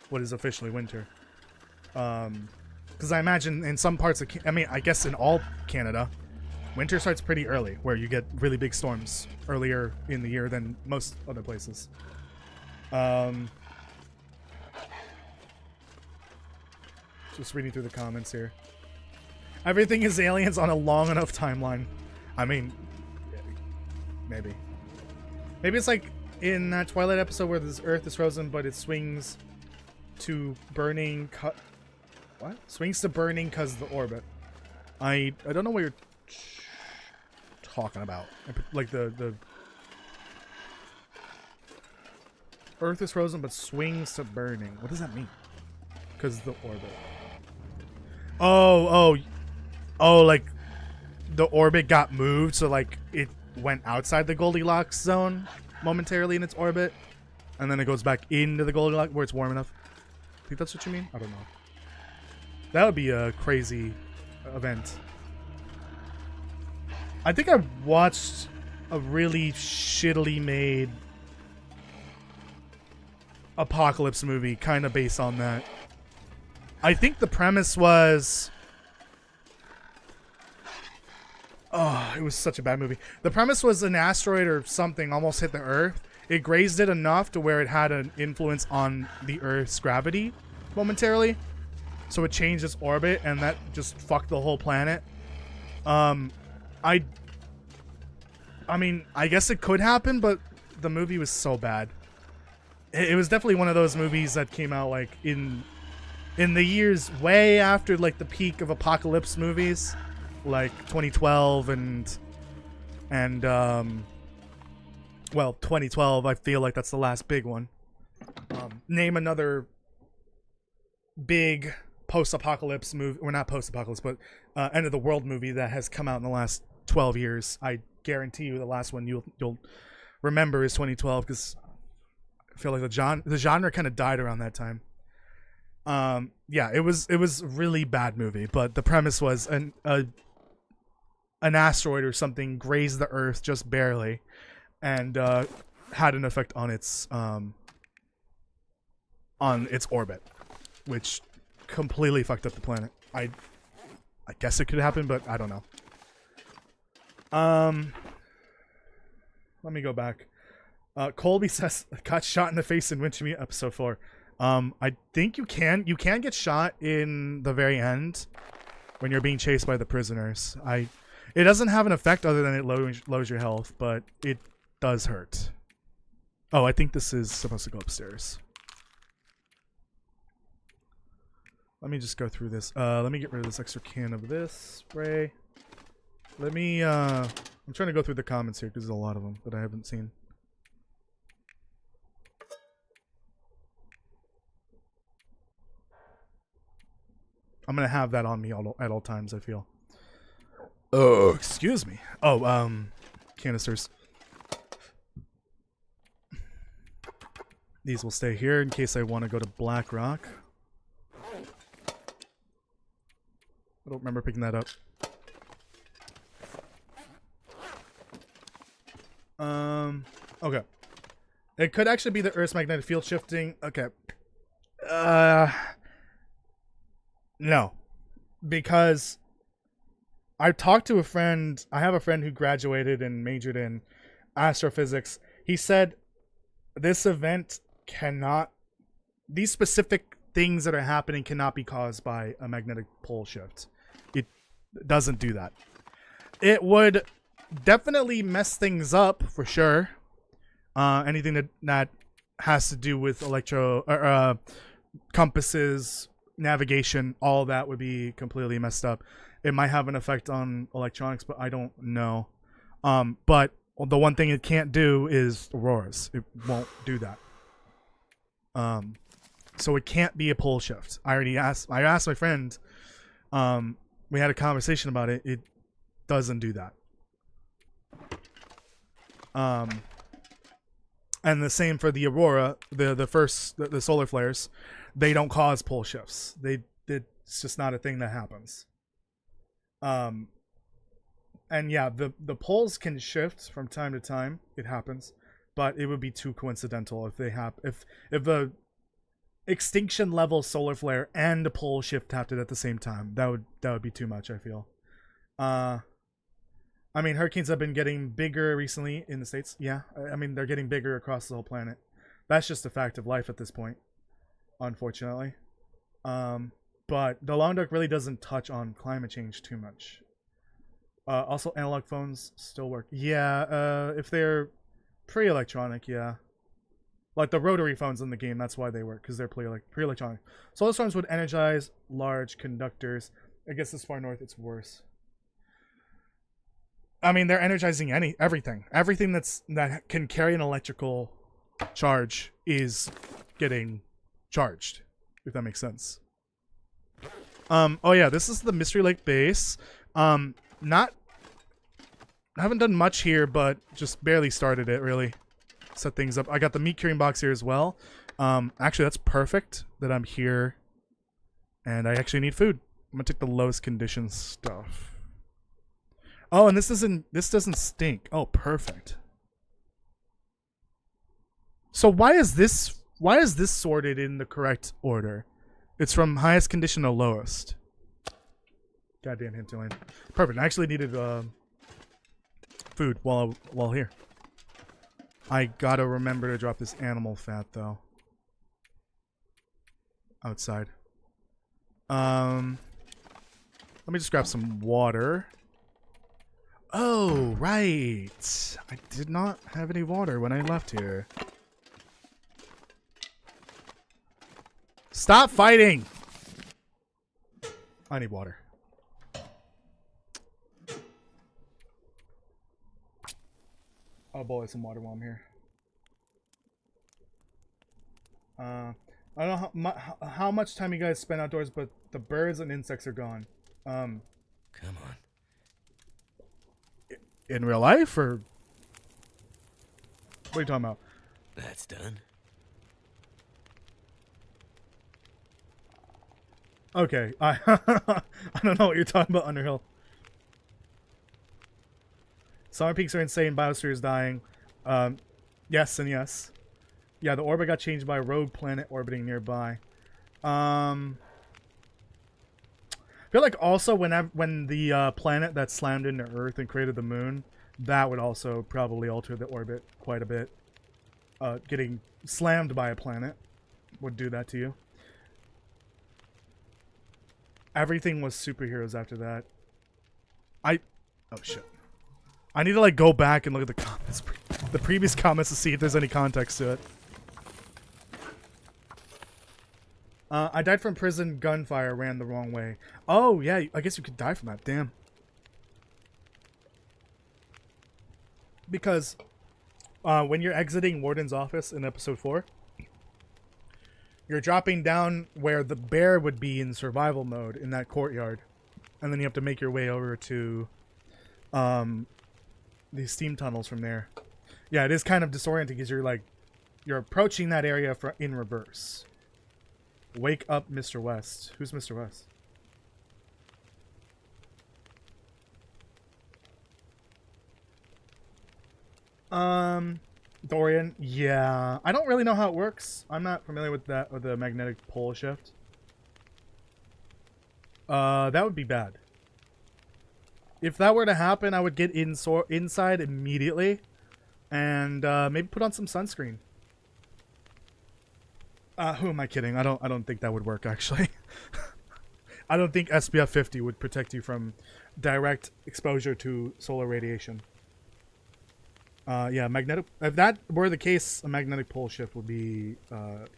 Speaker 1: what is officially winter. Because I imagine in some parts of, I guess in all Canada, winter starts pretty early, where you get really big storms earlier in the year than most other places. Just reading through the comments here. Everything is aliens on a long enough timeline. I mean, maybe. Maybe it's like in that Twilight episode where this Earth is frozen, but it swings to burning. What? Swings to burning because of the orbit. I don't know what you're talking about. Like the Earth is frozen, but swings to burning. What does that mean? Because of the orbit. Oh, like the orbit got moved, so like it went outside the Goldilocks zone momentarily in its orbit, and then it goes back into the Goldilocks where it's warm enough. I think that's what you mean. I don't know. That would be a crazy event. I think I watched a really shittily made apocalypse movie kind of based on that. I think the premise was... Oh, it was such a bad movie. The premise was an asteroid or something almost hit the Earth. It grazed it enough to where it had an influence on the Earth's gravity momentarily. So it changed its orbit, and that just fucked the whole planet. I mean, I guess it could happen, but the movie was so bad. It was definitely one of those movies that came out like in the years way after like the peak of apocalypse movies, like 2012 and well, 2012. I feel like that's the last big one. Name another big post-apocalypse movie, or not post-apocalypse, but end of the world movie that has come out in the last 12 years. I guarantee you the last one you'll remember is 2012, because I feel like the genre kind of died around that time. Yeah, it was a really bad movie, but the premise was an asteroid or something grazed the Earth just barely, and had an effect on its orbit, which completely fucked up the planet. I guess it could happen, but I don't know. Let me go back. Colby says got shot in the face in Winter Meat episode 4. I think you can get shot in the very end when you're being chased by the prisoners. It doesn't have an effect other than it lowers your health, but it does hurt. Oh, I think this is supposed to go upstairs. Let me just go through this. Let me get rid of this extra can of this spray. Let me, I'm trying to go through the comments here because there's a lot of them that I haven't seen. I'm gonna have that on me at all times, I feel. Oh, excuse me. Oh, canisters. These will stay here in case I want to go to Black Rock. I don't remember picking that up. Okay. It could actually be the Earth's magnetic field shifting. Okay. No. Because I talked to a friend. I have a friend who graduated and majored in astrophysics. He said this event cannot... These specific things that are happening cannot be caused by a magnetic pole shift. It doesn't do that. It would definitely mess things up for sure. Anything that has to do with compasses, navigation, all that would be completely messed up. It might have an effect on electronics, but I don't know. But the one thing it can't do is auroras. It won't do that. So it can't be a pole shift. I asked my friend. We had a conversation about it. It doesn't do that. And the same for the aurora, the solar flares. They don't cause pole shifts. It's just not a thing that happens. And yeah, the poles can shift from time to time. It happens, but it would be too coincidental if they if the extinction level solar flare and a pole shift happened at the same time. That would be too much, I feel. I mean, hurricanes have been getting bigger recently in the States. Yeah, I mean, they're getting bigger across the whole planet. That's just a fact of life at this point, unfortunately. But the long duck really doesn't touch on climate change too much. Also, analog phones still work. Yeah, if they're pre-electronic, yeah. Like the rotary phones in the game, that's why they work, because they're pre-electronic. Solar storms would energize large conductors. I guess this far north, it's worse. I mean, they're energizing everything. Everything that can carry an electrical charge is getting charged, if that makes sense. Oh yeah, this is the Mystery Lake base. I haven't done much here, but just barely started it, really. Set things up. I got the meat curing box here as well. Actually, that's perfect that I'm here, and I actually need food. I'm gonna take the lowest condition stuff. Oh, and this doesn't stink. Oh, perfect. So why is this sorted in the correct order? It's from highest condition to lowest. Goddamn hinterland. Perfect. I actually needed food while here. I gotta remember to drop this animal fat though. Outside. Let me just grab some water. Oh, right. I did not have any water when I left here. Stop fighting! I need water. I'll boil some water while I'm here. I don't know how much time you guys spend outdoors, but the birds and insects are gone.
Speaker 3: Come on.
Speaker 1: In real life, or what are you talking about?
Speaker 3: That's done.
Speaker 1: Okay, I don't know what you're talking about, Underhill. Summer peaks are insane. Biosphere is dying. Yes and yes. Yeah, the orbit got changed by a rogue planet orbiting nearby. I feel like also when the planet that slammed into Earth and created the moon, that would also probably alter the orbit quite a bit. Getting slammed by a planet would do that to you. Everything was superheroes after that. Oh shit. I need to like go back and look at the comments, the previous comments to see if there's any context to it. I died from prison gunfire, ran the wrong way. Oh, yeah, I guess you could die from that, damn. Because when you're exiting Warden's office in episode 4, you're dropping down where the bear would be in survival mode in that courtyard. And then you have to make your way over to these steam tunnels from there. Yeah, it is kind of disorienting because you're approaching that area in reverse. Wake up, Mr. West. Who's Mr. West? Dorian. Yeah, I don't really know how it works. I'm not familiar with that, with the magnetic pole shift. That would be bad. If that were to happen, I would get inside immediately, and maybe put on some sunscreen. Who am I kidding? I don't think that would work, actually. I don't think SPF 50 would protect you from direct exposure to solar radiation. Yeah, if that were the case, a magnetic pole shift would be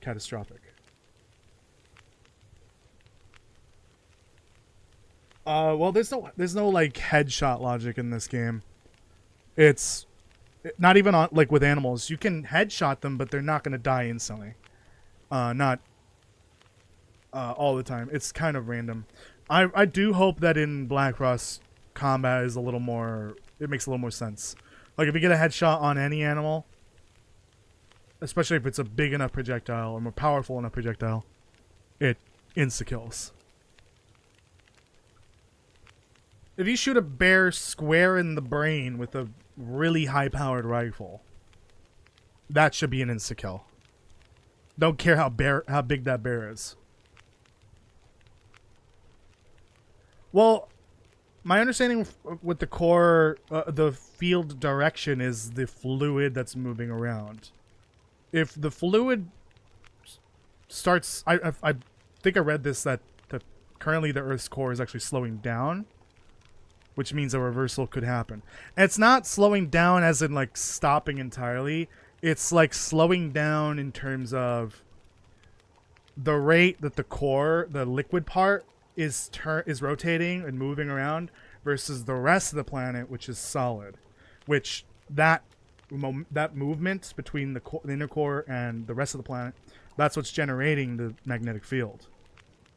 Speaker 1: catastrophic. Well, there's no like headshot logic in this game. It's not even on like with animals. You can headshot them, but they're not going to die instantly. Not all the time. It's kind of random. I do hope that in Black Frost, combat is a little more... It makes a little more sense. Like, if you get a headshot on any animal, especially if it's a big enough projectile or more powerful enough projectile, it insta-kills. If you shoot a bear square in the brain with a really high-powered rifle, that should be an insta-kill. Don't care how big that bear is. Well, my understanding with the core, the field direction is the fluid that's moving around. If the fluid starts... I think I read this, that currently the Earth's core is actually slowing down, which means a reversal could happen. And it's not slowing down as in like stopping entirely. It's like slowing down in terms of the rate that the core, the liquid part, is rotating and moving around versus the rest of the planet, which is solid. Which that movement between the inner core and the rest of the planet, that's what's generating the magnetic field.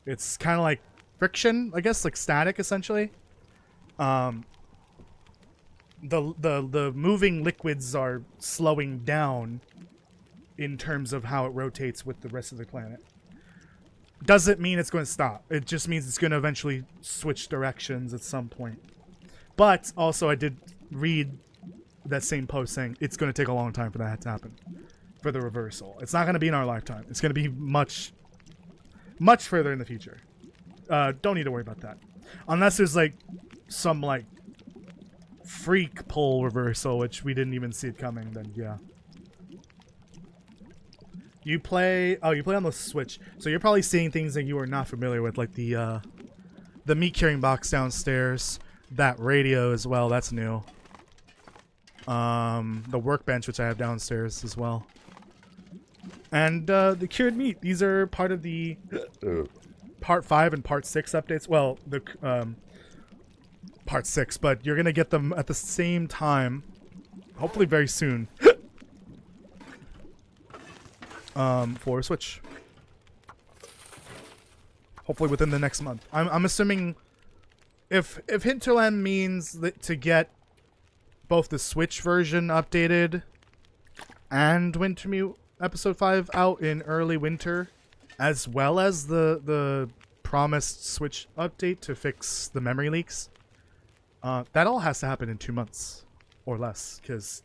Speaker 1: It's kind of like friction, I guess, like static essentially. The moving liquids are slowing down in terms of how it rotates with the rest of the planet. Doesn't mean it's going to stop. It just means it's going to eventually switch directions at some point. But also, I did read that same post saying it's going to take a long time for that to happen, for the reversal. It's not going to be in our lifetime. It's going to be much, much further in the future. Don't need to worry about that, unless there's like some like freak pole reversal, which we didn't even see it coming. Then yeah. You play on the Switch, so you're probably seeing things that you are not familiar with, like the meat curing box downstairs, that radio as well, that's new. The workbench, which I have downstairs as well. And the cured meat, these are part of the Part 5 and Part 6 updates. Well, the Part 6, but you're gonna get them at the same time, hopefully very soon. For Switch. Hopefully within the next month. I'm assuming if Hinterland means that to get both the Switch version updated and Wintermute Episode 5 out in early winter, as well as the promised Switch update to fix the memory leaks, that all has to happen in 2 months or less, because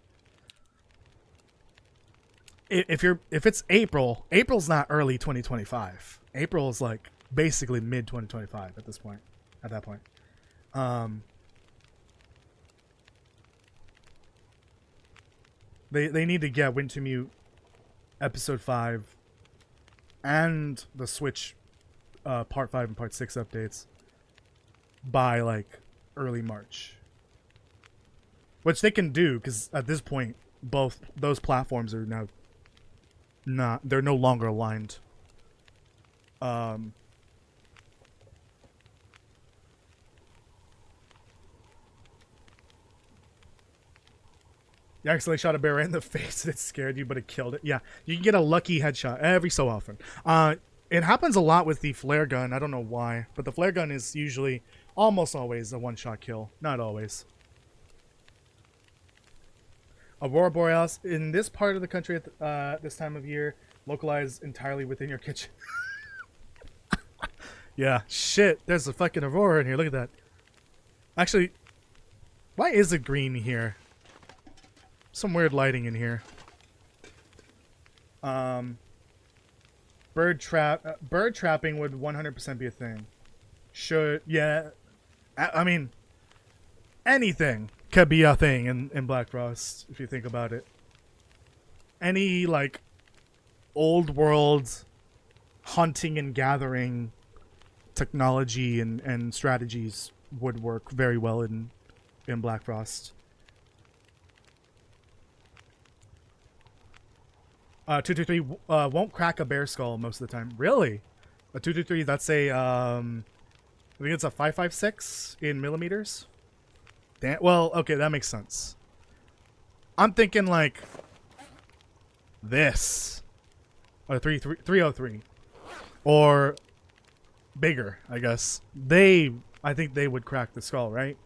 Speaker 1: if it's April's not early 2025. April is like basically mid 2025 at this point. At that point, they need to get Wintermute Episode 5 and the Switch Part 5 and Part 6 updates by like early March, which they can do because at this point both those platforms are now they're no longer aligned. You accidentally shot a bear right in the face and it scared you, but it killed it. Yeah, you can get a lucky headshot every so often. It happens a lot with the flare gun. I don't know why, but the flare gun is usually almost always a one-shot kill. Not always. Aurora Borealis in this part of the country at this time of year, localized entirely within your kitchen. Yeah, shit. There's a fucking aurora in here. Look at that. Actually, why is it green here? Some weird lighting in here. Bird trapping would 100% be a thing. Yeah. I mean, anything could be a thing in Black Frost, if you think about it. Any, like, old world hunting and gathering technology and strategies would work very well in Black Frost. 223 won't crack a bear skull most of the time. Really? A 223, that's a, I think it's a 5.56 in millimeters. Damn, well, okay, that makes sense. I'm thinking like this. Or 303. Or bigger, I guess. I think they would crack the skull, right?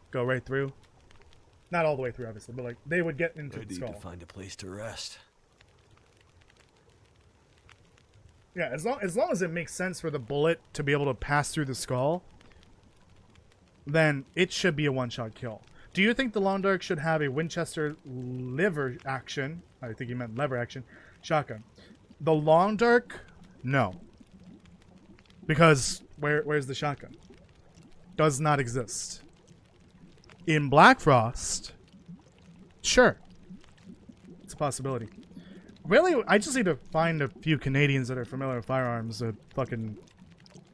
Speaker 1: Go right through. Not all the way through, obviously, but like they would get into the skull.
Speaker 3: To find a place to rest.
Speaker 1: Yeah, as long as it makes sense for the bullet to be able to pass through the skull, then it should be a one-shot kill. Do you think the Long Dark should have a Winchester lever action? I think you meant lever action. Shotgun. The Long Dark, no. Because where's the shotgun? Does not exist. In Black Frost, sure. It's a possibility. Really, I just need to find a few Canadians that are familiar with firearms to fucking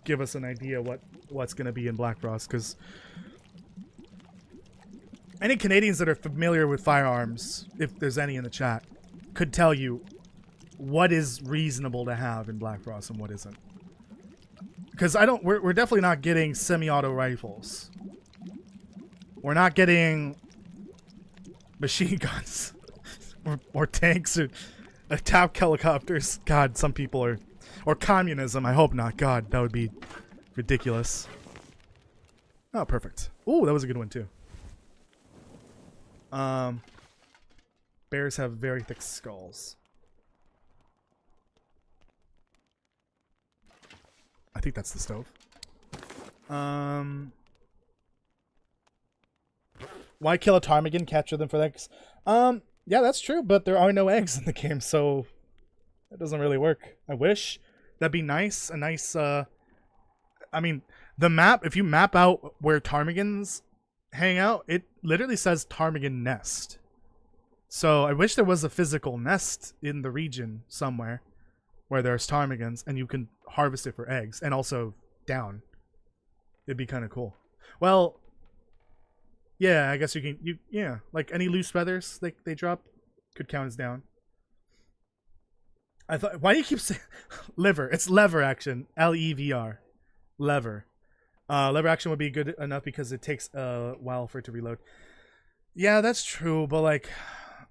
Speaker 1: give us an idea what's going to be in Black Frost, because any Canadians that are familiar with firearms, if there's any in the chat, could tell you what is reasonable to have in Black Frost and what isn't. Because we're definitely not getting semi-auto rifles. We're not getting machine guns or tanks or attack helicopters. God, some people are, or communism. I hope not. God, that would be ridiculous. Oh, perfect. Ooh, that was a good one too. Bears have very thick skulls. I think that's the stove. Why kill a ptarmigan, capture them for eggs? Yeah, that's true, but there are no eggs in the game, so it doesn't really work. I wish. That'd be nice. A nice, I mean, the map, if you map out where ptarmigans hang out, it literally says ptarmigan nest. So I wish there was a physical nest in the region somewhere where there's ptarmigans and you can harvest it for eggs and also down. It'd be kind of cool. Well, yeah, I guess you can, yeah, like any loose feathers they drop could count as down. I thought, why do you keep saying liver? It's lever action. L-E-V-R. Lever. Lever action would be good enough because it takes a while for it to reload. Yeah, that's true, but like,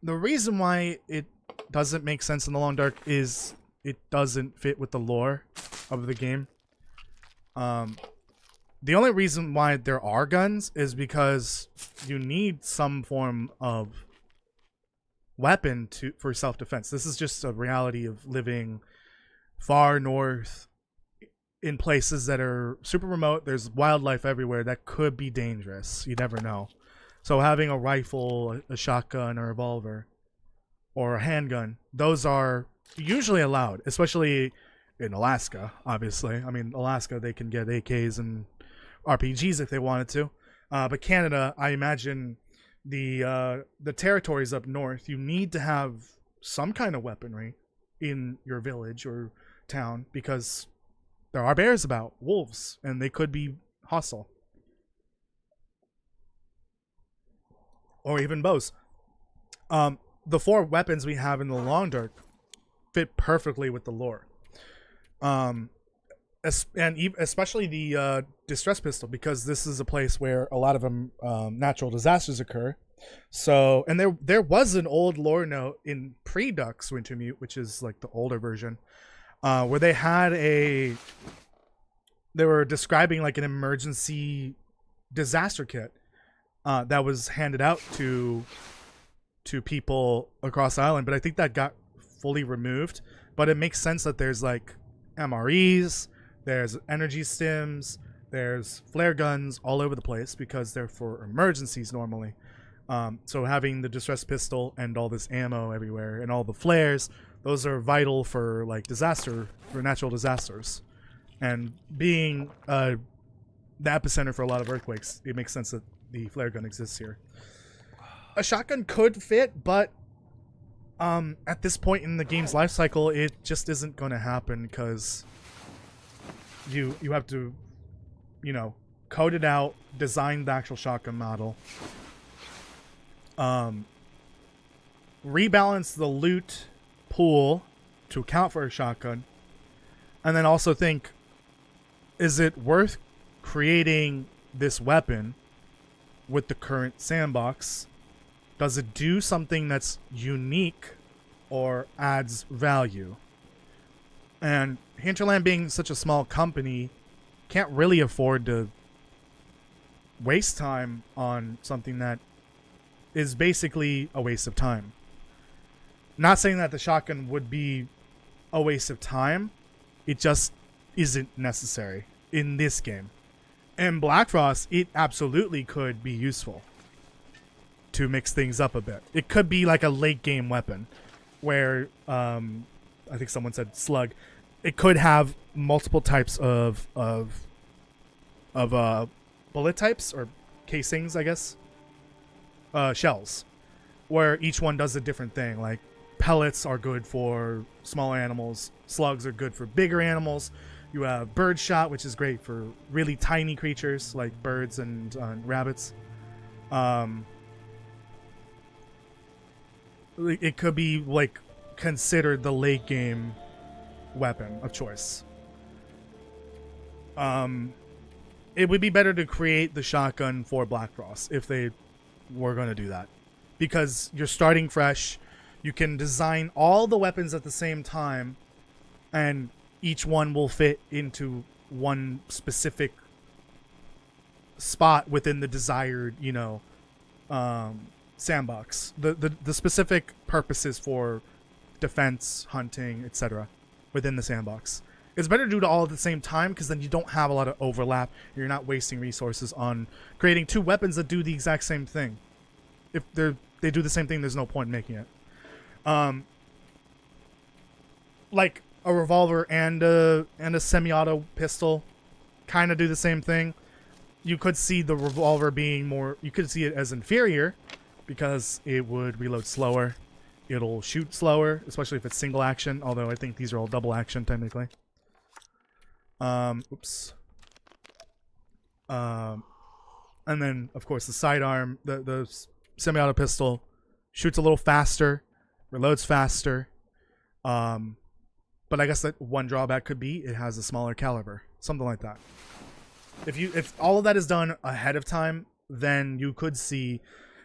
Speaker 1: the reason why it doesn't make sense in the long dark is it doesn't fit with the lore of the game. The only reason why there are guns is because you need some form of weapon for self-defense. This is just a reality of living far north in places that are super remote. There's wildlife everywhere that could be dangerous. You never know. So having a rifle, a shotgun, a revolver, or a handgun, those are usually allowed, especially in Alaska, obviously. I mean, Alaska, they can get AKs and RPGs if they wanted to. But Canada, I imagine the territories up north, you need to have some kind of weaponry in your village or town because there are bears about, wolves, and they could be hostile. Or even bows. The 4 weapons we have in the long dark fit perfectly with the lore. And especially the distress pistol, because this is a place where a lot of natural disasters occur. So, and there was an old lore note in pre-Dux Wintermute, which is like the older version, where they were describing like an emergency disaster kit that was handed out to people across the island, but I think that got fully removed. But it makes sense that there's like MREs, there's energy stims, there's flare guns all over the place because they're for emergencies normally. So having the distress pistol and all this ammo everywhere and all the flares, those are vital for like natural disasters. And being the epicenter for a lot of earthquakes, it makes sense that the flare gun exists here. A shotgun could fit, but at this point in the game's life cycle, it just isn't going to happen because you have to, code it out, design the actual shotgun model, rebalance the loot pool to account for a shotgun, and then also think, is it worth creating this weapon with the current sandbox? Does it do something that's unique or adds value? And Hinterland, being such a small company, can't really afford to waste time on something that is basically a waste of time. Not saying that the shotgun would be a waste of time, it just isn't necessary in this game. In Black Frost, it absolutely could be useful to mix things up a bit. It could be like a late game weapon where I think someone said slug. It could have multiple types of bullet types or casings, I guess. Shells, where each one does a different thing. Like pellets are good for small animals, slugs are good for bigger animals. You have bird shot, which is great for really tiny creatures like birds and rabbits. It could be like considered the late game weapon of choice. It would be better to create the shotgun for Black Frost if they were going to do that, because you're starting fresh. You can design all the weapons at the same time, and each one will fit into one specific spot within the desired, sandbox. The specific purposes for defense, hunting, etc. within the sandbox. It's better to do it all at the same time because then you don't have a lot of overlap. You're not wasting resources on creating two weapons that do the exact same thing. If they do the same thing, there's no point in making it. Like a revolver and a semi-auto pistol kind of do the same thing. You could see the revolver being more, you could see it as inferior because it would reload slower. It'll shoot slower, especially if it's single action, although I think these are all double action technically. Oops. And then of course the sidearm, the semi-auto pistol shoots a little faster, reloads faster. But I guess that one drawback could be it has a smaller caliber, something like that. If all of that is done ahead of time, then you could see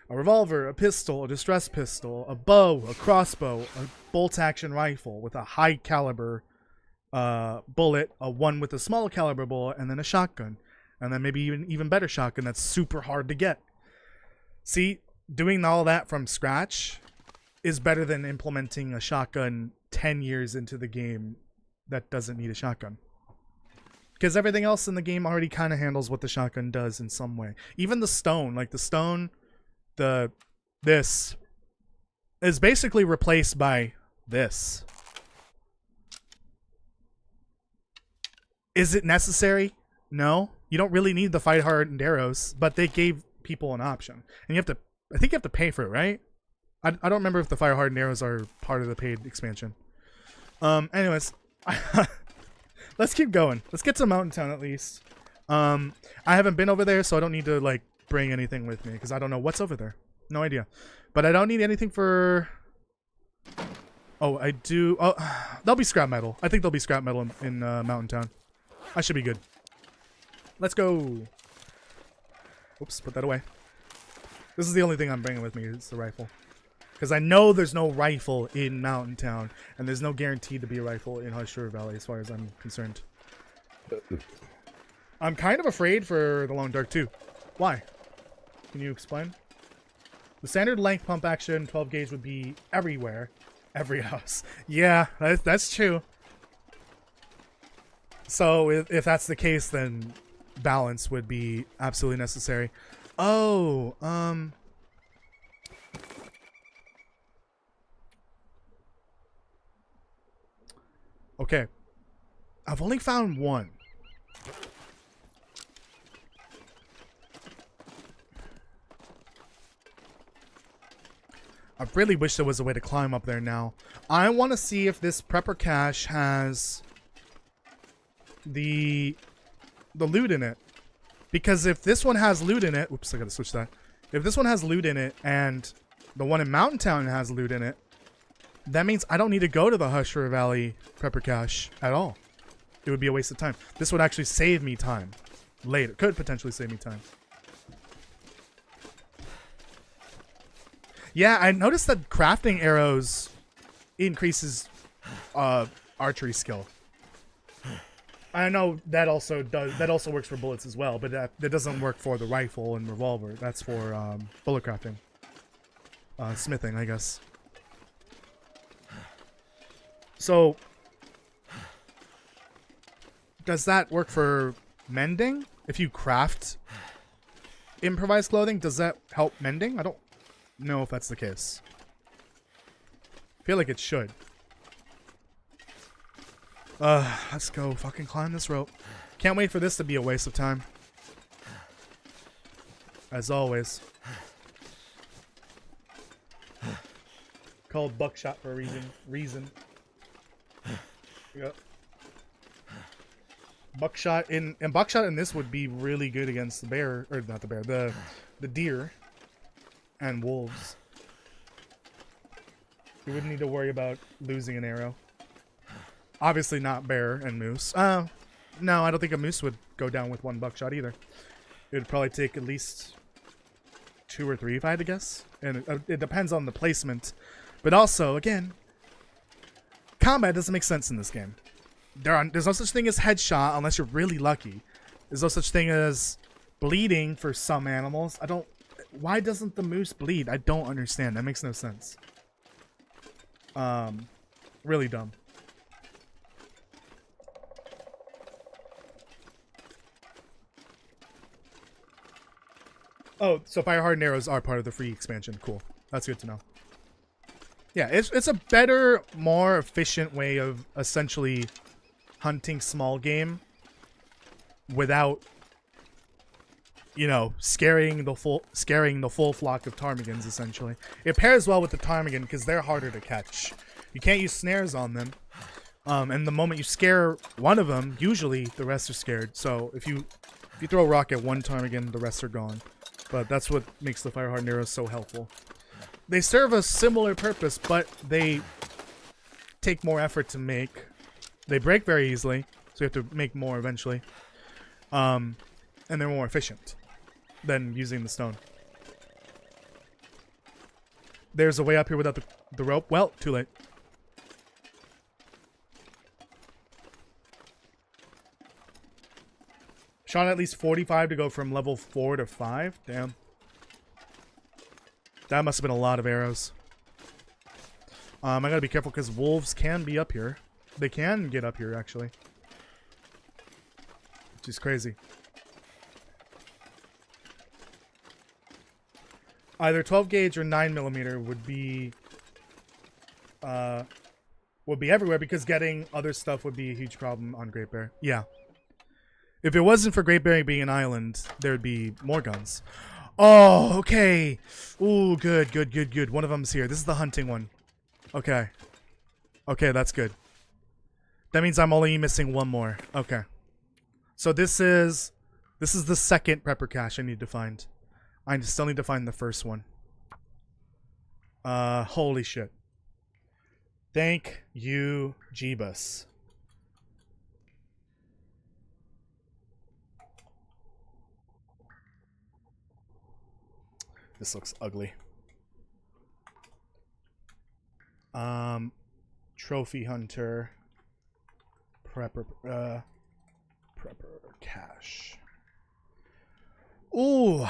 Speaker 1: a revolver, a pistol, a distress pistol, a bow, a crossbow, a bolt-action rifle with a high caliber bullet, a one with a small caliber bullet, and then a shotgun, and then maybe even better shotgun that's super hard to get. See, doing all that from scratch is better than implementing a shotgun 10 years into the game that doesn't need a shotgun. Because everything else in the game already kind of handles what the shotgun does in some way. Even the stone, like the stone, this is basically replaced by this. Is it necessary? No. You don't really need the fight hardened arrows, but they gave people an option. And you have to, I think you have to pay for it, right? I don't remember if the fire hardened arrows are part of the paid expansion. Anyways, let's keep going. Let's get to Mountain Town at least. I haven't been over there, so I don't need to like bring anything with me because I don't know what's over there. No idea. But I don't need anything for. Oh, I do. Oh, there'll be scrap metal. I think there'll be scrap metal in Mountain Town. I should be good. Let's go. Oops, put that away. This is the only thing I'm bringing with me is the rifle. Because I know there's no rifle in Mountain Town, and there's no guarantee to be a rifle in Hush River Valley as far as I'm concerned. I'm kind of afraid for the Long Dark too. Why? Can you explain? The standard length pump action 12 gauge would be everywhere. Every house. Yeah, that's true. So if that's the case, then balance would be absolutely necessary. Oh, okay. I've only found one. I really wish there was a way to climb up there now. I want to see if this prepper cache has the loot in it. Because if this one has loot in it... Oops, I gotta switch that. If this one has loot in it and the one in Mountain Town has loot in it, that means I don't need to go to the Hush River Valley prepper cache at all. It would be a waste of time. This would actually save me time later. Could potentially save me time. Yeah, I noticed that crafting arrows increases archery skill. I know that also works for bullets as well, but that doesn't work for the rifle and revolver. That's for bullet crafting. Smithing, I guess. So, does that work for mending? If you craft improvised clothing, does that help mending? I don't know if that's the case. I feel like it should. Let's go fucking climb this rope. Can't wait for this to be a waste of time. As always. Called buckshot for a reason. Yep. Buckshot in this would be really good against the bear, or not the bear, the deer and wolves. You wouldn't need to worry about losing an arrow. Obviously not bear and moose. No, I don't think a moose would go down with one buckshot either. It would probably take at least 2 or 3 if I had to guess. And it depends on the placement. But also, again, combat doesn't make sense in this game. There's no such thing as headshot unless you're really lucky. There's no such thing as bleeding for some animals. Why doesn't the moose bleed? I don't understand. That makes no sense. Really dumb. Oh, so fire hardened arrows are part of the free expansion. Cool. That's good to know. Yeah, it's a better, more efficient way of essentially hunting small game without, you know, scaring the full flock of ptarmigans. Essentially, it pairs well with the ptarmigan because they're harder to catch. You can't use snares on them, and the moment you scare one of them, usually the rest are scared. So if you throw a rock at one ptarmigan, the rest are gone. But that's what makes the fire hardened arrows so helpful. They serve a similar purpose, but they take more effort to make. They break very easily, so you have to make more eventually. And they're more efficient than using the stone. There's a way up here without the rope. Well, too late. Shot at least 45 to go from level 4 to 5. Damn. That must have been a lot of arrows. I gotta be careful because wolves can be up here. They can get up here, actually. Which is crazy. Either 12 gauge or 9mm would be everywhere because getting other stuff would be a huge problem on Great Bear. Yeah. If it wasn't for Great Bear being an island, there would be more guns. Oh, okay. Ooh, good. One of them's here. This is the hunting one. Okay. Okay, that's good. That means I'm only missing one more. Okay. So this is the second prepper cache I need to find. I still need to find the first one. Holy shit. Thank you, Jeebus. This looks ugly. Trophy hunter. Prepper cache. Ooh,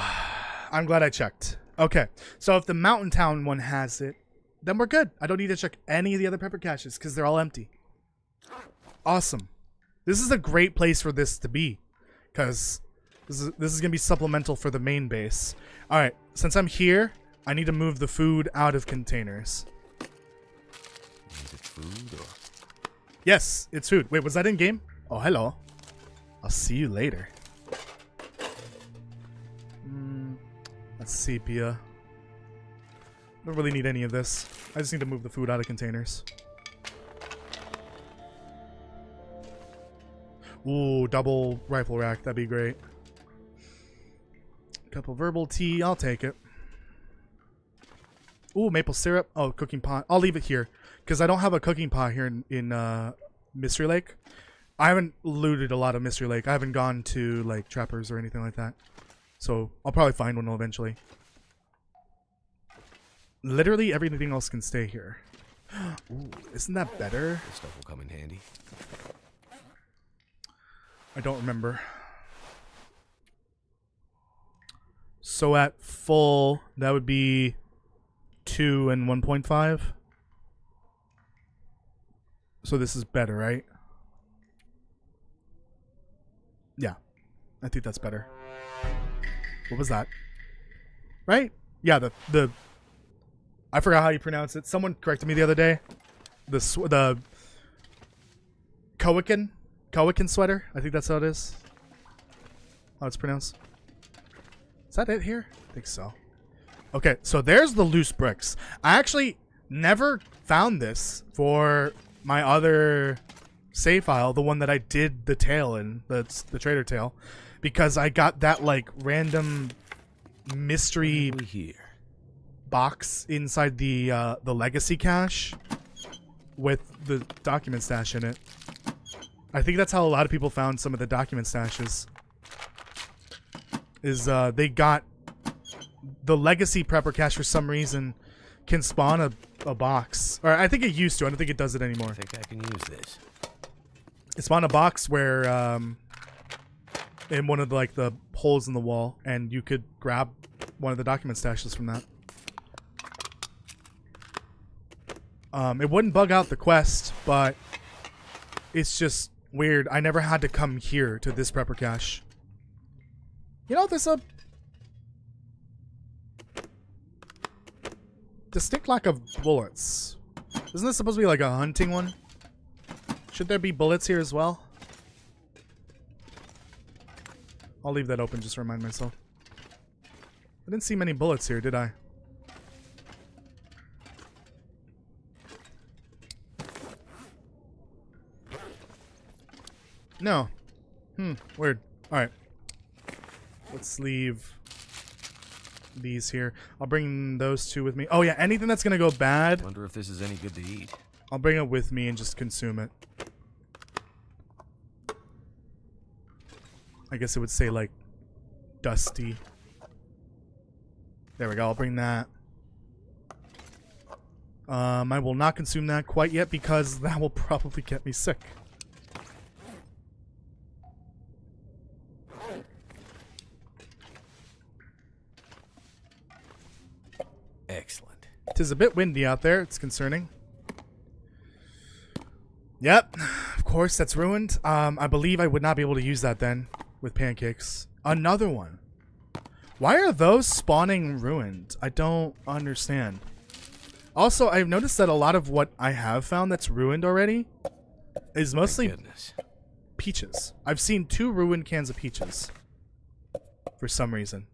Speaker 1: I'm glad I checked. Okay, so if the Mountain Town one has it, then we're good. I don't need to check any of the other prepper caches because they're all empty. Awesome. This is a great place for this to be because this is gonna be supplemental for the main base. All right, since I'm here, I need to move the food out of containers.
Speaker 3: Is it food or?
Speaker 1: Yes, it's food. Wait, was that in game? Oh, hello. I'll see you later. That's sepia. Don't really need any of this. I just need to move the food out of containers. Ooh, double rifle rack. That'd be great. Couple verbal tea. I'll take it. Ooh, maple syrup. Oh, cooking pot. I'll leave it here because I don't have a cooking pot here in Mystery Lake. I haven't looted a lot of Mystery Lake. I haven't gone to like trappers or anything like that. So I'll probably find one eventually. Literally everything else can stay here. Ooh, isn't that better?
Speaker 3: This stuff will come in handy.
Speaker 1: I don't remember. So at full, that would be 2 and 1.5. So this is better, right? Yeah, I think that's better. What was that? Right? Yeah, the I forgot how you pronounce it. Someone corrected me the other day. The Kowikin sweater. I think that's how it is. How it's pronounced. Is that it here? I think so. Okay, so there's the loose bricks. I actually never found this for my other save file, the one that I did the tail in, that's the trader tail, because I got that like random mystery
Speaker 3: Here.
Speaker 1: box inside the legacy cache with the document stash in it. I think that's how a lot of people found some of the document stashes. Is they got the legacy prepper cache for some reason can spawn a box, or I think it used to. I don't think it does it anymore.
Speaker 3: I think I can use this.
Speaker 1: It spawned a box where in one of the, like the holes in the wall, and you could grab one of the document stashes from that. It wouldn't bug out the quest, but it's just weird. I never had to come here to this prepper cache. You know, there's a distinct lack of bullets. Isn't this supposed to be like a hunting one? Should there be bullets here as well? I'll leave that open just to remind myself. I didn't see many bullets here, did I? No. Weird. Alright. Let's leave these here. I'll bring those two with me. Oh yeah, anything that's gonna go bad,
Speaker 3: Wonder if this is any good to eat.
Speaker 1: I'll bring it with me and just consume it. I guess it would say like dusty. There we go, I'll bring that. I will not consume that quite yet because that will probably get me sick.
Speaker 3: Excellent.
Speaker 1: Tis a bit windy out there, it's concerning. Yep, of course, that's ruined. I believe I would not be able to use that then with pancakes. Another one. Why are those spawning ruined? I don't understand. Also, I've noticed that a lot of what I have found that's ruined already is mostly peaches. I've seen 2 ruined cans of peaches for some reason.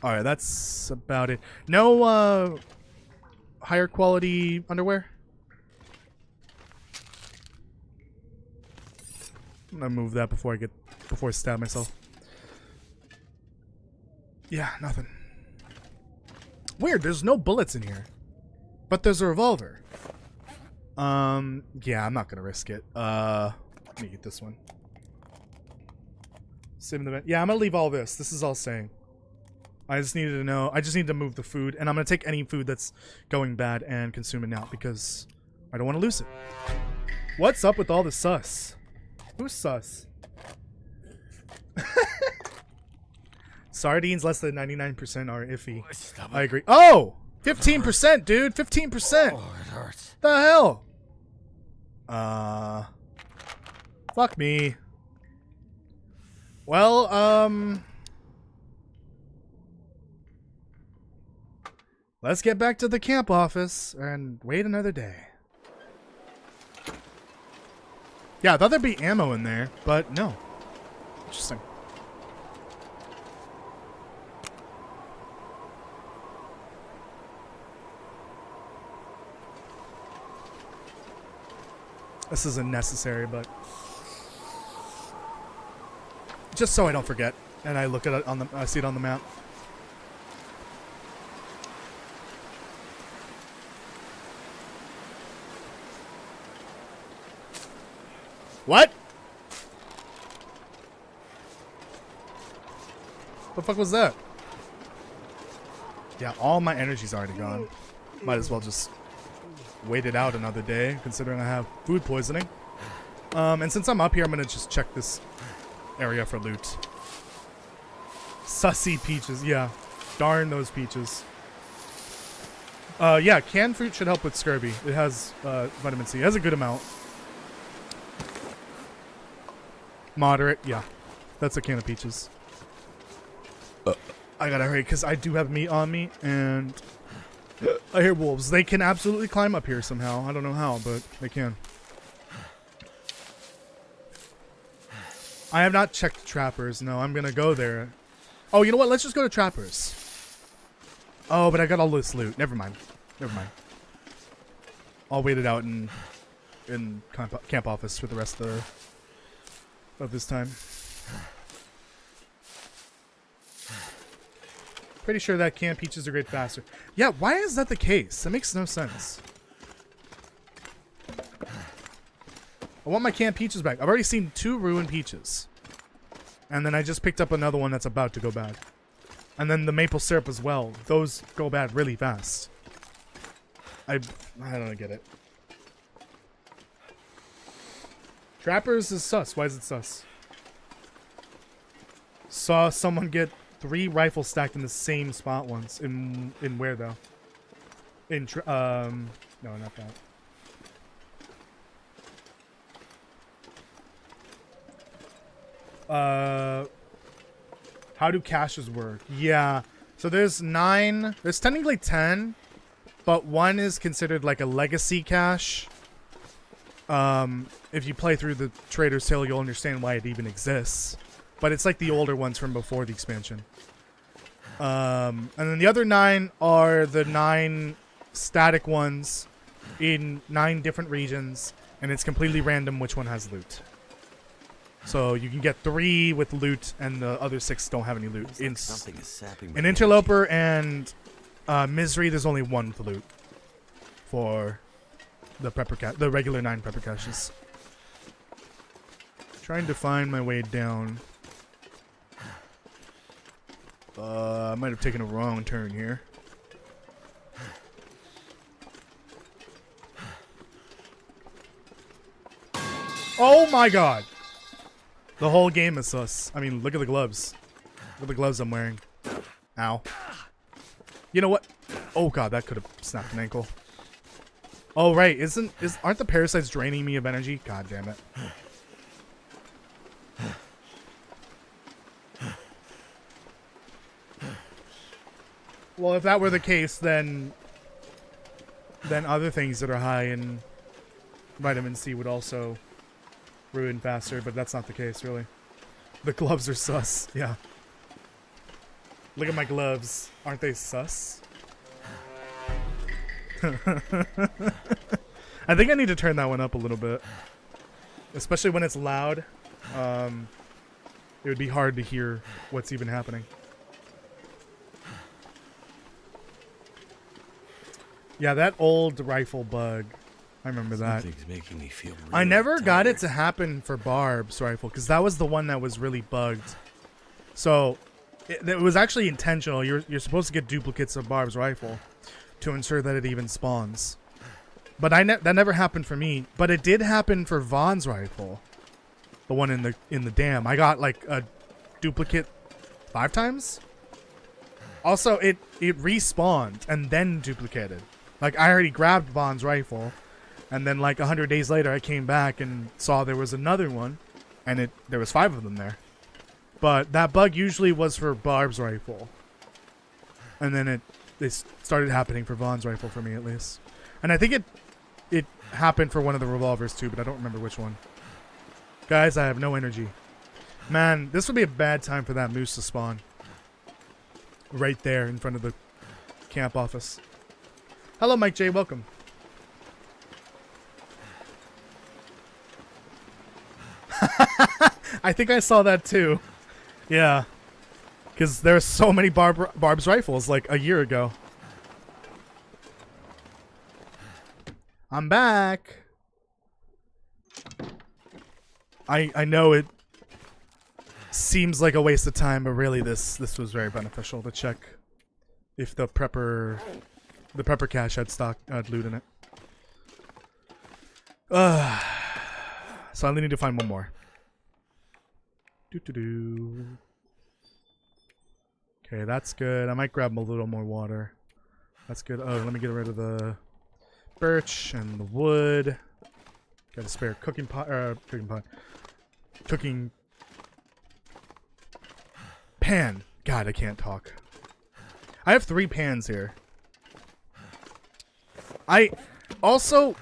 Speaker 1: Alright, that's about it. No, higher quality underwear? I'm gonna move that before I stab myself. Yeah, nothing. Weird, there's no bullets in here. But there's a revolver. Yeah, I'm not gonna risk it. Let me get this one. Save in the vent. Yeah, I'm gonna leave all this. This is all staying. I just needed to know. I just need to move the food, and I'm gonna take any food that's going bad and consume it now because I don't want to lose it. What's up with all the sus? Who's sus? Sardines less than 99% are iffy. I agree. Oh! 15%, dude! 15%!
Speaker 3: Oh, it hurts.
Speaker 1: The hell? Fuck me. Well, let's get back to the camp office and wait another day. Yeah, I thought there'd be ammo in there, but no. Interesting. This isn't necessary, but just so I don't forget, and I look at it on the, I see it on the map. What? The fuck was that? Yeah, all my energy's already gone. Might as well just wait it out another day, considering I have food poisoning. And since I'm up here, I'm gonna just check this area for loot. Sussy peaches, yeah. Darn those peaches. Yeah, canned fruit should help with scurvy. It has vitamin C. It has a good amount. Moderate, yeah. That's a can of peaches. I gotta hurry because I do have meat on me, and I hear wolves. They can absolutely climb up here somehow. I don't know how, but they can. I have not checked Trappers. No, I'm gonna go there. Oh, you know what? Let's just go to Trappers. Oh, but I got all this loot. Never mind. Never mind. I'll wait it out in camp office for the rest of this time. Pretty sure that canned peaches are great faster. Yeah, why is that the case? That makes no sense. I want my canned peaches back. I've already seen 2 ruined peaches. And then I just picked up another one that's about to go bad. And then the maple syrup as well. Those go bad really fast. I don't get it. Trappers is sus. Why is it sus? Saw someone get 3 rifles stacked in the same spot once. In where though? No, not that. How do caches work? Yeah. So there's 9. There's technically 10, but 1 is considered like a legacy cache. If you play through the Trader's Tale, you'll understand why it even exists. But it's like the older ones from before the expansion. And then the other 9 are the 9 static ones in 9 different regions, and it's completely random which one has loot. So you can get 3 with loot, and the other 6 don't have any loot.
Speaker 3: Like something is sapping my
Speaker 1: In Interloper and Misery, there's only 1 with loot for the the regular 9 prepper caches. Trying to find my way down. I might have taken a wrong turn here. Oh my god! The whole game is sus. I mean, look at the gloves. Look at the gloves I'm wearing. Ow. You know what? Oh god, that could have snapped an ankle. Oh right, aren't the parasites draining me of energy? God damn it. Well, if that were the case, then other things that are high in vitamin C would also ruin faster, but that's not the case, really. The gloves are sus, yeah. Look at my gloves. Aren't they sus? I think I need to turn that one up a little bit. Especially when it's loud. It would be hard to hear what's even happening. Yeah, that old rifle bug. I remember that.
Speaker 3: Something's making me feel really
Speaker 1: I never got it
Speaker 3: tired.
Speaker 1: to happen for Barb's rifle, because that was the one that was really bugged. So, it was actually intentional. You're supposed to get duplicates of Barb's rifle to ensure that it even spawns. But that never happened for me. But it did happen for Vaughn's rifle. The one in the dam. I got like a duplicate 5 times. Also, it respawned and then duplicated. Like, I already grabbed Vaughn's rifle, and then like 100 days later I came back and saw there was another one, and there was 5 of them there. But that bug usually was for Barb's rifle. And then it started happening for Vaughn's rifle for me, at least. And I think it happened for one of the revolvers too, but I don't remember which one. Guys, I have no energy. Man, this would be a bad time for that moose to spawn. Right there in front of the camp office. Hello, Mike J. Welcome. I think I saw that too. Yeah. Because there's so many Barb's rifles like a year ago. I'm back. I know it seems like a waste of time, but really this was very beneficial to check if the prepper cache had loot in it. So I only need to find one more. Okay, that's good. I might grab a little more water. That's good. Oh, let me get rid of the birch and the wood. Got a spare cooking pan. God, I can't talk. I have 3 pans here. I also,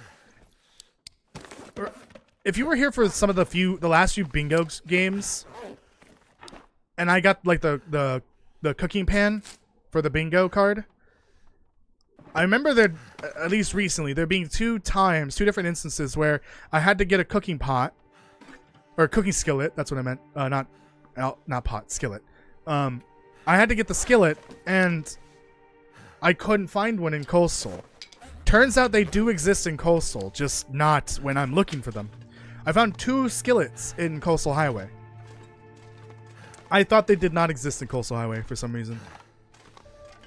Speaker 1: if you were here for some of the last few bingo games, and I got like the cooking pan for the bingo card, I remember there, at least recently, there being 2 different instances where I had to get a cooking pot or a cooking skillet. That's what I meant. Not pot, skillet. I had to get the skillet, and I couldn't find one in Coastal. Turns out they do exist in Coastal, just not when I'm looking for them. I found 2 skillets in Coastal Highway. I thought they did not exist in Coastal Highway for some reason.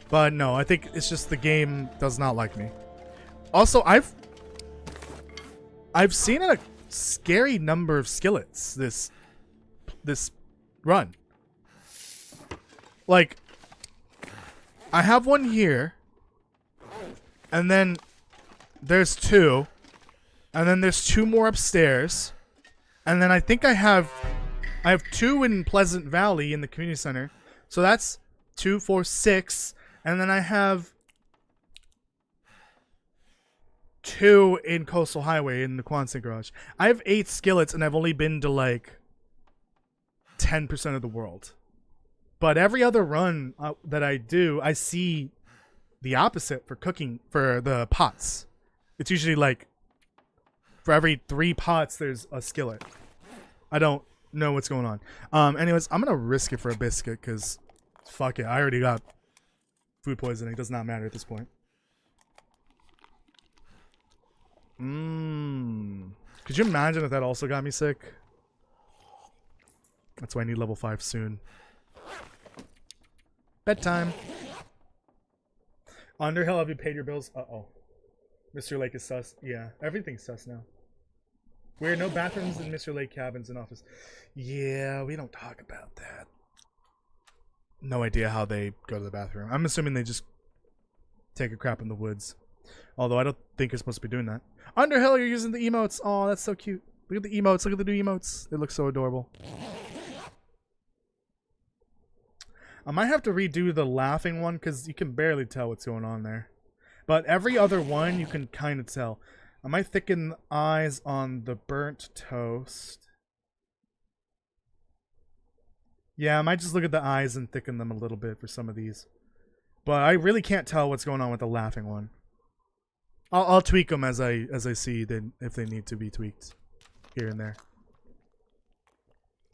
Speaker 1: But no, I think it's just the game does not like me. Also, I've seen a scary number of skillets this run. Like, I have one here, and then there's 2, and then there's 2 more upstairs, and then I think I have 2 in Pleasant Valley in the community center. So that's 2, 4, 6, and then I have 2 in Coastal Highway in the Quonset garage. I have 8 skillets, and I've only been to like 10% of the world. But every other run that I do, I see the opposite for cooking, for the pots. It's usually like for every 3 pots, there's a skillet. I don't know what's going on. Anyways, I'm going to risk it for a biscuit because fuck it. I already got food poisoning. It does not matter at this point. Could you imagine if that also got me sick? That's why I need level 5 soon. Bedtime. Underhill, have you paid your bills? Uh-oh. Mr. Lake is sus. Yeah, everything's sus now. Weird, no bathrooms in Mr. Lake cabins and office. Yeah, we don't talk about that. No idea how they go to the bathroom. I'm assuming they just take a crap in the woods. Although I don't think you're supposed to be doing that. Underhill, you're using the emotes. Oh, that's so cute. Look at the emotes. Look at the new emotes. They look so adorable. I might have to redo the laughing one because you can barely tell what's going on there. But every other one you can kind of tell. I might thicken the eyes on the burnt toast. Yeah, I might just look at the eyes and thicken them a little bit for some of these. But I really can't tell what's going on with the laughing one. I'll tweak them as I see them if they need to be tweaked here and there.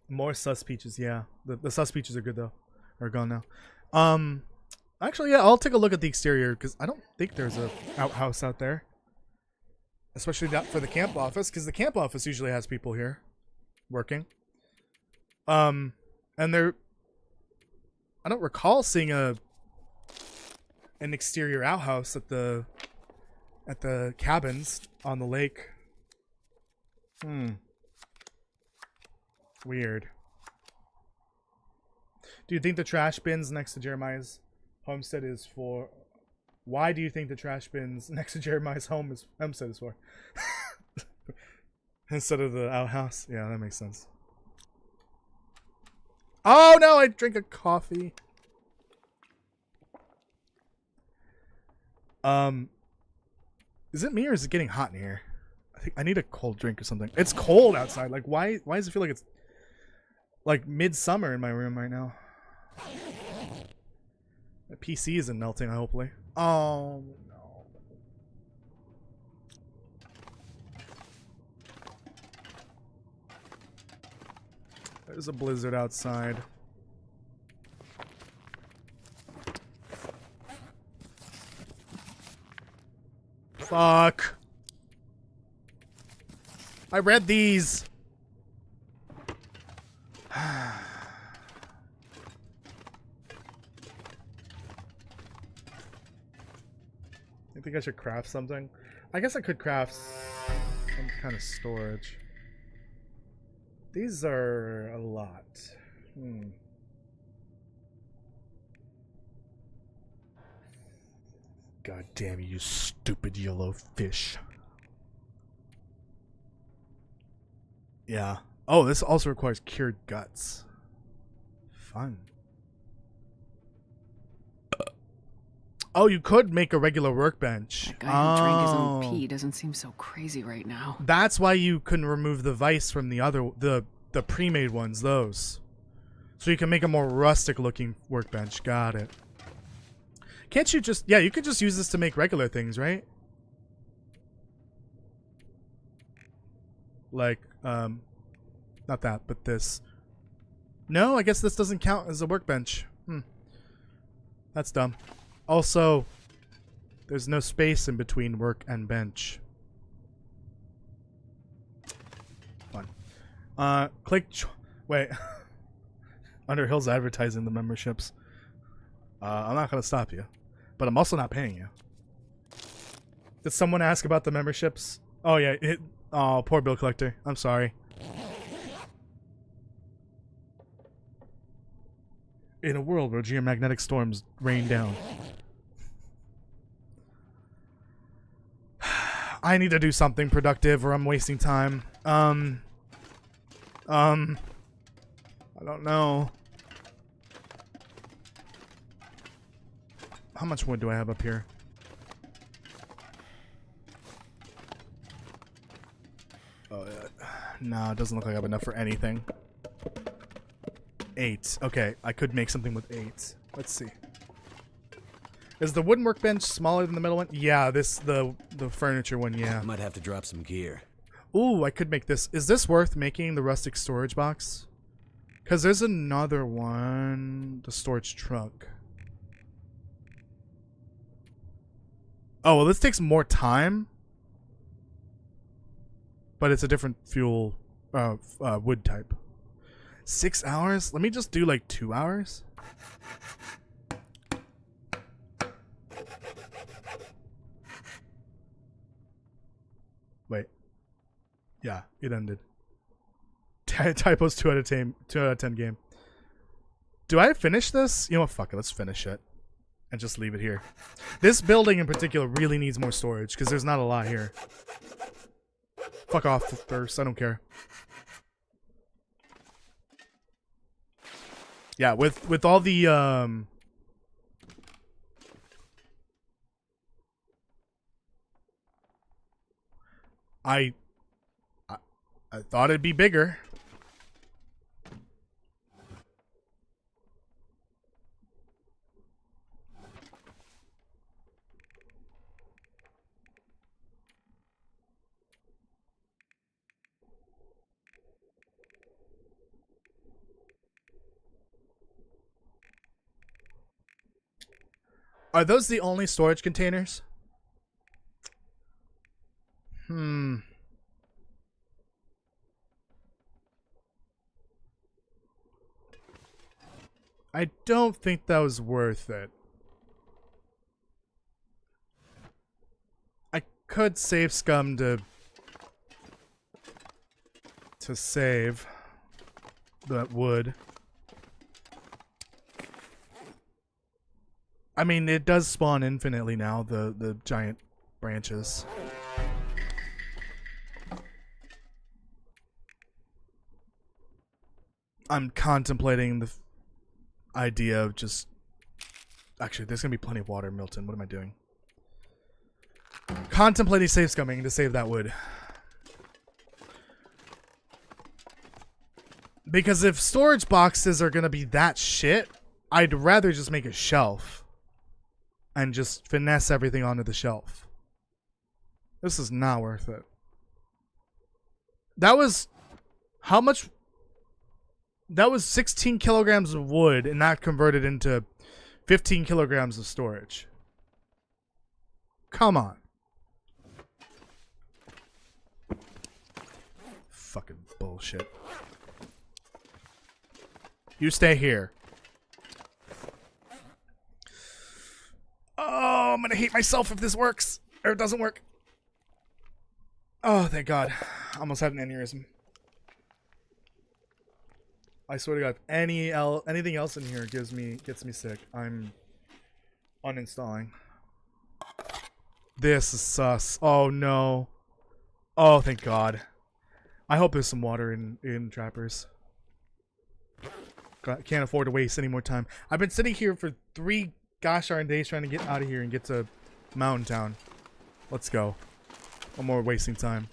Speaker 1: More sus peaches, yeah. The sus peaches are good though. Are gone now. Actually, yeah, I'll take a look at the exterior because I don't think there's a outhouse out there. Especially not for the camp office, because the camp office usually has people here working. And I don't recall seeing an exterior outhouse at the cabins on the lake. Weird. Do you think the trash bins next to Jeremiah's homestead is for... Why do you think the trash bins next to Jeremiah's homestead is for? Instead of the outhouse? Yeah, that makes sense. Oh no, I drink a coffee. Is it me or is it getting hot in here? I think I need a cold drink or something. It's cold outside. Like why does it feel like it's like midsummer in my room right now? The PC isn't melting, hopefully. Oh no. There's a blizzard outside. Fuck. I read these. I think I should craft something. I guess I could craft some kind of storage. These are a lot. God damn you stupid yellow fish. Yeah. Oh, this also requires cured guts. Fun. Oh, you could make a regular workbench.
Speaker 4: That guy who drank his own pee doesn't seem so crazy right now.
Speaker 1: That's why you couldn't remove the vice from the other, the pre-made ones, those. So you can make a more rustic looking workbench. Got it. Can't you just, yeah, you could just use this to make regular things, right? Like, not that, but this. No, I guess this doesn't count as a workbench. That's dumb. Also, there's no space in between work and bench. Fun. Wait. Underhill's advertising the memberships. I'm not gonna stop you, but I'm also not paying you. Did someone ask about the memberships? Oh yeah. Oh, poor bill collector. I'm sorry. In a world where geomagnetic storms rain down. I need to do something productive or I'm wasting time. I don't know. How much wood do I have up here? Oh, no, it doesn't look like I have enough for anything. 8. Okay, I could make something with 8. Let's see. Is the wooden workbench smaller than the middle one? Yeah, the furniture one, yeah.
Speaker 3: I might have to drop some gear.
Speaker 1: Ooh, I could make this. Is this worth making the rustic storage box? Because there's another one. The storage truck. Oh, well, this takes more time. But it's a different fuel, wood type. 6 hours? Let me just do like 2 hours. Wait. Yeah, it ended. Typos 2 out of 10. 2 out of 10 game. Do I finish this? You know what? Fuck it. Let's finish it. And just leave it here. This building in particular really needs more storage because there's not a lot here. Fuck off, thirst. I don't care. Yeah, with all the I thought it'd be bigger. Are those the only storage containers? I don't think that was worth it. I could save scum to save that wood. I mean, it does spawn infinitely now, the giant branches. I'm contemplating the idea of just... Actually, there's going to be plenty of water, Milton. What am I doing? Contemplating save scumming to save that wood. Because if storage boxes are going to be that shit, I'd rather just make a shelf. And just finesse everything onto the shelf. This is not worth it. That was... How much... That was 16 kilograms of wood, and that converted into 15 kilograms of storage. Come on. Fucking bullshit. You stay here. Oh, I'm gonna hate myself if this works. Or it doesn't work. Oh, thank God. I almost had an aneurysm. I swear to God, if anything else in here gets me sick, I'm uninstalling. This is sus. Oh no. Oh, thank God. I hope there's some water in Trappers. God, can't afford to waste any more time. I've been sitting here for 3 gosh darn days trying to get out of here and get to Mountain Town. Let's go. No more wasting time.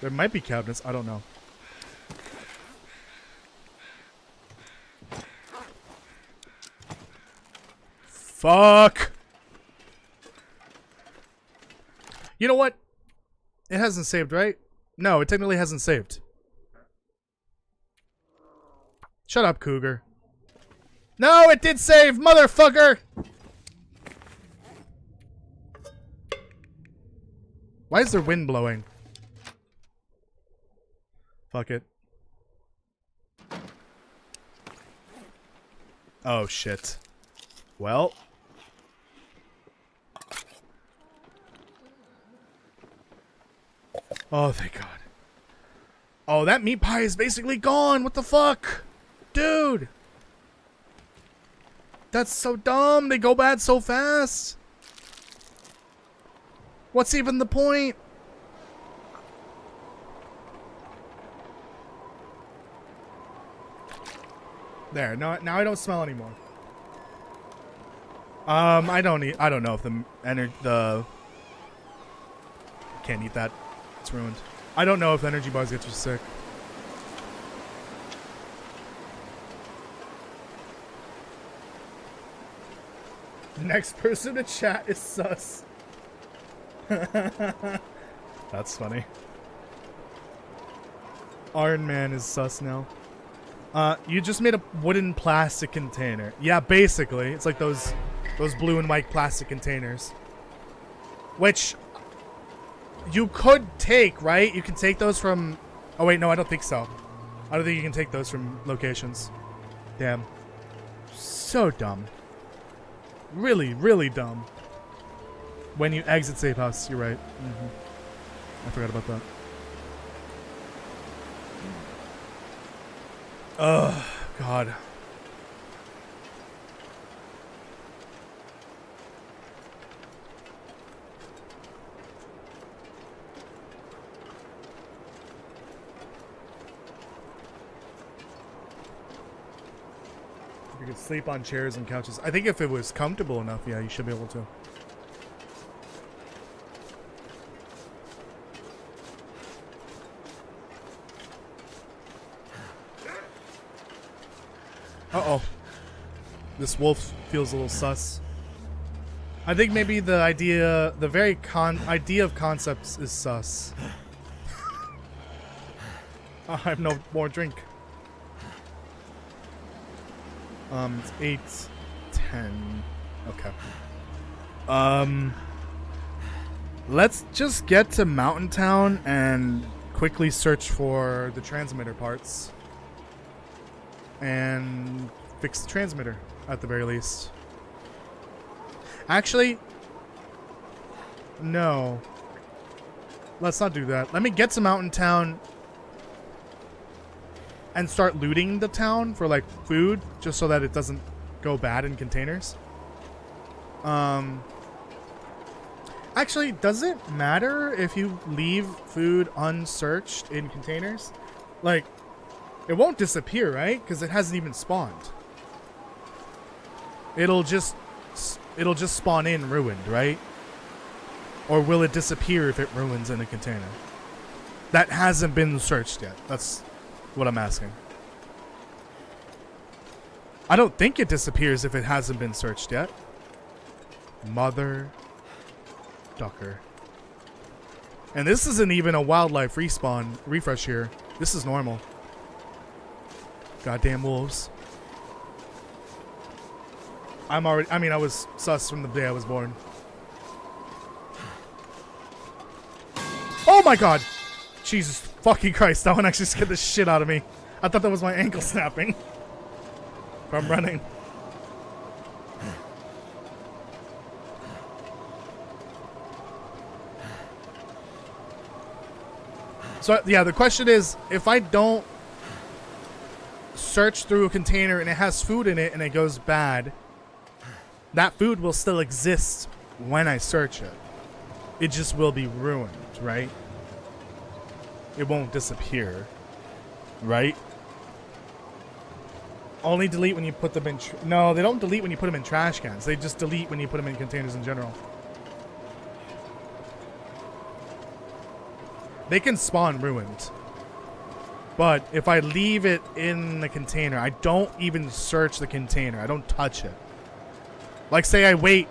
Speaker 1: There might be cabinets. I don't know. Fuck! You know what? It hasn't saved, right? No, it technically hasn't saved. Shut up, Cougar. No, it did save, motherfucker! Why is there wind blowing? Fuck it. Oh, shit. Well. Oh, thank God. Oh, that meat pie is basically gone. What the fuck? Dude. That's so dumb. They go bad so fast. What's even the point? There. Now I don't smell anymore. I don't know if the can't eat that. It's ruined. I don't know if energy bars get you sick. Next person to chat is sus. That's funny. Iron Man is sus now. You just made a wooden plastic container. Yeah, basically. It's like those blue and white plastic containers. Which you could take, right? You can take those from... Oh, wait, no, I don't think so. I don't think you can take those from locations. Damn. So dumb. Really, really dumb. When you exit safe house, you're right. I forgot about that. Ugh, God. You could sleep on chairs and couches. I think if it was comfortable enough, yeah, you should be able to. Uh-oh. This wolf feels a little sus. I think maybe the idea, the very idea of concepts is sus. I have no more drink. It's 8:10. Okay. Let's just get to Mountain Town and quickly search for the transmitter parts. And fix the transmitter, at the very least. Actually, no. Let's not do that. Let me get to Mountain Town and start looting the town for, like, food, just so that it doesn't go bad in containers. Actually, does it matter if you leave food unsearched in containers? Like, it won't disappear, right? Because it hasn't even spawned. It'll just spawn in ruined, right? Or will it disappear if it ruins in a container? That hasn't been searched yet. That's what I'm asking. I don't think it disappears if it hasn't been searched yet. Mother ducker. And this isn't even a wildlife refresh here. This is normal. Goddamn wolves. I was sus from the day I was born. Oh my god! Jesus fucking Christ, that one actually scared the shit out of me. I thought that was my ankle snapping from running. So yeah, the question is, if I don't search through a container and it has food in it and it goes bad, that food will still exist when I search it. It just will be ruined, right? It won't disappear, right? Only delete when you put them in... No, they don't delete when you put them in trash cans. They just delete when you put them in containers in general. They can spawn ruined. But if I leave it in the container, I don't even search the container. I don't touch it. Like, say I wait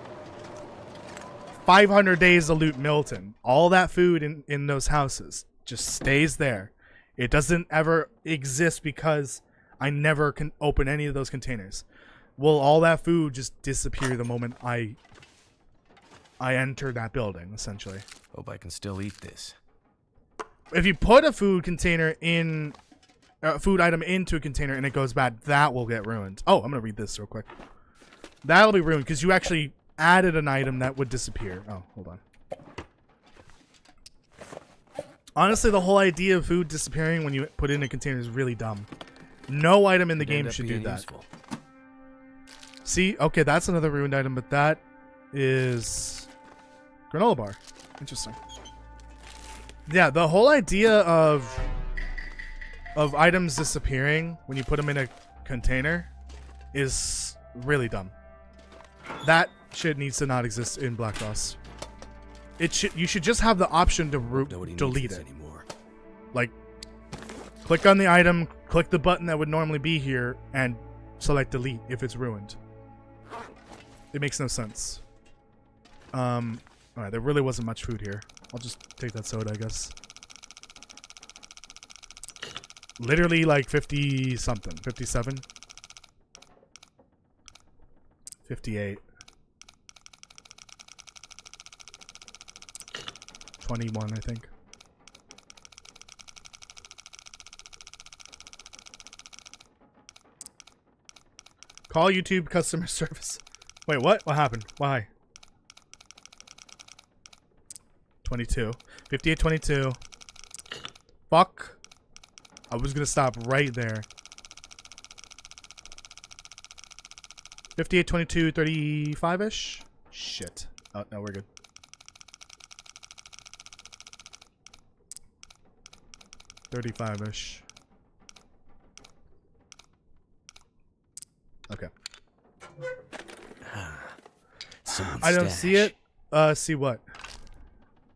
Speaker 1: 500 days to loot Milton. All that food in those houses just stays there. It doesn't ever exist because I never can open any of those containers. Will all that food just disappear the moment I enter that building, essentially?
Speaker 3: Hope I can still eat this.
Speaker 1: If you put a food container in, food item into a container and it goes bad, that will get ruined. Oh, I'm gonna read this real quick. That'll be ruined because you actually added an item that would disappear. Oh, hold on. Honestly, the whole idea of food disappearing when you put it in a container is really dumb. No item in the game should do that.
Speaker 3: Useful.
Speaker 1: See, okay, that's another ruined item, but that is granola bar. Interesting. Yeah, the whole idea of items disappearing when you put them in a container is really dumb. That shit needs to not exist in Black DOS. You should just have the option to delete it.
Speaker 3: Anymore.
Speaker 1: Like, click on the item, click the button that would normally be here, and select delete if it's ruined. It makes no sense. Alright, there really wasn't much food here. I'll just take that soda, I guess. Literally like 50 something. 57? 58. 21, I think. Call YouTube customer service. Wait, what? What happened? Why? 22. 58, 22. Fuck. I was gonna stop right there. 58, 22, 35-ish? Shit. Oh, no, we're good. $35-ish. Okay. I don't see it. See what?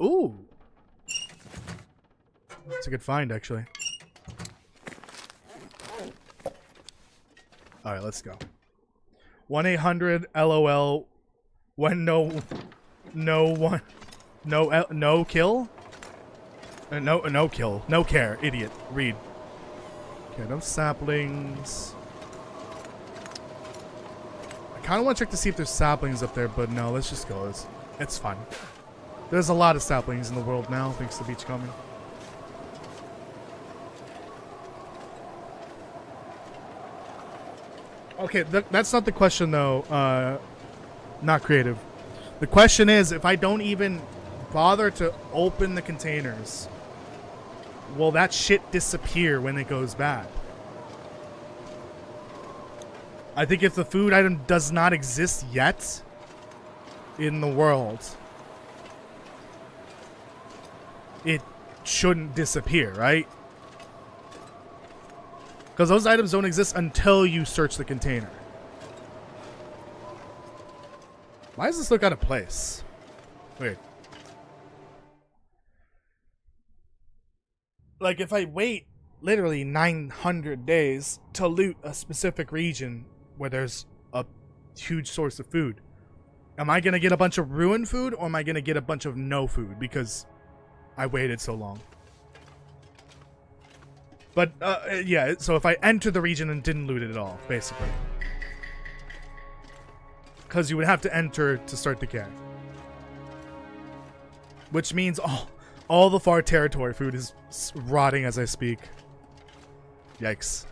Speaker 1: Ooh. It's a good find, actually. All right, let's go. 1-800-LOL. When no kill. No kill. No care. Idiot. Read. Okay, no saplings. I kind of want to check to see if there's saplings up there, but no, let's just go. It's fun. There's a lot of saplings in the world now, thanks to beachcombing. Okay, that's not the question, though. Not creative. The question is, if I don't even bother to open the containers, will that shit disappear when it goes bad? I think if the food item does not exist yet in the world, it shouldn't disappear, right? Because those items don't exist until you search the container. Why does this look out of place? Weird. Like, if I wait literally 900 days to loot a specific region where there's a huge source of food, am I going to get a bunch of ruined food, or am I going to get a bunch of no food because I waited so long? But, yeah, so if I enter the region and didn't loot it at all, basically. Because you would have to enter to start the game. Which means all the far territory food is rotting as I speak. Yikes.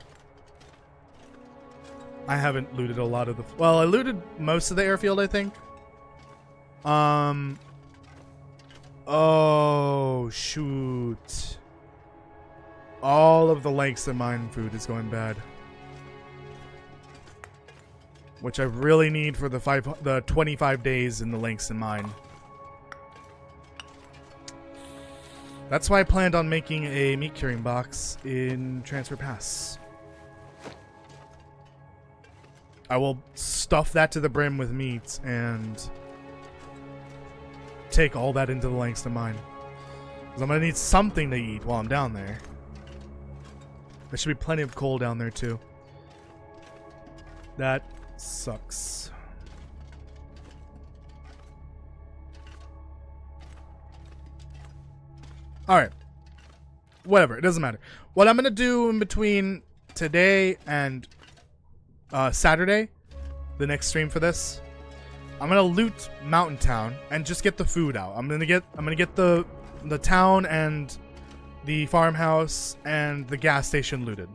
Speaker 1: I haven't looted a lot of the... Well, I looted most of the airfield, I think. Oh, shoot. All of the Langston mine food is going bad. Which I really need for the 25 days in the Langston mine. That's why I planned on making a meat curing box in Transfer Pass. I will stuff that to the brim with meat and take all that into the Langston mine. Because I'm going to need something to eat while I'm down there. There should be plenty of coal down there too. That sucks. Alright. Whatever, it doesn't matter. What I'm going to do in between today and Saturday, the next stream for this, I'm going to loot Mountain Town and just get the food out. I'm going to get the town and the farmhouse and the gas station looted.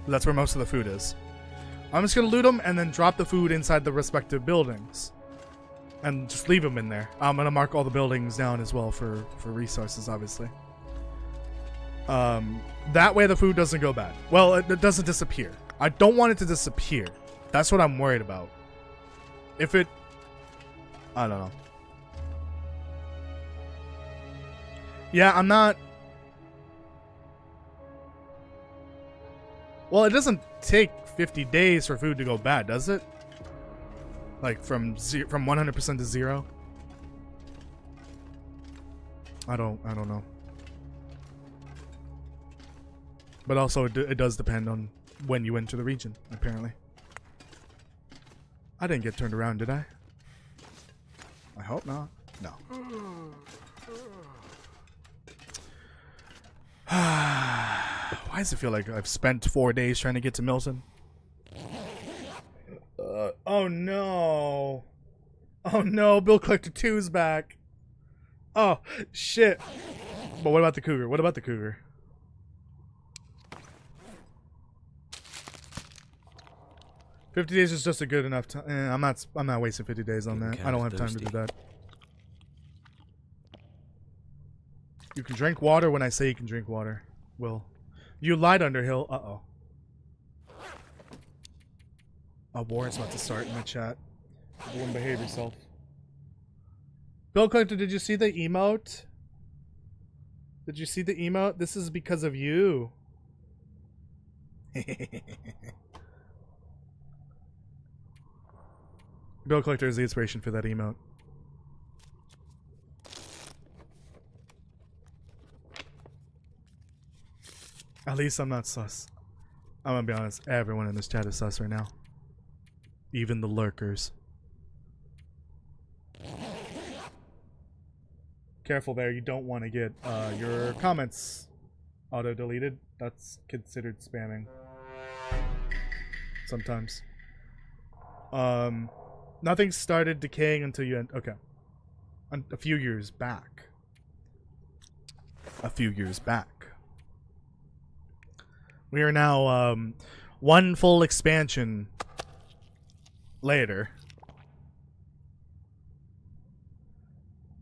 Speaker 1: That's where most of the food is. I'm just going to loot them and then drop the food inside the respective buildings. And just leave them in there. I'm going to mark all the buildings down as well for resources, obviously. That way the food doesn't go bad. Well, it doesn't disappear. I don't want it to disappear. That's what I'm worried about. If it... I don't know. Yeah, I'm not... Well, it doesn't take 50 days for food to go bad, does it? Like from 100% to 0? I don't know. But also it does depend on when you enter the region, apparently. I didn't get turned around, did I? I hope not. No. Why does it feel like I've spent 4 days trying to get to Milton? Oh no. Oh no, Bill Collector 2's back. Oh, shit. But what about the cougar? What about the cougar? $50 is just a good enough time. I'm not wasting 50 days on that. I don't have time to do that. You can drink water when I say you can drink water. Will. You lied, Underhill. Uh-oh. A war is about to start in the chat. Everyone behave yourself. Bill Collector, did you see the emote? Did you see the emote? This is because of you. Bill Collector is the inspiration for that emote. At least I'm not sus. I'm gonna be honest, everyone in this chat is sus right now. Even the lurkers. Careful there, you don't want to get your comments auto-deleted. That's considered spamming. Sometimes. Nothing started decaying until you okay. A few years back. A few years back. We are now one full expansion later.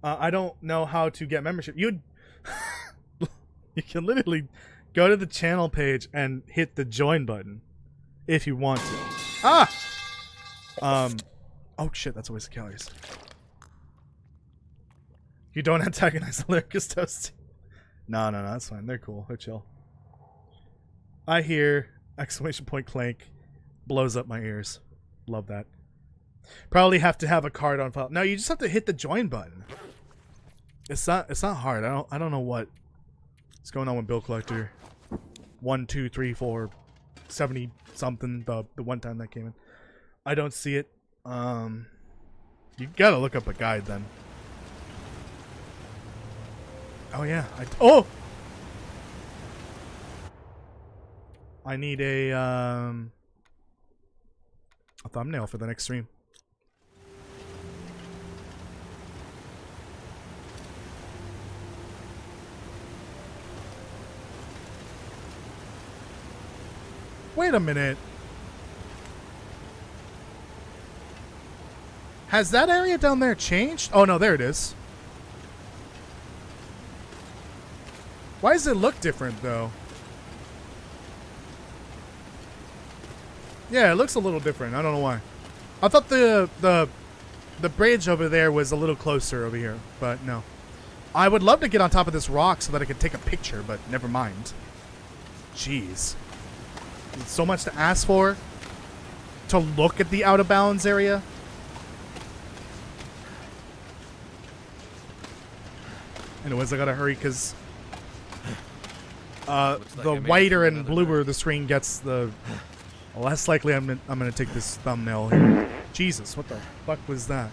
Speaker 1: I don't know how to get membership. You can literally go to the channel page and hit the join button if you want to. Ah! Oh shit, that's a waste of calories. You don't antagonize the lurkers, Toasty. No, that's fine. They're cool. They're chill. I hear exclamation point clank blows up my ears. Love that. Probably have to have a card on file. No, you just have to hit the join button. It's not hard. I don't know what's going on with Bill Collector. 1, 2, 3, 4, 70 something. The one time that came in. I don't see it. You gotta look up a guide then. Oh yeah. I need a thumbnail for the next stream. Wait a minute. Has that area down there changed? Oh no, there it is. Why does it look different though? Yeah, it looks a little different. I don't know why. I thought the bridge over there was a little closer over here, but no. I would love to get on top of this rock so that I could take a picture, but never mind. Jeez. It's so much to ask for to look at the out of bounds area. Anyways, I gotta hurry because the whiter and bluer the screen gets, the less likely I'm gonna take this thumbnail here. Jesus, what the fuck was that?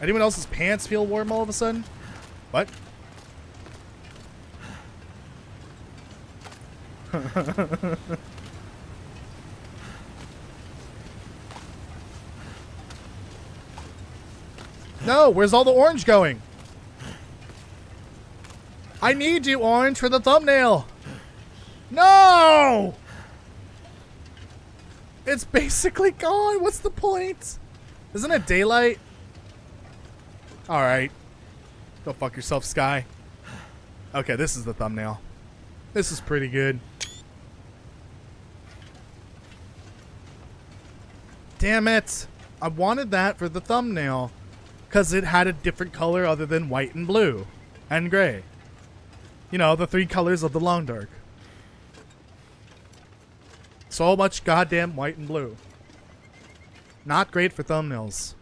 Speaker 1: Anyone else's pants feel warm all of a sudden? What? No, where's all the orange going? I need you, orange, for the thumbnail. No! It's basically gone. What's the point? Isn't it daylight? Alright. Go fuck yourself, Sky. Okay, this is the thumbnail. This is pretty good. Damn it. I wanted that for the thumbnail because it had a different color other than white and blue and gray. You know, the 3 colors of the long dark. So much goddamn white and blue. Not great for thumbnails.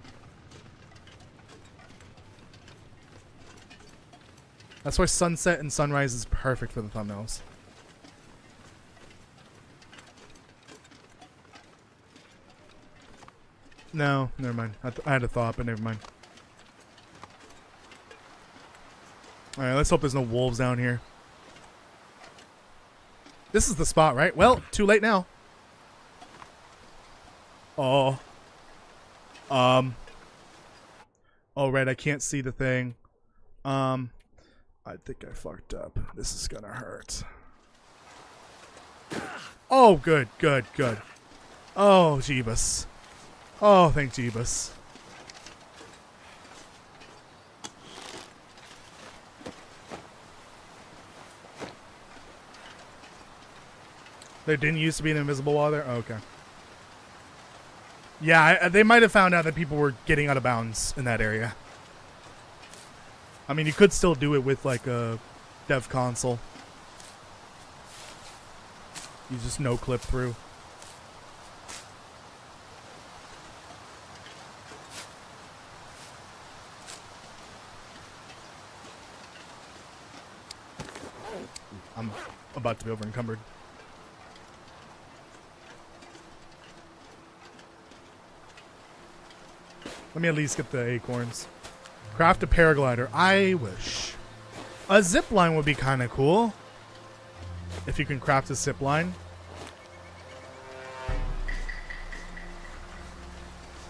Speaker 1: That's why sunset and sunrise is perfect for the thumbnails. No, never mind. I had a thought, but never mind. Alright, let's hope there's no wolves down here. This is the spot, right? Well, too late now. Oh. Oh, right, I can't see the thing. I think I fucked up. This is gonna hurt. Oh, good, good, good. Oh, Jeebus. Oh, thank Jeebus. There didn't used to be an invisible wall there? Oh, okay. Yeah, they might have found out that people were getting out of bounds in that area. I mean, you could still do it with, like, a dev console. You just no-clip through. I'm about to be over-encumbered. Let me at least get the acorns. Craft a paraglider. I wish. A zip line would be kind of cool. If you can craft a zip line.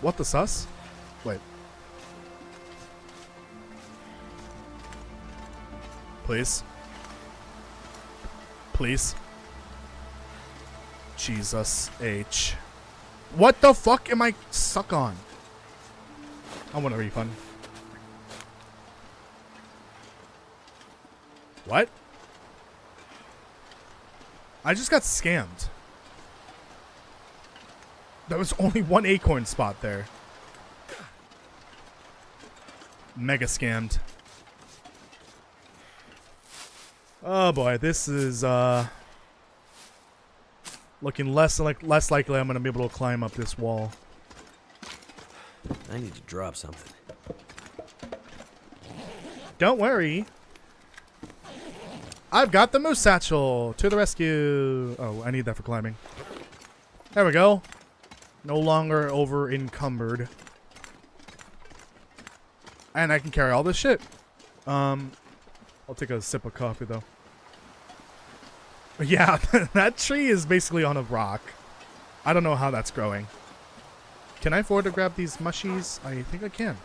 Speaker 1: What the sus? Wait. Please. Please. Jesus H. What the fuck am I stuck on? I want a refund. What? I just got scammed. There was only one acorn spot there. Mega scammed. Oh boy, this is looking less likely I'm gonna be able to climb up this wall.
Speaker 3: I need to drop something.
Speaker 1: Don't worry. I've got the moose satchel. To the rescue. Oh, I need that for climbing. There we go. No longer over encumbered. And I can carry all this shit. I'll take a sip of coffee though. Yeah, that tree is basically on a rock. I don't know how that's growing. Can I afford to grab these mushies? I think I can.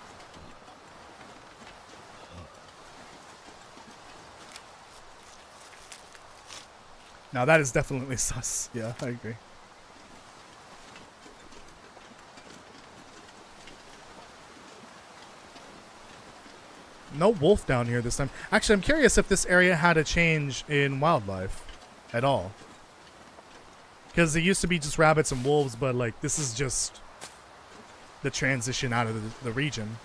Speaker 1: Now that is definitely sus. Yeah, I agree. No wolf down here this time. Actually, I'm curious if this area had a change in wildlife at all. Because it used to be just rabbits and wolves, but like this is just the transition out of the region.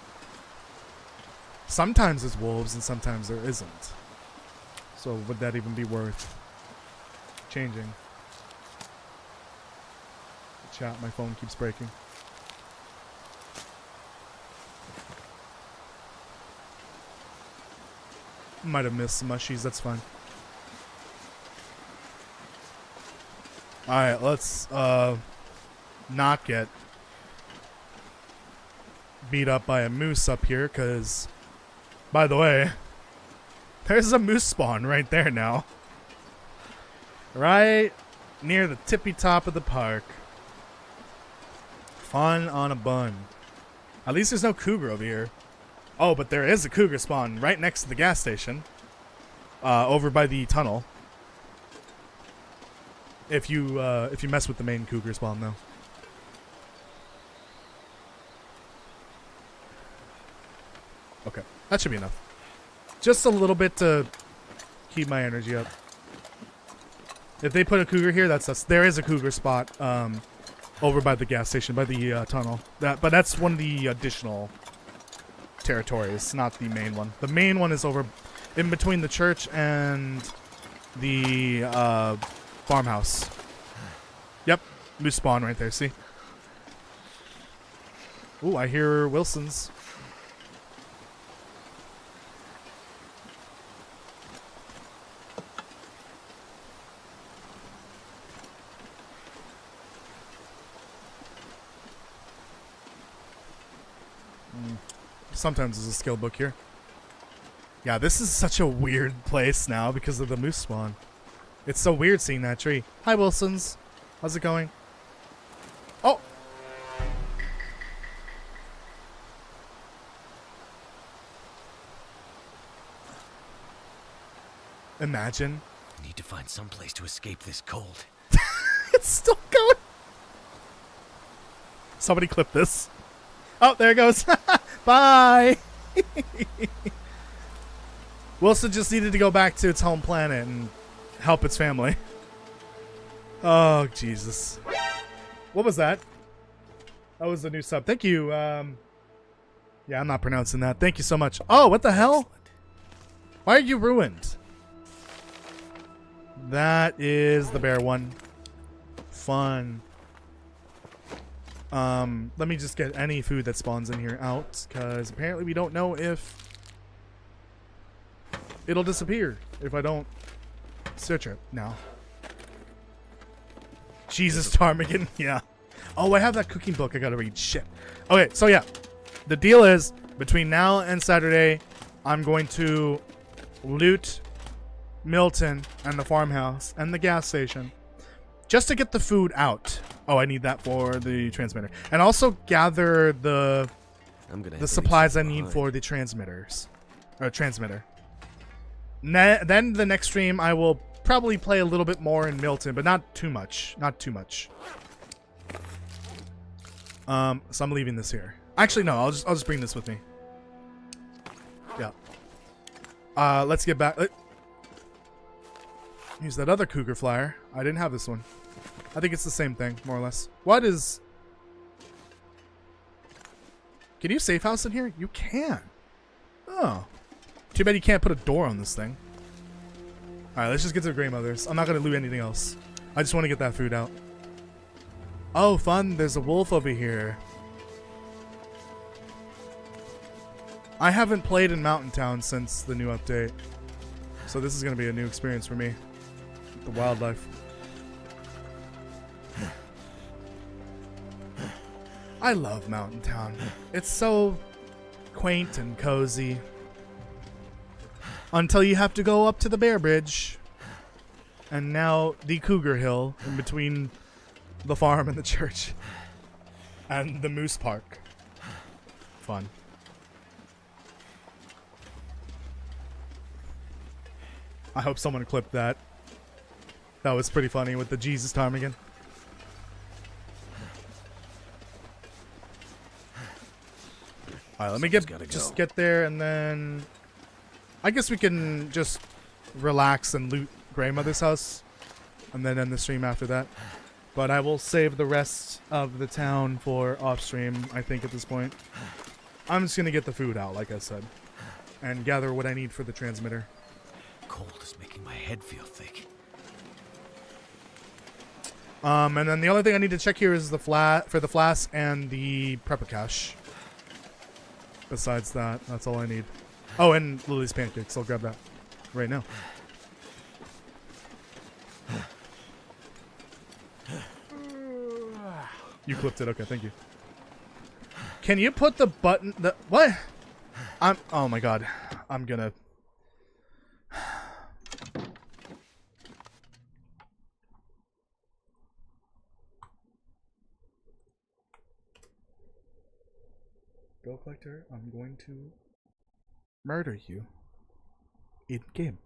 Speaker 1: Sometimes it's wolves and sometimes there isn't. So would that even be worth changing? Chat, my phone keeps breaking. Might have missed some mushies, that's fine. Alright, let's not get beat up by a moose up here, because, by the way, there's a moose spawn right there now. Right near the tippy top of the park. Fun on a bun. At least there's no cougar over here. Oh, but there is a cougar spawn right next to the gas station. Over by the tunnel. If you mess with the main cougar spawn though. Okay, that should be enough. Just a little bit to keep my energy up. If they put a cougar here, that's us. There is a cougar spot over by the gas station, by the tunnel. But that's one of the additional territories, not the main one. The main one is over in between the church and the farmhouse. Yep. Moose spawn right there, see? Ooh, I hear Wilson's. Sometimes there's a skill book here. Yeah, this is such a weird place now because of the moose spawn. It's so weird seeing that tree. Hi, Wilsons. How's it going? Oh! Imagine.
Speaker 3: I need to find some place to escape this cold.
Speaker 1: It's still going. Somebody clip this. Oh, there it goes. Bye. Wilson just needed to go back to its home planet and help its family. Oh, Jesus. What was that? That was the new sub. Thank you. Yeah, I'm not pronouncing that. Thank you so much. Oh, what the hell? Why are you ruined? That is the bear one. Fun. Let me just get any food that spawns in here out, because apparently we don't know if it'll disappear if I don't search it now. Jesus, Ptarmigan. Yeah. Oh, I have that cooking book I gotta read. Shit. Okay, so yeah. The deal is, between now and Saturday, I'm going to loot Milton and the farmhouse and the gas station just to get the food out. Oh, I need that for the transmitter. And also gather the supplies I need for the transmitters. Or transmitter. Then the next stream I will probably play a little bit more in Milton, but not too much. Not too much. So I'm leaving this here. Actually, no, I'll just bring this with me. Yeah. Let's get back. Use that other cougar flyer. I didn't have this one. I think it's the same thing, more or less. What is... Can you safe house in here? You can. Oh. Too bad you can't put a door on this thing. Alright, let's just get to the Grey Mothers. I'm not going to loot anything else. I just want to get that food out. Oh, fun. There's a wolf over here. I haven't played in Mountain Town since the new update. So this is going to be a new experience for me. The wildlife. I love Mountain Town. It's so quaint and cozy. Until you have to go up to the Bear Bridge. And now the Cougar Hill in between the farm and the church. And the Moose Park. Fun. I hope someone clipped that. That was pretty funny with the Jesus ptarmigan. Alright, let me get there, and then I guess we can just relax and loot Grandmother's house, and then end the stream after that. But I will save the rest of the town for off stream, I think, at this point. I'm just gonna get the food out, like I said, and gather what I need for the transmitter.
Speaker 3: Cold is making my head feel thick.
Speaker 1: And then the only thing I need to check here is the flask and the prepper cache. Besides that, that's all I need. Oh, and Lily's pancakes. I'll grab that right now. You clipped it. Okay, thank you. Can you put the button... What? Oh my god. I'm gonna... Bill Collector, I'm going to murder you in game.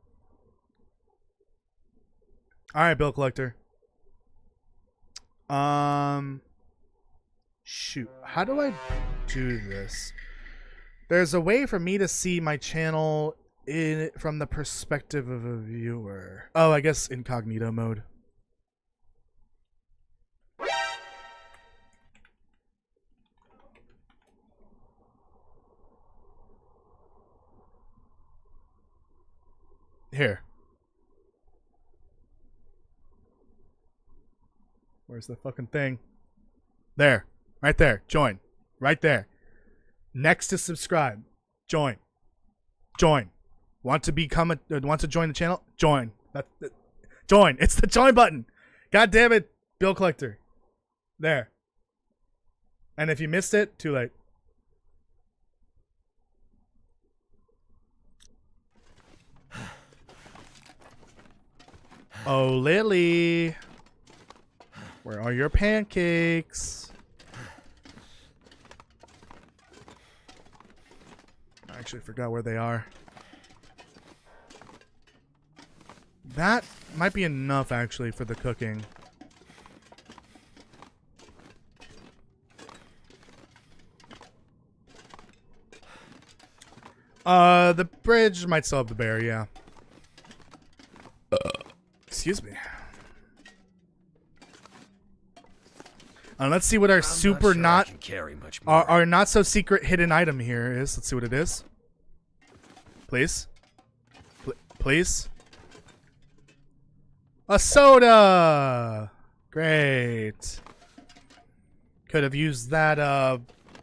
Speaker 1: Alright, Bill Collector. Shoot. How do I do this? There's a way for me to see my channel from the perspective of a viewer. Oh, I guess incognito mode. Here. Where's the fucking thing? There. Right there. Join. Right there. Next to subscribe. Join. Join. Want to join the channel? Join. Join. It's the join button. God damn it, bill collector. There. And if you missed it, too late. Oh, Lily. Where are your pancakes? I actually forgot where they are. That might be enough, actually, for the cooking. The bridge might still have the bear, yeah. Excuse me. Let's see what our our not so secret hidden item here is. Let's see what it is. Please. Please. A soda! Great. Could have used that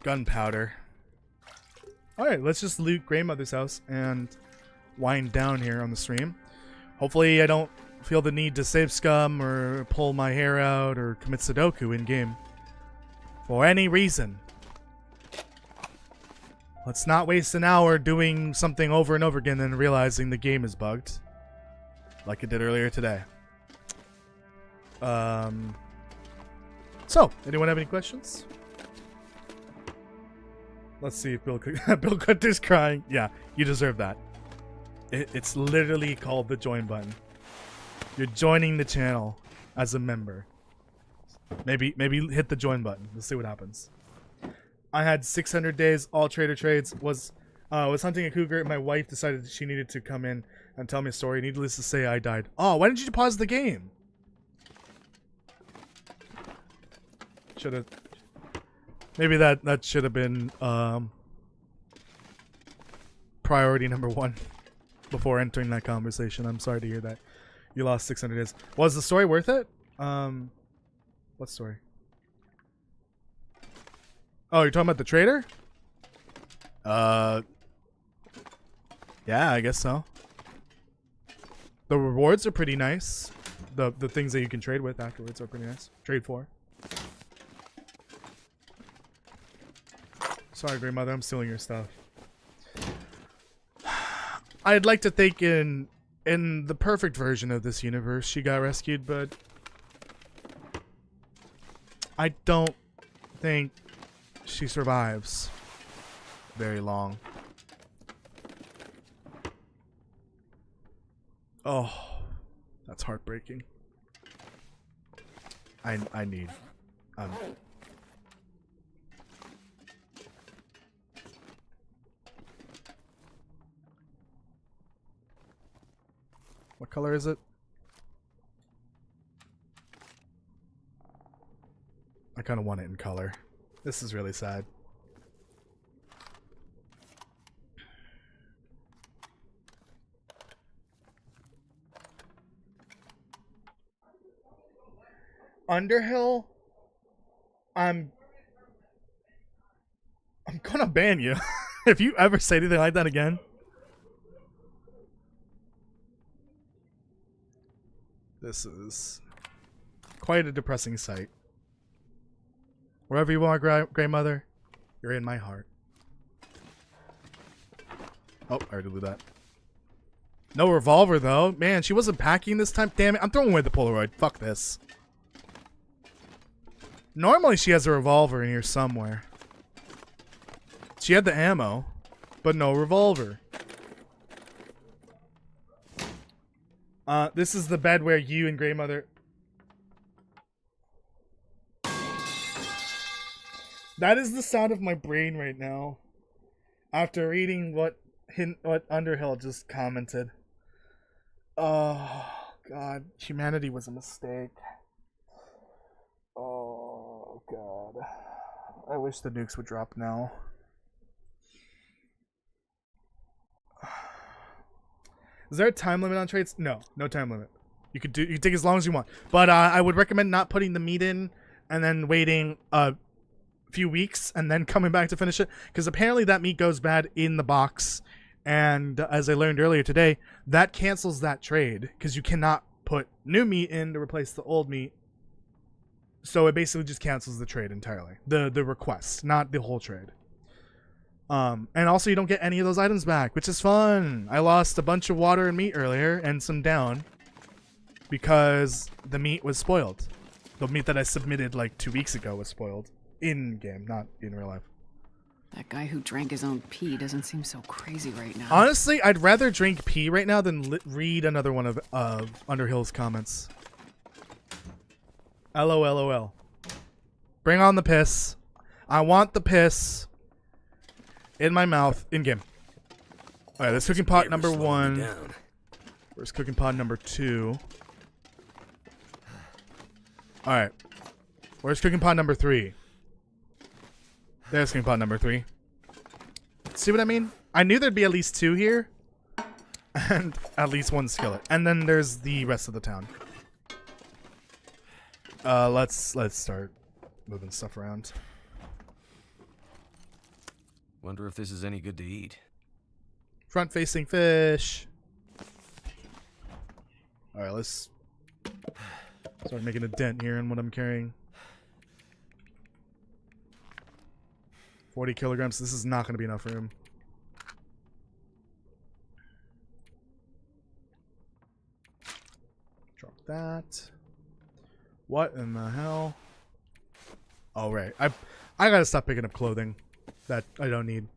Speaker 1: gunpowder. Alright, let's just loot Grandmother's house and wind down here on the stream. Hopefully I don't feel the need to save scum or pull my hair out or commit Sudoku in-game. For any reason. Let's not waste an hour doing something over and over again and realizing the game is bugged. Like it did earlier today. So, anyone have any questions? Let's see if Bill Cutter's crying. Yeah, you deserve that. It's literally called the join button. You're joining the channel as a member. Maybe hit the join button. Let's see what happens. I had 600 days, all trader trades. Was hunting a cougar and my wife decided she needed to come in and tell me a story. Needless to say, I died. Oh, why didn't you pause the game? Should have. Maybe that should have been priority number 1 before entering that conversation. I'm sorry to hear that. You lost 600 days. Was the story worth it? What story? Oh, you're talking about the trader? Yeah, I guess so. The rewards are pretty nice. The things that you can trade with afterwards are pretty nice. Trade for. Sorry, Grandmother, I'm stealing your stuff. I'd like to think in the perfect version of this universe, she got rescued, but I don't think she survives very long. Oh, that's heartbreaking. I need what color is it? I kind of want it in color. This is really sad. Underhill, I'm gonna ban you if you ever say anything like that again. This is quite a depressing sight. Wherever you are, Grandmother, you're in my heart. Oh, I already blew that. No revolver, though. Man, she wasn't packing this time. Damn it, I'm throwing away the Polaroid. Fuck this. Normally, she has a revolver in here somewhere. She had the ammo, but no revolver. This is the bed where you and Grandmother... That is the sound of my brain right now. After reading what Underhill just commented. Oh, God. Humanity was a mistake. Oh, God. I wish the nukes would drop now. Is there a time limit on trades? No, no time limit. You could take as long as you want, but I would recommend not putting the meat in and then waiting a few weeks and then coming back to finish it, because apparently that meat goes bad in the box, and as I learned earlier today, that cancels that trade because you cannot put new meat in to replace the old meat. So it basically just cancels the trade entirely, the request, not the whole trade. And also you don't get any of those items back, which is fun. I lost a bunch of water and meat earlier and some down because the meat was spoiled. The meat that I submitted like 2 weeks ago was spoiled in game, not in real life.
Speaker 4: That guy who drank his own pee doesn't seem so crazy right now.
Speaker 1: Honestly, I'd rather drink pee right now than read another one of Underhill's comments. LOLOL. Bring on the piss. I want the piss in my mouth in game. All right, that's cooking pot number 1. Where's cooking pot number 2? All right. Where's cooking pot number 3? There's cooking pot number 3. See what I mean? I knew there'd be at least 2 here, and at least 1 skillet, and then there's the rest of the town. Let's start moving stuff around.
Speaker 3: Wonder if this is any good to eat.
Speaker 1: Front-facing fish. All right, let's start making a dent here in what I'm carrying. 40 kilograms. This is not going to be enough room. Drop that. What in the hell? Oh, right. I gotta stop picking up clothing that I don't need.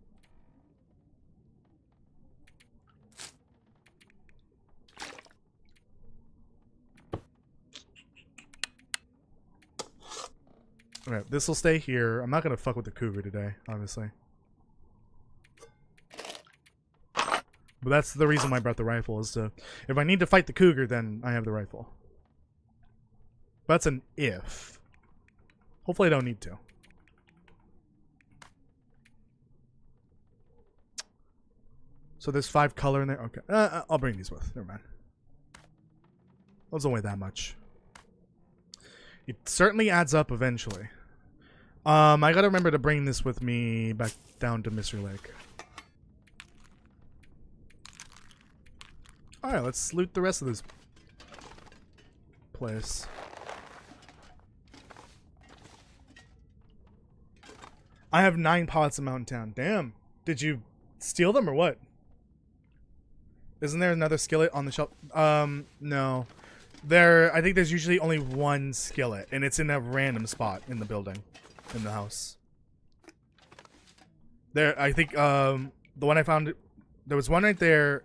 Speaker 1: Okay, this will stay here. I'm not gonna fuck with the cougar today, obviously. But that's the reason why I brought the rifle, is to... If I need to fight the cougar, then I have the rifle. That's an if. Hopefully I don't need to. So there's 5 color in there? Okay. I'll bring these with. Never mind. Those don't weigh that much. It certainly adds up eventually. I gotta remember to bring this with me back down to Mystery Lake. Alright, let's loot the rest of this place. I have 9 pots in Mountain Town. Damn. Did you steal them or what? Isn't there another skillet on the shelf? No. I think there's usually only 1 skillet, and it's in a random spot in the building, in the house. I think, the one I found, there was one right there.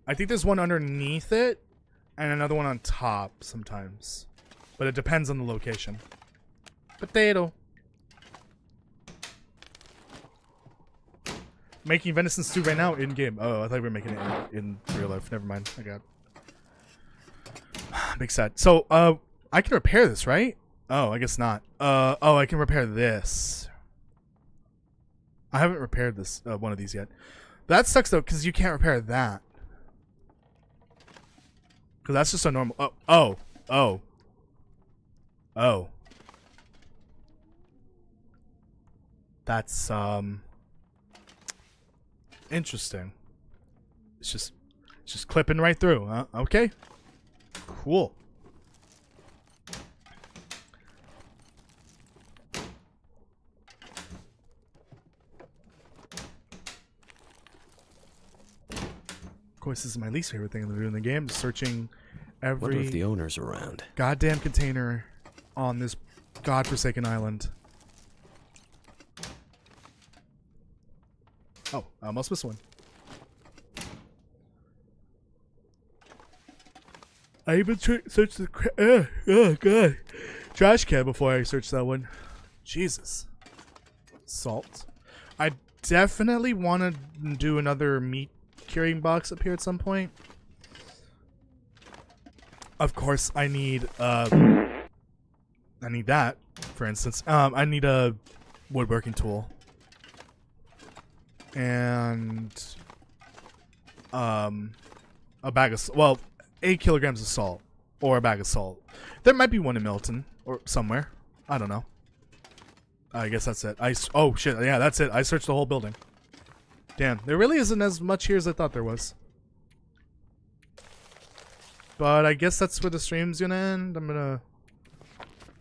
Speaker 1: I think there's one underneath it, and another one on top sometimes. But it depends on the location. Potato. Making venison stew right now in game. Oh, I thought we were making it in real life. Never mind. I got big sad. So, I can repair this, right? Oh, I guess not. Oh, I can repair this. I haven't repaired this one of these yet. That sucks though, because you can't repair that. Because that's just a normal. Oh. That's interesting. It's just clipping right through. Huh? Okay. Cool. Of course, this is my least favorite thing to do in the game. Searching
Speaker 3: Wonder if
Speaker 1: every
Speaker 3: the owner's around.
Speaker 1: goddamn container on this godforsaken island. Oh, I almost missed one. I even searched the god trash can before I searched that one. Jesus. Salt. I definitely want to do another meat carrying box up here at some point. Of course, I need that, for instance. I need a woodworking tool. And a bag of, well, 8 kilograms of salt. or a bag of salt. There might be one in Milton or somewhere. I don't know. I guess that's it. Oh shit, yeah, that's it. I searched the whole building. Damn, there really isn't as much here as I thought there was. But I guess that's where the stream's gonna end. I'm gonna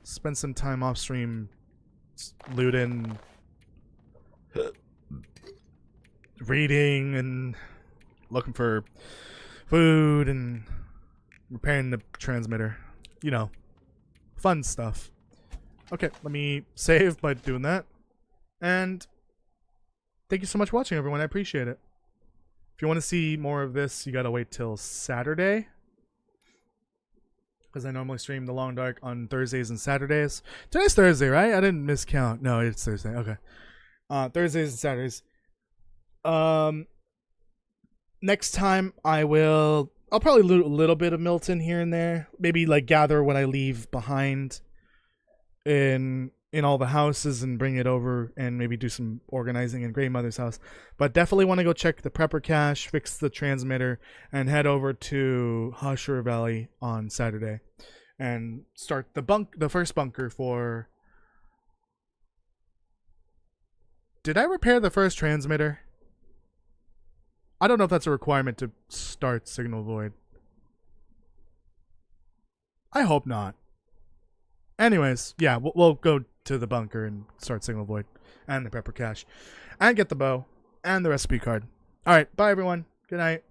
Speaker 1: spend some time off stream looting, reading, and looking for food and repairing the transmitter. You know, fun stuff. Okay, let me save by doing that. And thank you so much for watching, everyone. I appreciate it. If you want to see more of this, you gotta wait till Saturday, because I normally stream The Long Dark on Thursdays and Saturdays. Today's Thursday, right? I didn't miscount. No, it's Thursday. Okay. Thursdays and Saturdays. Next time I'll probably loot a little bit of Milton here and there. Maybe like gather what I leave behind in all the houses and bring it over, and maybe do some organizing in Grandmother's house. But definitely want to go check the prepper cache, fix the transmitter, and head over to Husher Valley on Saturday and start the first bunker for... Did I repair the first transmitter? I don't know if that's a requirement to start Signal Void. I hope not. Anyways, yeah, we'll go to the bunker and start Signal Void and the prepper cache and get the bow and the recipe card. All right, bye everyone. Good night.